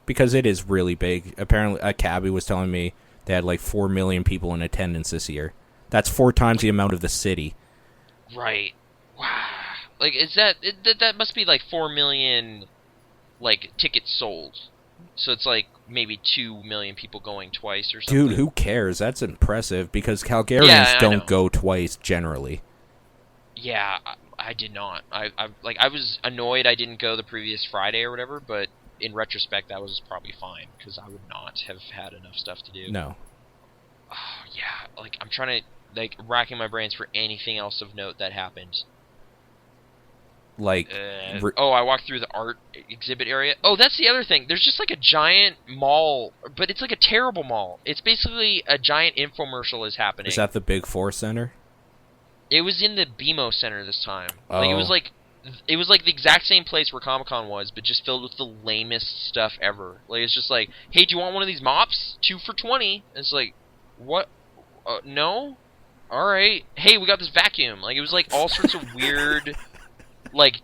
Because it is really big. Apparently, a cabbie was telling me they had 4 million people in attendance this year. That's 4 times the amount of the city. Right. Wow. Is that must be 4 million, tickets sold. So it's maybe 2 million people going twice or something. Dude, who cares? That's impressive because Calgarians don't go twice generally. Yeah, I did not. I was annoyed I didn't go the previous Friday or whatever, but in retrospect, that was probably fine, because I would not have had enough stuff to do. No. Oh, yeah, like, I'm trying to, like, racking my brains for anything else of note that happened. Like... I walked through the art exhibit area. Oh, that's the other thing. There's just, like, a giant mall, but it's, like, a terrible mall. It's basically a giant infomercial is happening. Is that the Big Four Center? It was in the BMO Center this time. Oh. Like, it was like the exact same place where Comic-Con was, but just filled with the lamest stuff ever. Like, it's just like, hey, do you want one of these mops? 2 for $20. And it's like, what? No? Alright. Hey, we got this vacuum. Like, it was like all sorts of weird, like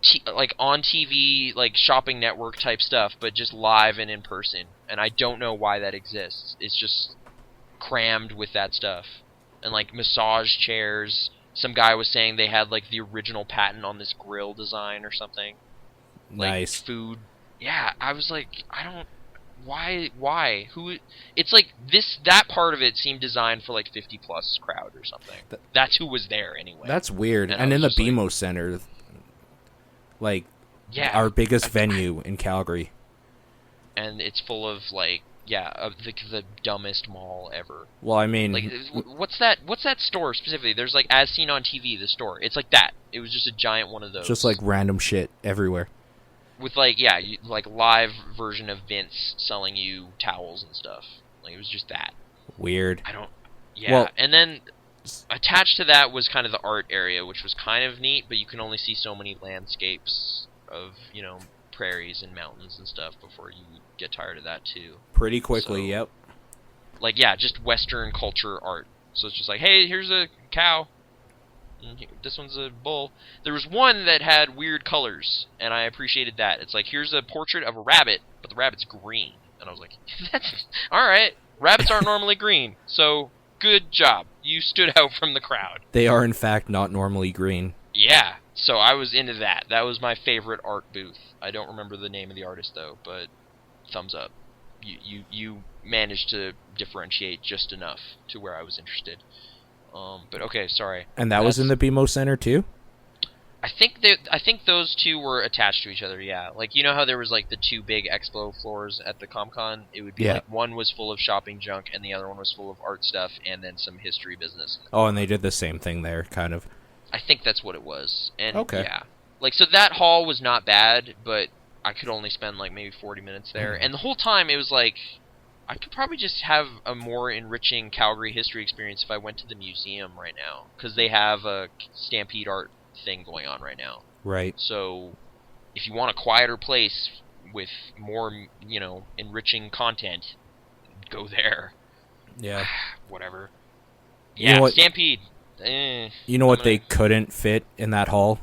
on TV, like shopping network type stuff, but just live and in person. And I don't know why that exists. It's just crammed with that stuff. And like massage chairs. Some guy was saying they had, like, the original patent on this grill design or something. Like, nice. Food. Yeah, I was like, I don't... Why? Who... It's like, that part of it seemed designed for, like, 50-plus crowd or something. That's who was there, anyway. That's weird. And in the BMO Center, like, yeah, our biggest venue in Calgary. And it's full of, like, the dumbest mall ever. Well, I mean... Like, what's that store specifically? There's, like, As Seen on TV, the store. It's like that. It was just a giant one of those. Just, like, random shit everywhere. With, like, like, live version of Vince selling you towels and stuff. Like, it was just that. Weird. Yeah, well, and then attached to that was kind of the art area, which was kind of neat, but you can only see so many landscapes of, you know, prairies and mountains and stuff before you get tired of that too. Pretty quickly, yep. Like, yeah, just Western culture art. So it's just like, hey, here's a cow. And this one's a bull. There was one that had weird colors, and I appreciated that. It's like, here's a portrait of a rabbit, but the rabbit's green. And I was like, that's... Alright, rabbits aren't normally green, so good job. You stood out from the crowd. They are, in fact, not normally green. Yeah, so I was into that. That was my favorite art booth. I don't remember the name of the artist, though, but thumbs up. You managed to differentiate just enough to where I was interested. But okay, sorry. And that was in the BMO Center, too? I think those two were attached to each other, yeah. Like, you know how there was, like, the 2 big expo floors at the Comic-Con? It would be, like, one was full of shopping junk, and the other one was full of art stuff, and then some history business. Oh, and they did the same thing there, kind of. I think that's what it was. And, okay. Yeah. Like, so that hall was not bad, but I could only spend, like, maybe 40 minutes there. And the whole time, it was like, I could probably just have a more enriching Calgary history experience if I went to the museum right now. Because they have a Stampede art thing going on right now. Right. So, if you want a quieter place with more, you know, enriching content, go there. Yeah. Whatever. You Yeah, know what, Stampede. You know what they couldn't fit in that hall?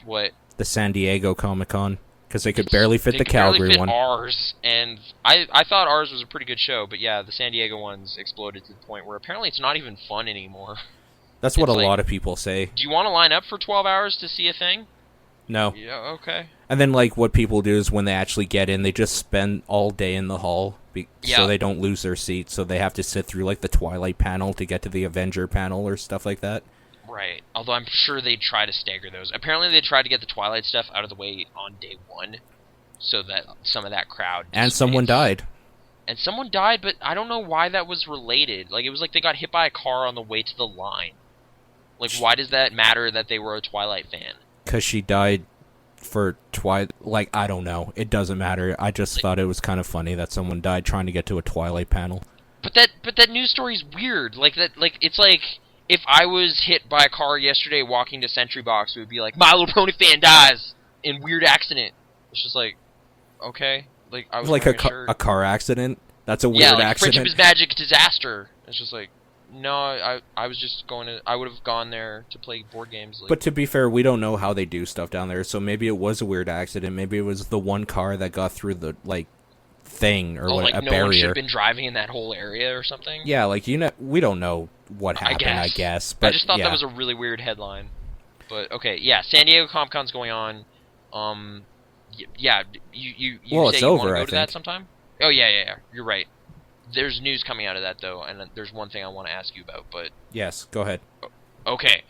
What? The San Diego Comic-Con. Because they could barely fit the Calgary one. Ours, and I thought ours was a pretty good show, but yeah, the San Diego ones exploded to the point where apparently it's not even fun anymore. That's what a lot of people say. Do you want to line up for 12 hours to see a thing? No. Yeah, okay. And then, like, what people do is when they actually get in, they just spend all day in the hall so they don't lose their seat, so they have to sit through, like, the Twilight panel to get to the Avenger panel or stuff like that. Right. Although I'm sure they try to stagger those. Apparently they tried to get the Twilight stuff out of the way on day 1, so that some of that crowd... And someone died. And someone died, but I don't know why that was related. Like, it was like they got hit by a car on the way to the line. Like, why does that matter that they were a Twilight fan? Because she died for Twilight... Like, I don't know. It doesn't matter. I just thought it was kind of funny that someone died trying to get to a Twilight panel. But that news story's weird. Like, it's like... If I was hit by a car yesterday walking to Sentry Box, it would be like, My Little Pony fan dies in weird accident. It's just like, okay. Like, I was like a car accident? That's a weird like accident. Friendship is Magic disaster. It's just like, no, I was just going to... I would have gone there to play board games. Like, but to be fair, we don't know how they do stuff down there, so maybe it was a weird accident. Maybe it was the one car that got through the, like, thing or like a no barrier. One should have been driving in that whole area or something. Yeah, like, you know, we don't know what happened. I guess. But I just thought that was a really weird headline. But okay, yeah, San Diego Comic-Con's going on. Yeah, you well, say it's you over, want to go I to think. that sometime? Oh yeah. You're right. There's news coming out of that though, and there's one thing I want to ask you about. But yes, go ahead. Okay,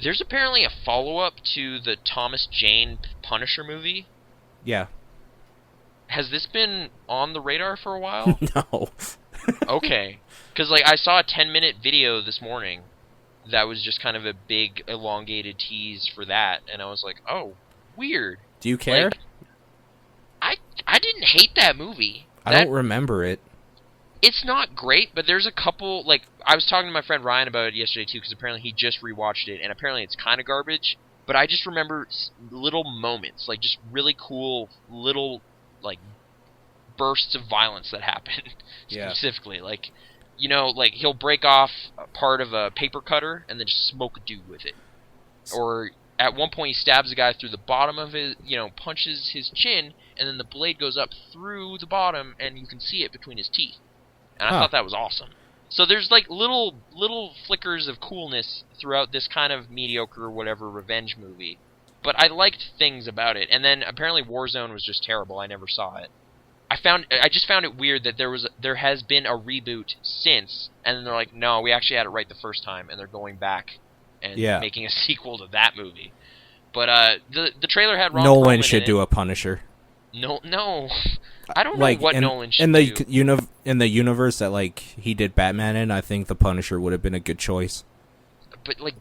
There's apparently a follow-up to the Thomas Jane Punisher movie. Yeah. Has this been on the radar for a while? No. Okay. Because, like, I saw a 10-minute video this morning that was just kind of a big, elongated tease for that, and I was like, oh, weird. Do you care? Like, I didn't hate that movie. I don't remember it. It's not great, but there's a couple, like, I was talking to my friend Ryan about it yesterday, too, because apparently he just rewatched it, and apparently it's kind of garbage, but I just remember little moments, like, just really cool little, like, bursts of violence that happen, specifically. Like, you know, like, he'll break off a part of a paper cutter and then just smoke a dude with it. Or at one point he stabs a guy through the bottom of his, you know, punches his chin, and then the blade goes up through the bottom, and you can see it between his teeth. And I thought that was awesome. So there's, like, little flickers of coolness throughout this kind of mediocre whatever revenge movie. But I liked things about it. And then apparently Warzone was just terrible. I never saw it. I just found it weird that there has been a reboot since, and then they're like, no, we actually had it right the first time, and they're going back and making a sequel to that movie. But the trailer had Ron Nolan Perlman should in do it. A Punisher. No, I don't know what Nolan should do. In the universe that, like, he did Batman in, I think the Punisher would have been a good choice. But like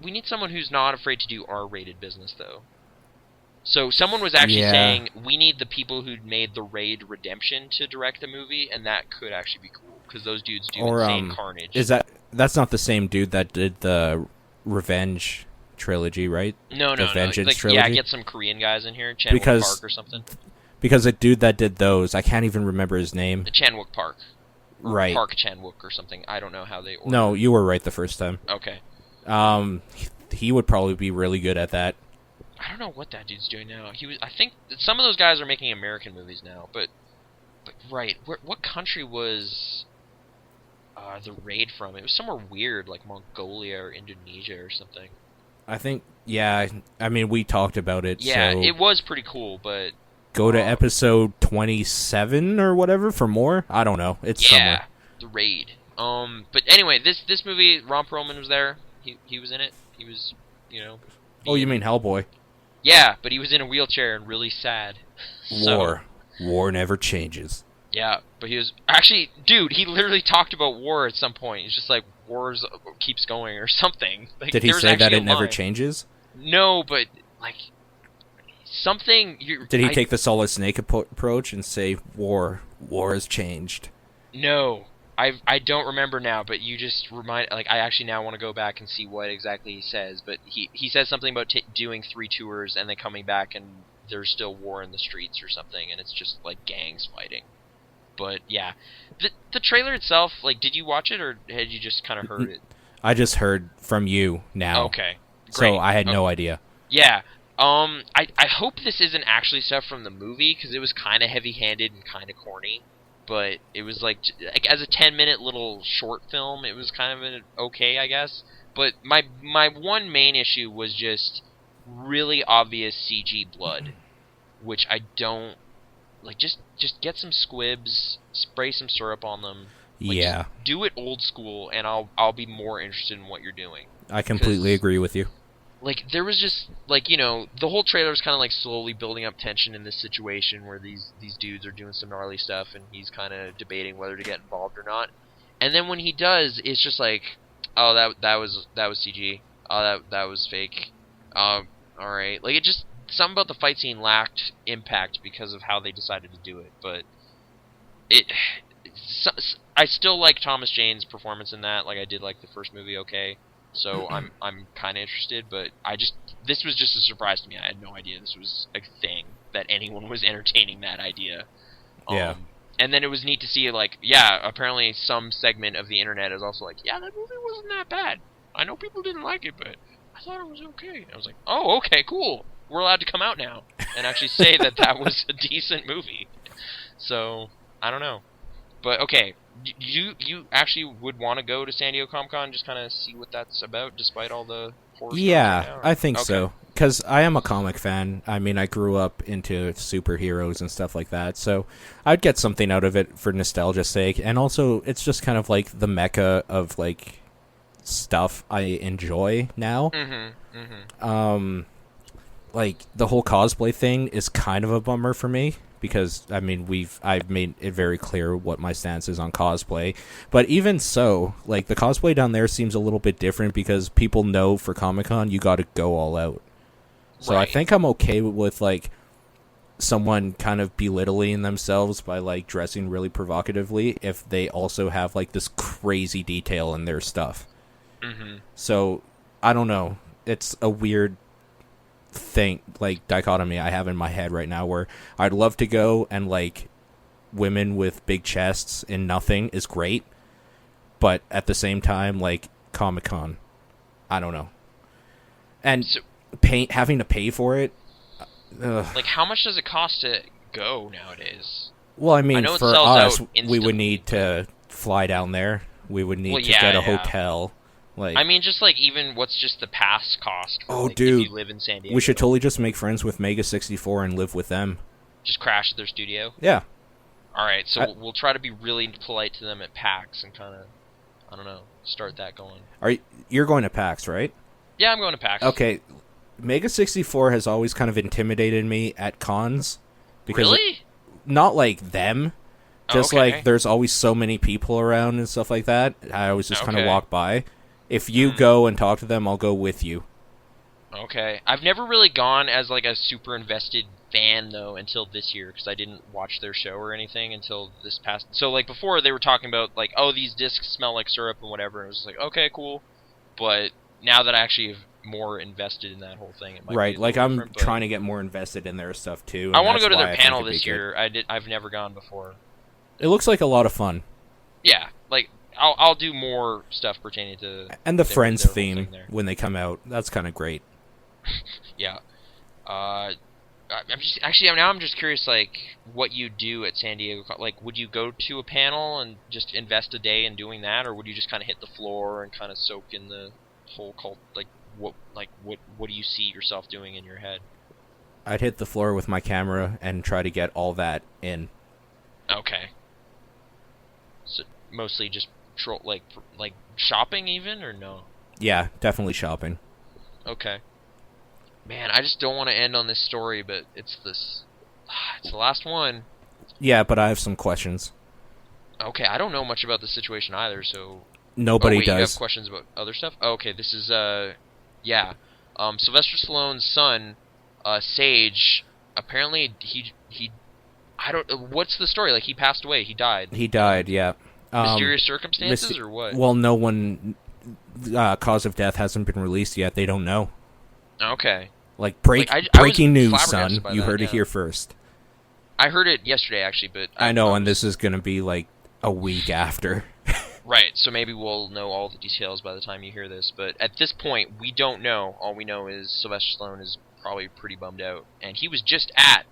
we need someone who's not afraid to do R-rated business, though. So someone was actually saying we need the people who made the Raid Redemption to direct the movie, and that could actually be cool because those dudes do insane carnage. That's not the same dude that did the Revenge trilogy, right? No. Vengeance like, trilogy. Yeah, get some Korean guys in here, Chan-wook Park or something. Because the dude that did those, I can't even remember his name. The Chan-wook Park. Right. Park Chan-wook or something. I don't know how they order. No, you were right the first time. Okay. He would probably be really good at that. I don't know what that dude's doing now. I think some of those guys are making American movies now, but right. What country was the Raid from? It was somewhere weird, like Mongolia or Indonesia or something. I think, I mean, we talked about it. Yeah, so it was pretty cool, but... Go to episode 27 or whatever for more? I don't know. It's somewhere. The Raid. But anyway, this movie, Ron Perlman was there. He was in it. He was, you know... Oh, you mean Hellboy? Yeah, but he was in a wheelchair and really sad. War never changes. Yeah, but he was... Actually, dude, he literally talked about war at some point. He's just like, war keeps going or something. Like, did he say that it never changes? No, but, like, something... Did he take the Solid Snake approach and say, war has changed? No. I don't remember now, but you just remind... Like, I actually now want to go back and see what exactly he says, but he says something about doing 3 tours and then coming back and there's still war in the streets or something, and it's just, like, gangs fighting. But, yeah. The trailer itself, like, did you watch it, or had you just kind of heard it? I just heard from you now. Okay, great. So I had no idea. Yeah. I hope this isn't actually stuff from the movie, because it was kind of heavy-handed and kind of corny. But it was, like, as a 10-minute little short film, it was kind of okay, I guess. But my one main issue was just really obvious CG blood, which I don't... Like, just get some squibs, spray some syrup on them. Like, yeah. Do it old school, and I'll be more interested in what you're doing. I completely agree with you. Like, there was just, like, you know, the whole trailer is kind of, like, slowly building up tension in this situation where these dudes are doing some gnarly stuff, and he's kind of debating whether to get involved or not. And then when he does, it's just like, oh, that was CG. Oh, that was fake. Alright. Like, it just... Something about the fight scene lacked impact because of how they decided to do it, but I still like Thomas Jane's performance in that. Like, I did like the first movie, okay, so I'm kind of interested, but this was just a surprise to me. I had no idea this was a thing, that anyone was entertaining that idea. Yeah. And then it was neat to see, like, yeah, apparently some segment of the internet is also like, yeah, that movie wasn't that bad. I know people didn't like it, but I thought it was okay. I was like, oh, okay, cool. We're allowed to come out now and actually say that was a decent movie. So, I don't know. But, okay, you actually would want to go to San Diego Comic-Con and just kind of see what that's about, despite all the horror Yeah, stuff right now, I think so. Because I am a comic fan. I mean, I grew up into superheroes and stuff like that, so I'd get something out of it for nostalgia's sake. And also, it's just kind of like the mecca of, like, stuff I enjoy now. Like, the whole cosplay thing is kind of a bummer for me, because, I mean, I've made it very clear what my stance is on cosplay. But even so, like, the cosplay down there seems a little bit different, because people know for Comic-Con you gotta go all out. So I think I'm okay with, like, someone kind of belittling themselves by, like, dressing really provocatively if they also have, like, this crazy detail in their stuff. So, I don't know. It's a weird thing, like, dichotomy I have in my head right now, where I'd love to go and, like, women with big chests and nothing is great, but at the same time, like, Comic-Con, I don't know. And so, having to pay for it, like, how much does it cost to go nowadays? Well, I mean, for us, we would need to fly down there. We would need to get a hotel. Like, I mean, just, like, even what's just the pass cost for, like, dude, if you live in San Diego? We should totally just make friends with Mega 64 and live with them. Just crash at their studio? Yeah. Alright, so we'll try to be really polite to them at PAX and kind of, I don't know, start that going. You're going to PAX, right? Yeah, I'm going to PAX. Okay. Mega 64 has always kind of intimidated me at cons. Because really? Not like them. Just like there's always so many people around and stuff like that. I always just kind of walk by. If you go and talk to them, I'll go with you. Okay. I've never really gone as, like, a super invested fan, though, until this year, because I didn't watch their show or anything until this past... So, like, before they were talking about, like, oh, these discs smell like syrup and whatever, and it was like, okay, cool. But now that I actually have more invested in that whole thing, it might be like, I'm trying to get more invested in their stuff, too. I want to go to their panel this year. I've never gone before. It looks like a lot of fun. Yeah, like... I'll do more stuff pertaining to... And the Friends theme, when they come out, that's kind of great. Yeah. I'm just curious, like, what you do at San Diego. Like, would you go to a panel and just invest a day in doing that, or would you just kind of hit the floor and kind of soak in the whole cult? Like, what do you see yourself doing in your head? I'd hit the floor with my camera and try to get all that in. Okay. So, mostly just... like shopping even, or no? Yeah, definitely shopping. Okay. Man, I just don't want to end on this story, but it's the last one. Yeah, but I have some questions. Okay, I don't know much about the situation either, so... Nobody does. You have questions about other stuff? Oh, okay, this is, yeah. Sylvester Stallone's son, Sage, apparently what's the story? Like, he passed away, he died. He died, yeah. Mysterious circumstances, or what? Well, no one... cause of death hasn't been released yet. They don't know. Okay. Like, breaking news, son. You heard it here first. I heard it yesterday, actually, but... I know, and this is going to be, like, a week after. Right, so maybe we'll know all the details by the time you hear this, but at this point, we don't know. All we know is Sylvester Stallone is probably pretty bummed out, and he was just at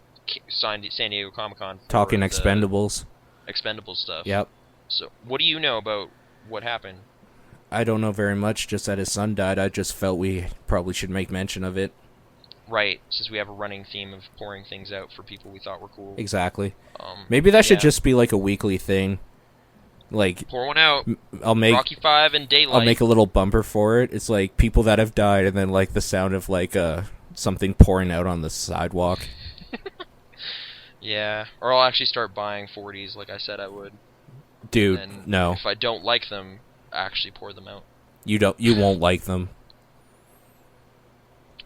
San Diego Comic-Con talking Expendables. Expendables stuff. Yep. So, what do you know about what happened? I don't know very much, just that his son died. I just felt we probably should make mention of it. Right, since we have a running theme of pouring things out for people we thought were cool. Exactly. Maybe that should just be like a weekly thing. Like, pour one out. Rocky 5 and Daylight. I'll make a little bumper for it. It's like people that have died, and then like the sound of like something pouring out on the sidewalk. Yeah, or I'll actually start buying 40s like I said I would. Dude, no. If I don't like them, actually pour them out. You won't like them.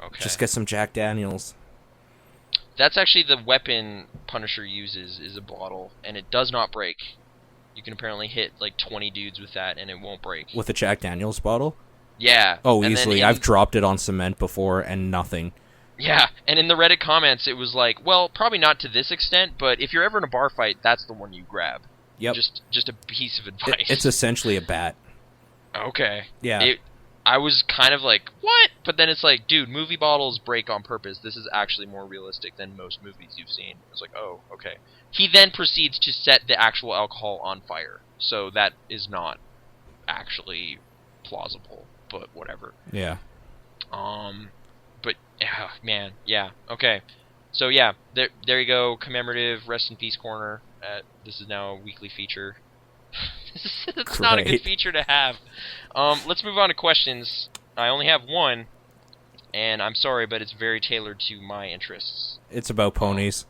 Okay. Just get some Jack Daniels. That's actually the weapon Punisher uses, is a bottle, and it does not break. You can apparently hit like 20 dudes with that, and it won't break. With a Jack Daniels bottle? Yeah. Oh, easily. I've dropped it on cement before, and nothing. Yeah, and in the Reddit comments, it was like, well, probably not to this extent, but if you're ever in a bar fight, that's the one you grab. Yep. Just a piece of advice. It's essentially a bat. Okay. Yeah. I was kind of like, what? But then it's like, dude, movie bottles break on purpose. This is actually more realistic than most movies you've seen. It's like, oh, okay. He then proceeds to set the actual alcohol on fire. So that is not actually plausible, but whatever. Yeah. But, man, yeah, okay. So, yeah, there you go, commemorative Rest in Peace Corner. This is now a weekly feature. It's not a good feature to have. Let's move on to questions. I only have one, and I'm sorry, but it's very tailored to my interests. It's about ponies.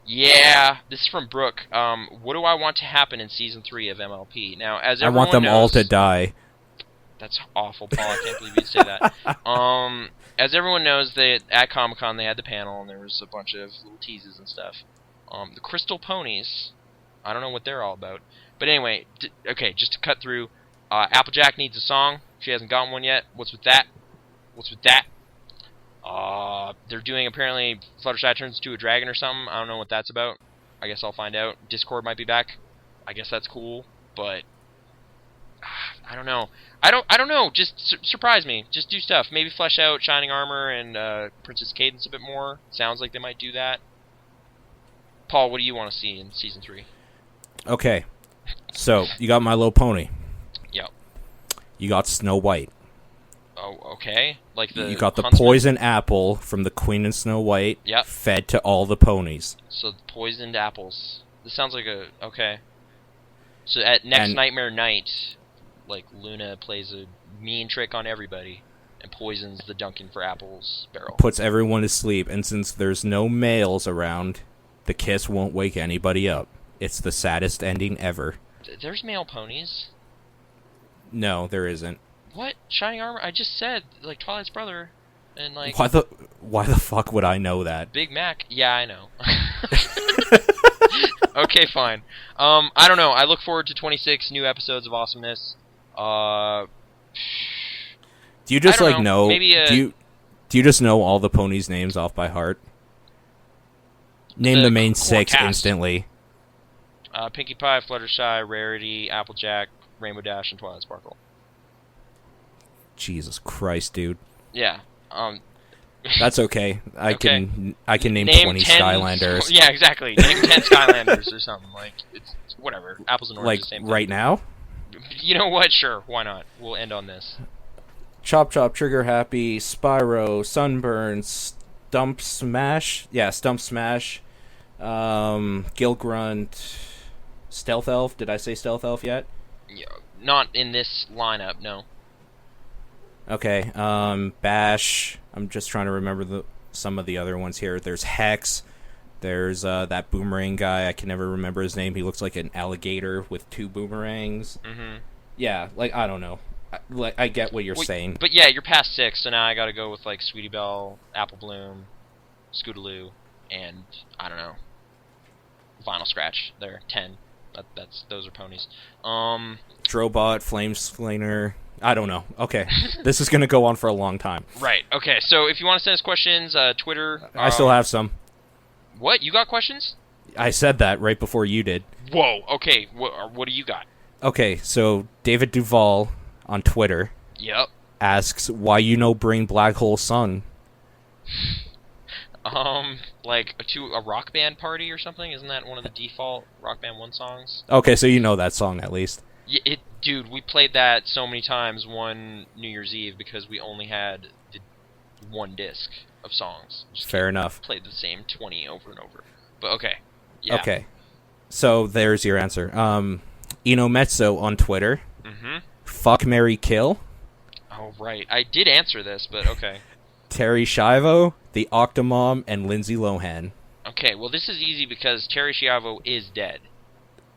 Yeah, this is from Brooke. What do I want to happen in Season 3 of MLP? Now, as everyone I want them knows, all to die. That's awful, Paul. I can't believe you'd say that. As everyone knows, at Comic-Con they had the panel, and there was a bunch of little teases and stuff. The Crystal Ponies, I don't know what they're all about. But anyway, okay, just to cut through, Applejack needs a song. She hasn't gotten one yet. What's with that? They're doing, apparently, Fluttershy turns into a dragon or something. I don't know what that's about. I guess I'll find out. Discord might be back. I guess that's cool, but I don't know. I don't know. Just surprise me. Just do stuff. Maybe flesh out Shining Armor and Princess Cadence a bit more. Sounds like they might do that. Paul, what do you want to see in Season 3? Okay. So, you got My Little Pony. Yep. You got Snow White. Oh, okay. Like you got the Huntsman? poison apple from the Queen and Snow White. Yep. Fed to all the ponies. So, poisoned apples. This sounds like a... Okay. So, at next Nightmare Night, like, Luna plays a mean trick on everybody and poisons the Duncan for Apples barrel. Puts everyone to sleep, and since there's no males around, the kiss won't wake anybody up. It's the saddest ending ever. There's male ponies. No, there isn't. What? Shining Armor? I just said, like, Twilight's brother. And, like... Why the fuck would I know that? Big Mac? Yeah, I know. Okay, fine. I don't know. I look forward to 26 new episodes of awesomeness. Do you just, like, know... Maybe do you just know all the ponies' names off by heart? Name the main 6 cast. Instantly. Pinkie Pie, Fluttershy, Rarity, Applejack, Rainbow Dash, and Twilight Sparkle. Jesus Christ, dude. Yeah. That's okay. I can name 20 10, Skylanders. Yeah, exactly. Name 10 Skylanders or something. Like, it's whatever. Apples and oranges, like, same thing. right now? You know what? Sure. Why not? We'll end on this. Chop Chop, Trigger Happy, Spyro, Sunburn, Stump Smash. Yeah, Stump Smash. Gil Grunt, Stealth Elf. Did I say Stealth Elf yet? Yeah, not in this lineup, no. Okay, Bash. I'm just trying to remember some of the other ones here. There's Hex. There's that boomerang guy. I can never remember his name. He looks like an alligator with 2 boomerangs. Mm-hmm. Yeah, like, I don't know. I get what you're saying. But yeah, you're past 6, so now I gotta go with, like, Sweetie Belle, Apple Bloom, Scootaloo, and, I don't know, Vinyl Scratch. There, 10. Those are ponies. Drobot, Flameslinger. I don't know. Okay. This is going to go on for a long time. Right. Okay, so if you want to send us questions, Twitter... I still have some. What? You got questions? I said that right before you did. Whoa. Okay, what do you got? Okay, so David Duvall on Twitter asks why you know Bring Black Hole Sung. Like to a Rock Band party or something? Isn't that one of the default Rock Band 1 songs? Okay, so you know that song at least. Yeah, dude, we played that so many times one New Year's Eve because we only had the 1 disc of songs. Fair enough. Played the same 20 over and over. But okay. Yeah. Okay. So there's your answer. Eno Mezzo on Twitter. Mm-hmm. Fuck, Marry, Kill. Oh, right. I did answer this, but okay. Terry Schiavo, the Octomom, and Lindsay Lohan. Okay, well, this is easy because Terry Schiavo is dead.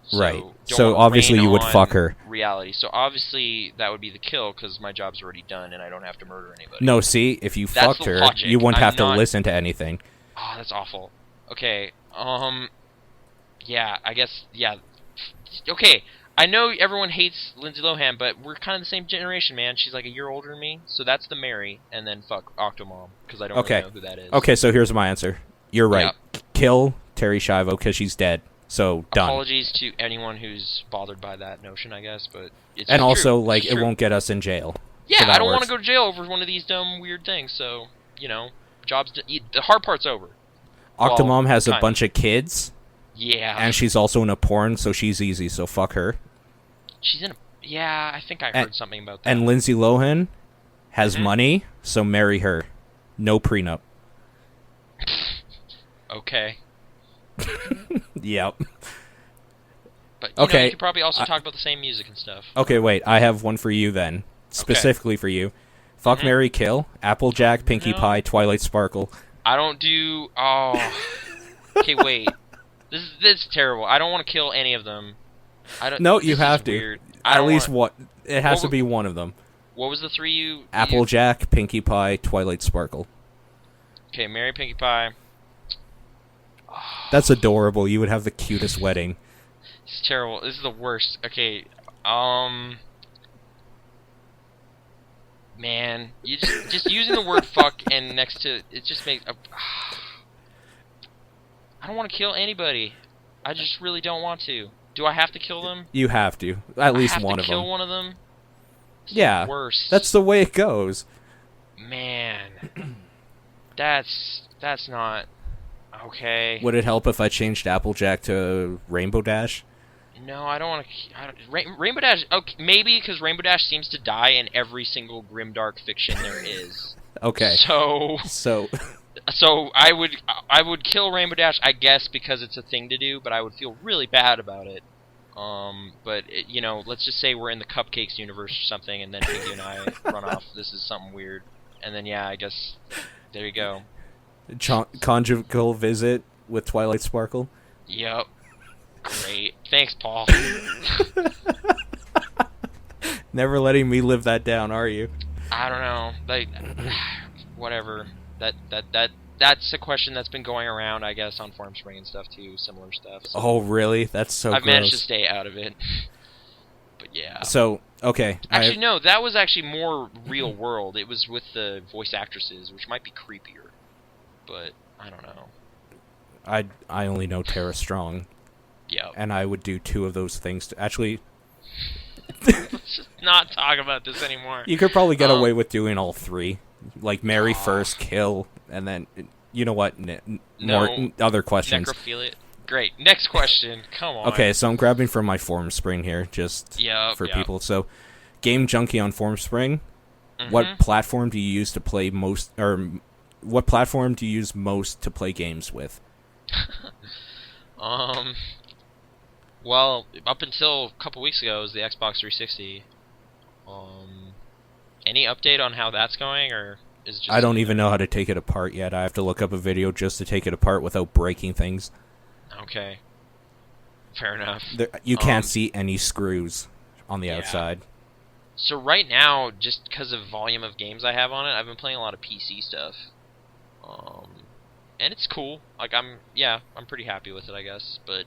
So right. So obviously you would fuck her. Reality. So obviously that would be the kill because my job's already done and I don't have to murder anybody. No, see, if you fucked her, logic. you wouldn't have to listen to anything. Oh, that's awful. Okay. Yeah, I guess. Yeah. Okay. I know everyone hates Lindsay Lohan, but we're kind of the same generation, man. She's like a year older than me, so that's the Mary, and then fuck Octomom, because I don't really know who that is. Okay, so here's my answer. You're right. Yep. Kill Terry Schiavo, because she's dead. So, done. Apologies to anyone who's bothered by that notion, I guess, but it's And true. Also, like, it won't get us in jail. Yeah, so I don't want to go to jail over one of these dumb, weird things, so, you know, the hard part's over. Octomom has a bunch of kids. Yeah. And she's also in a porn, so she's easy, so fuck her. She's in a... Yeah, I think I heard something about that. And Lindsay Lohan has money, so marry her. No prenup. Okay. Yep. But you know, you could probably also talk about the same music and stuff. Okay, wait. I have one for you then, specifically for you. Fuck, Marry, Kill, Applejack, Pinkie Pie, Twilight Sparkle. I don't do. Oh. Okay, wait. This is terrible. I don't want to kill any of them. I don't. No, you have to. Weird. At least what? It has to be one of them. What was the three you? Applejack, Pinkie Pie, Twilight Sparkle. Okay, marry Pinkie Pie. That's adorable. You would have the cutest wedding. It's terrible. This is the worst. Okay, man, you just using the word fuck and next to it just makes. I don't want to kill anybody. I just really don't want to. Do I have to kill them? You have to. At least one of them. Kill one of them? Yeah. Worse. That's the way it goes. Man. That's not okay. Would it help if I changed Applejack to Rainbow Dash? No, I don't want to. Rainbow Dash, okay, maybe because Rainbow Dash seems to die in every single grimdark fiction there is. Okay. So I would kill Rainbow Dash, I guess, because it's a thing to do, but I would feel really bad about it. But you know, let's just say we're in the Cupcakes universe or something, and then Piggy and I run off. This is something weird, and then yeah, I guess there you go. Conjugal visit with Twilight Sparkle. Yep. Great. Thanks, Paul. Never letting me live that down, are you? I don't know. Like, whatever. That's a question that's been going around, I guess, on Formspring and stuff too. Similar stuff. So oh, really? That's so. I've managed to stay out of it. But yeah. So okay. Actually, no. That was actually more real world. It was with the voice actresses, which might be creepier. But I don't know. I only know Tara Strong. Yeah. And I would do two of those things to actually. Let's just not talk about this anymore. You could probably get away with doing all three, like marry first, kill, and then you know what? More other questions. Necrophilia. Great. Next question. Come on. Okay, so I'm grabbing from my Formspring here, just for people. So, Game Junkie on Formspring. Mm-hmm. What platform do you use to play most, or what platform do you use most to play games with? Well, up until a couple weeks ago, it was the Xbox 360. Any update on how that's going, or is it just... I don't even know how to take it apart yet. I have to look up a video just to take it apart without breaking things. Okay. Fair enough. You can't see any screws on the outside. So right now, just because of volume of games I have on it, I've been playing a lot of PC stuff. And it's cool. Like, I'm pretty happy with it, I guess. But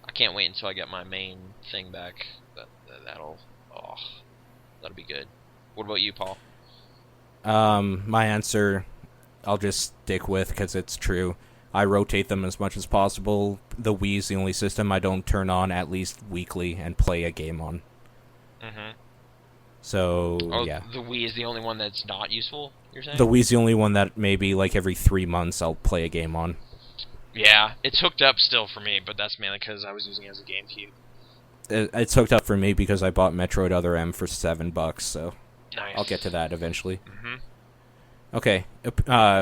I can't wait until I get my main thing back. That'll be good. What about you, Paul? My answer, I'll just stick with because it's true. I rotate them as much as possible. The Wii is the only system I don't turn on at least weekly and play a game on. Mm-hmm. So, yeah. The Wii is the only one that's not useful, you're saying? The Wii's the only one that maybe like every 3 months I'll play a game on. Yeah, it's hooked up still for me, but that's mainly because I was using it as a GameCube. It's hooked up for me because I bought Metroid Other M for $7, so nice. I'll get to that eventually. Mm-hmm. Okay,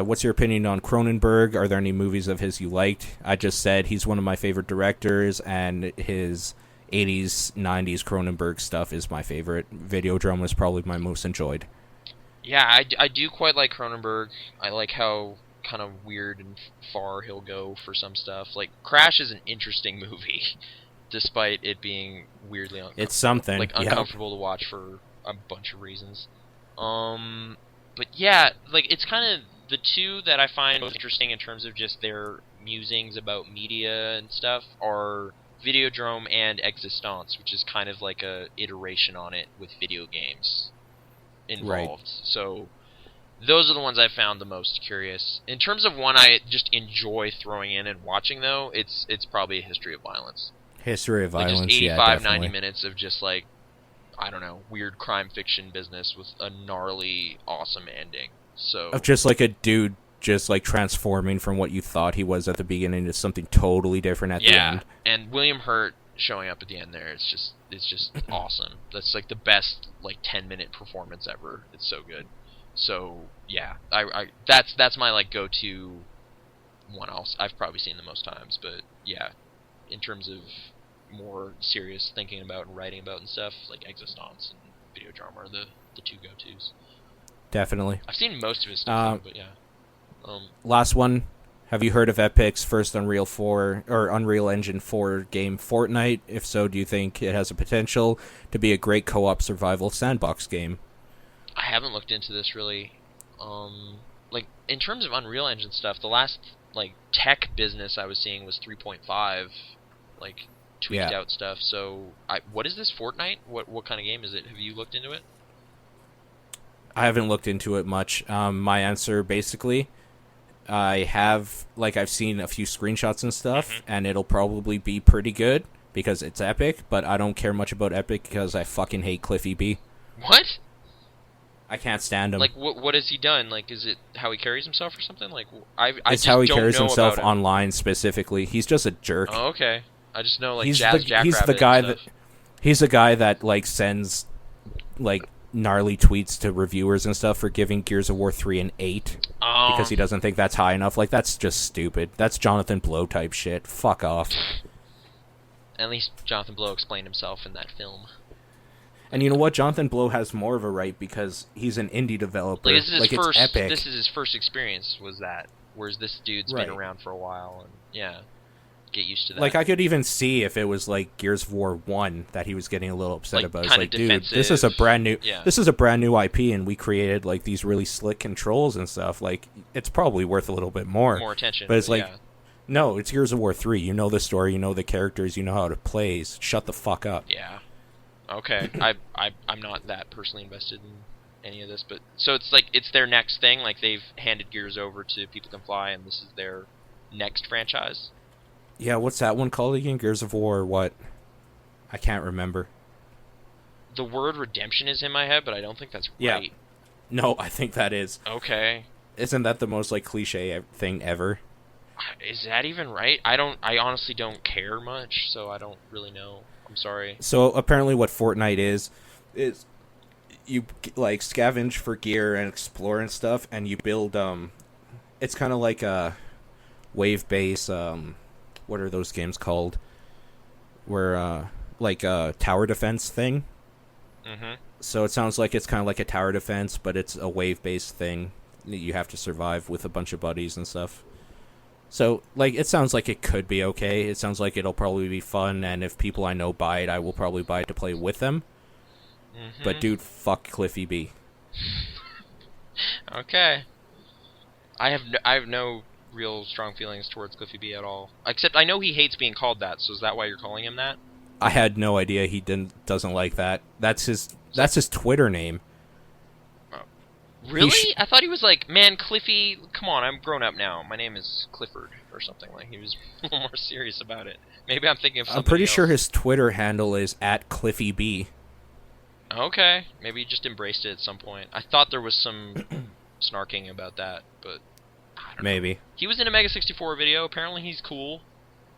what's your opinion on Cronenberg? Are there any movies of his you liked? I just said he's one of my favorite directors, and his 80s, 90s Cronenberg stuff is my favorite. Videodrome was probably my most enjoyed. Yeah, I do quite like Cronenberg. I like how kind of weird and far he'll go for some stuff. Like, Crash is an interesting movie, despite it being weirdly it's something. Like, uncomfortable to watch for a bunch of reasons. But yeah, like, it's kind of the two that I find most interesting in terms of just their musings about media and stuff are Videodrome and Existence, which is kind of like a iteration on it with video games involved. Right. So those are the ones I found the most curious. In terms of one I just enjoy throwing in and watching, though, it's probably A History of Violence. History of Violence, like just 85, yeah, definitely. 90 minutes of just like, I don't know, weird crime fiction business with a gnarly, awesome ending. So of just like a dude just like transforming from what you thought he was at the beginning to something totally different at the end. Yeah, and William Hurt showing up at the end there, it's just awesome. That's like the best like 10-minute performance ever. It's so good. So yeah, I that's my like go-to one. I've probably seen the most times, but yeah, in terms of more serious thinking about and writing about and stuff, like Existence and Video Drama are the two go-tos. Definitely. I've seen most of his stuff, but yeah. Last one. Have you heard of Epic's first Unreal Engine 4 game, Fortnite? If so, do you think it has a potential to be a great co-op survival sandbox game? I haven't looked into this really. Like, in terms of Unreal Engine stuff, the last, like, tech business I was seeing was 3.5, like, tweaked out stuff. So, what is this, Fortnite? What kind of game is it? Have you looked into it? I haven't looked into it much. My answer, basically, I've seen a few screenshots and stuff, and it'll probably be pretty good because it's Epic, but I don't care much about Epic because I fucking hate Cliffy B. What? I can't stand him. Like, what has he done? Like, is it how he carries himself or something? Like, it's how he carries himself online specifically. He's just a jerk. Oh, okay. I just know, like, he's the guy that like sends like gnarly tweets to reviewers and stuff for giving Gears of War 3 an 8 because he doesn't think that's high enough. Like, that's just stupid. That's Jonathan Blow type shit. Fuck off. At least Jonathan Blow explained himself in that film. And you know what? Jonathan Blow has more of a right because he's an indie developer. Like, it's Epic. This is his first experience, was that. Whereas this dude's been around for a while, and yeah, get used to that. Like, I could even see if it was like Gears of War 1 that he was getting a little upset about. It's like, dude, this is a brand new IP, and we created like these really slick controls and stuff. Like, it's probably worth a little bit more attention. But it's like, no, it's Gears of War 3. You know the story, you know the characters, you know how it plays. Shut the fuck up. Yeah. Okay, I'm not that personally invested in any of this, but so it's like it's their next thing. Like, they've handed Gears over to People Can Fly, and this is their next franchise. Yeah, what's that one called again? Gears of War what? I can't remember. The word redemption is in my head, but I don't think that's right. No, I think that is. Okay. Isn't that the most like cliche thing ever? Is that even right? I honestly don't care much, so I don't really know. I'm sorry. So apparently what Fortnite is you like scavenge for gear and explore and stuff, and you build it's kind of like a wave base what are those games called? Where like a tower defense thing. So it sounds like it's kind of like a tower defense, but it's a wave based thing that you have to survive with a bunch of buddies and stuff. So, like, it sounds like it could be okay. It sounds like it'll probably be fun, and if people I know buy it, I will probably buy it to play with them. But, dude, fuck Cliffy B. Okay. I have no real strong feelings towards Cliffy B at all. Except I know he hates being called that, so is that why you're calling him that? I had no idea he doesn't like that. That's his Twitter name. Really? I thought he was like, man, Cliffy, come on, I'm grown up now. My name is Clifford or something. Like, he was a little more serious about it. Maybe I'm thinking of something I'm pretty else. sure his Twitter handle is @CliffyB. Okay. Maybe he just embraced it at some point. I thought there was some snarking about that, but I don't know. He was in a Mega 64 video. Apparently he's cool.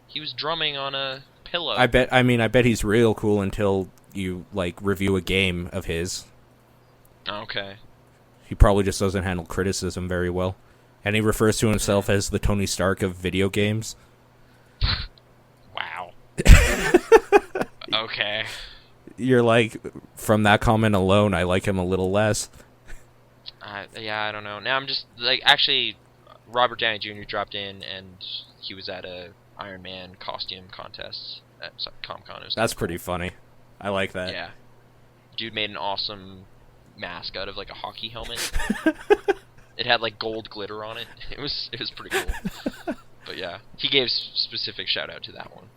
He was drumming on a pillow. I bet he's real cool until you, like, review a game of his. Okay. He probably just doesn't handle criticism very well. And he refers to himself as the Tony Stark of video games. Wow. Okay. You're like, from that comment alone, I like him a little less. Yeah, I don't know. Now I'm just, like, actually, Robert Downey Jr. dropped in, and he was at a Iron Man costume contest at Comic-Con. That's pretty funny. I like that. Yeah. Dude made an awesome mask out of like a hockey helmet. It had like gold glitter on it. It was pretty cool. But yeah, he gave specific shout out to that one.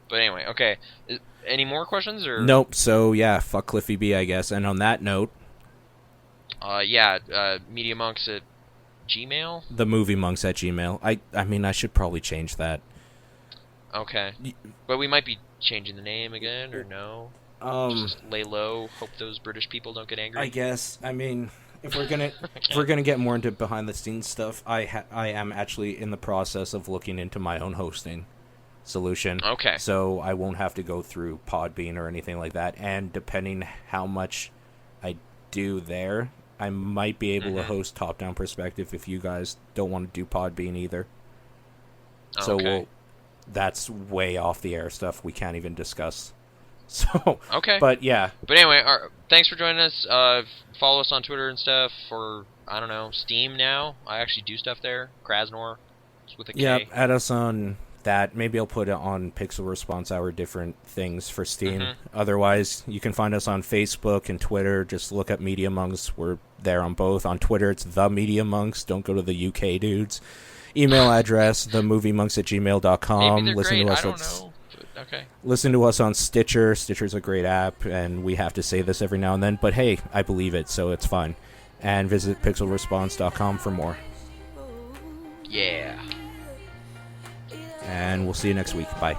But anyway, okay. Any more questions or? Nope. So yeah, fuck Cliffy B, I guess. And on that note, Media Monks at Gmail. The Movie Monks at Gmail. I mean, I should probably change that. Okay, but we might be changing the name again, or no? Just lay low. Hope those British people don't get angry. I guess. I mean, if we're gonna get more into behind the scenes stuff, I am actually in the process of looking into my own hosting solution. Okay. So I won't have to go through Podbean or anything like that. And depending how much I do there, I might be able to host Top Down Perspective if you guys don't want to do Podbean either. So that's way off the air stuff we can't even discuss. So okay, but yeah. But anyway, thanks for joining us. Follow us on Twitter and stuff, or I don't know, Steam now. I actually do stuff there. Krasnor, with a K. Yeah, add us on that. Maybe I'll put it on Pixel Response Hour, different things for Steam. Otherwise, you can find us on Facebook and Twitter. Just look up Media Monks. We're there on both. On Twitter, it's The Media Monks. Don't go to the UK dudes. Email address, themoviemonks@gmail.com. Maybe they're Listen great. to us. I don't know. But, okay. Listen to us on Stitcher. Stitcher's a great app, and we have to say this every now and then. But hey, I believe it, so it's fine. And visit pixelresponse.com for more. Yeah. And we'll see you next week. Bye.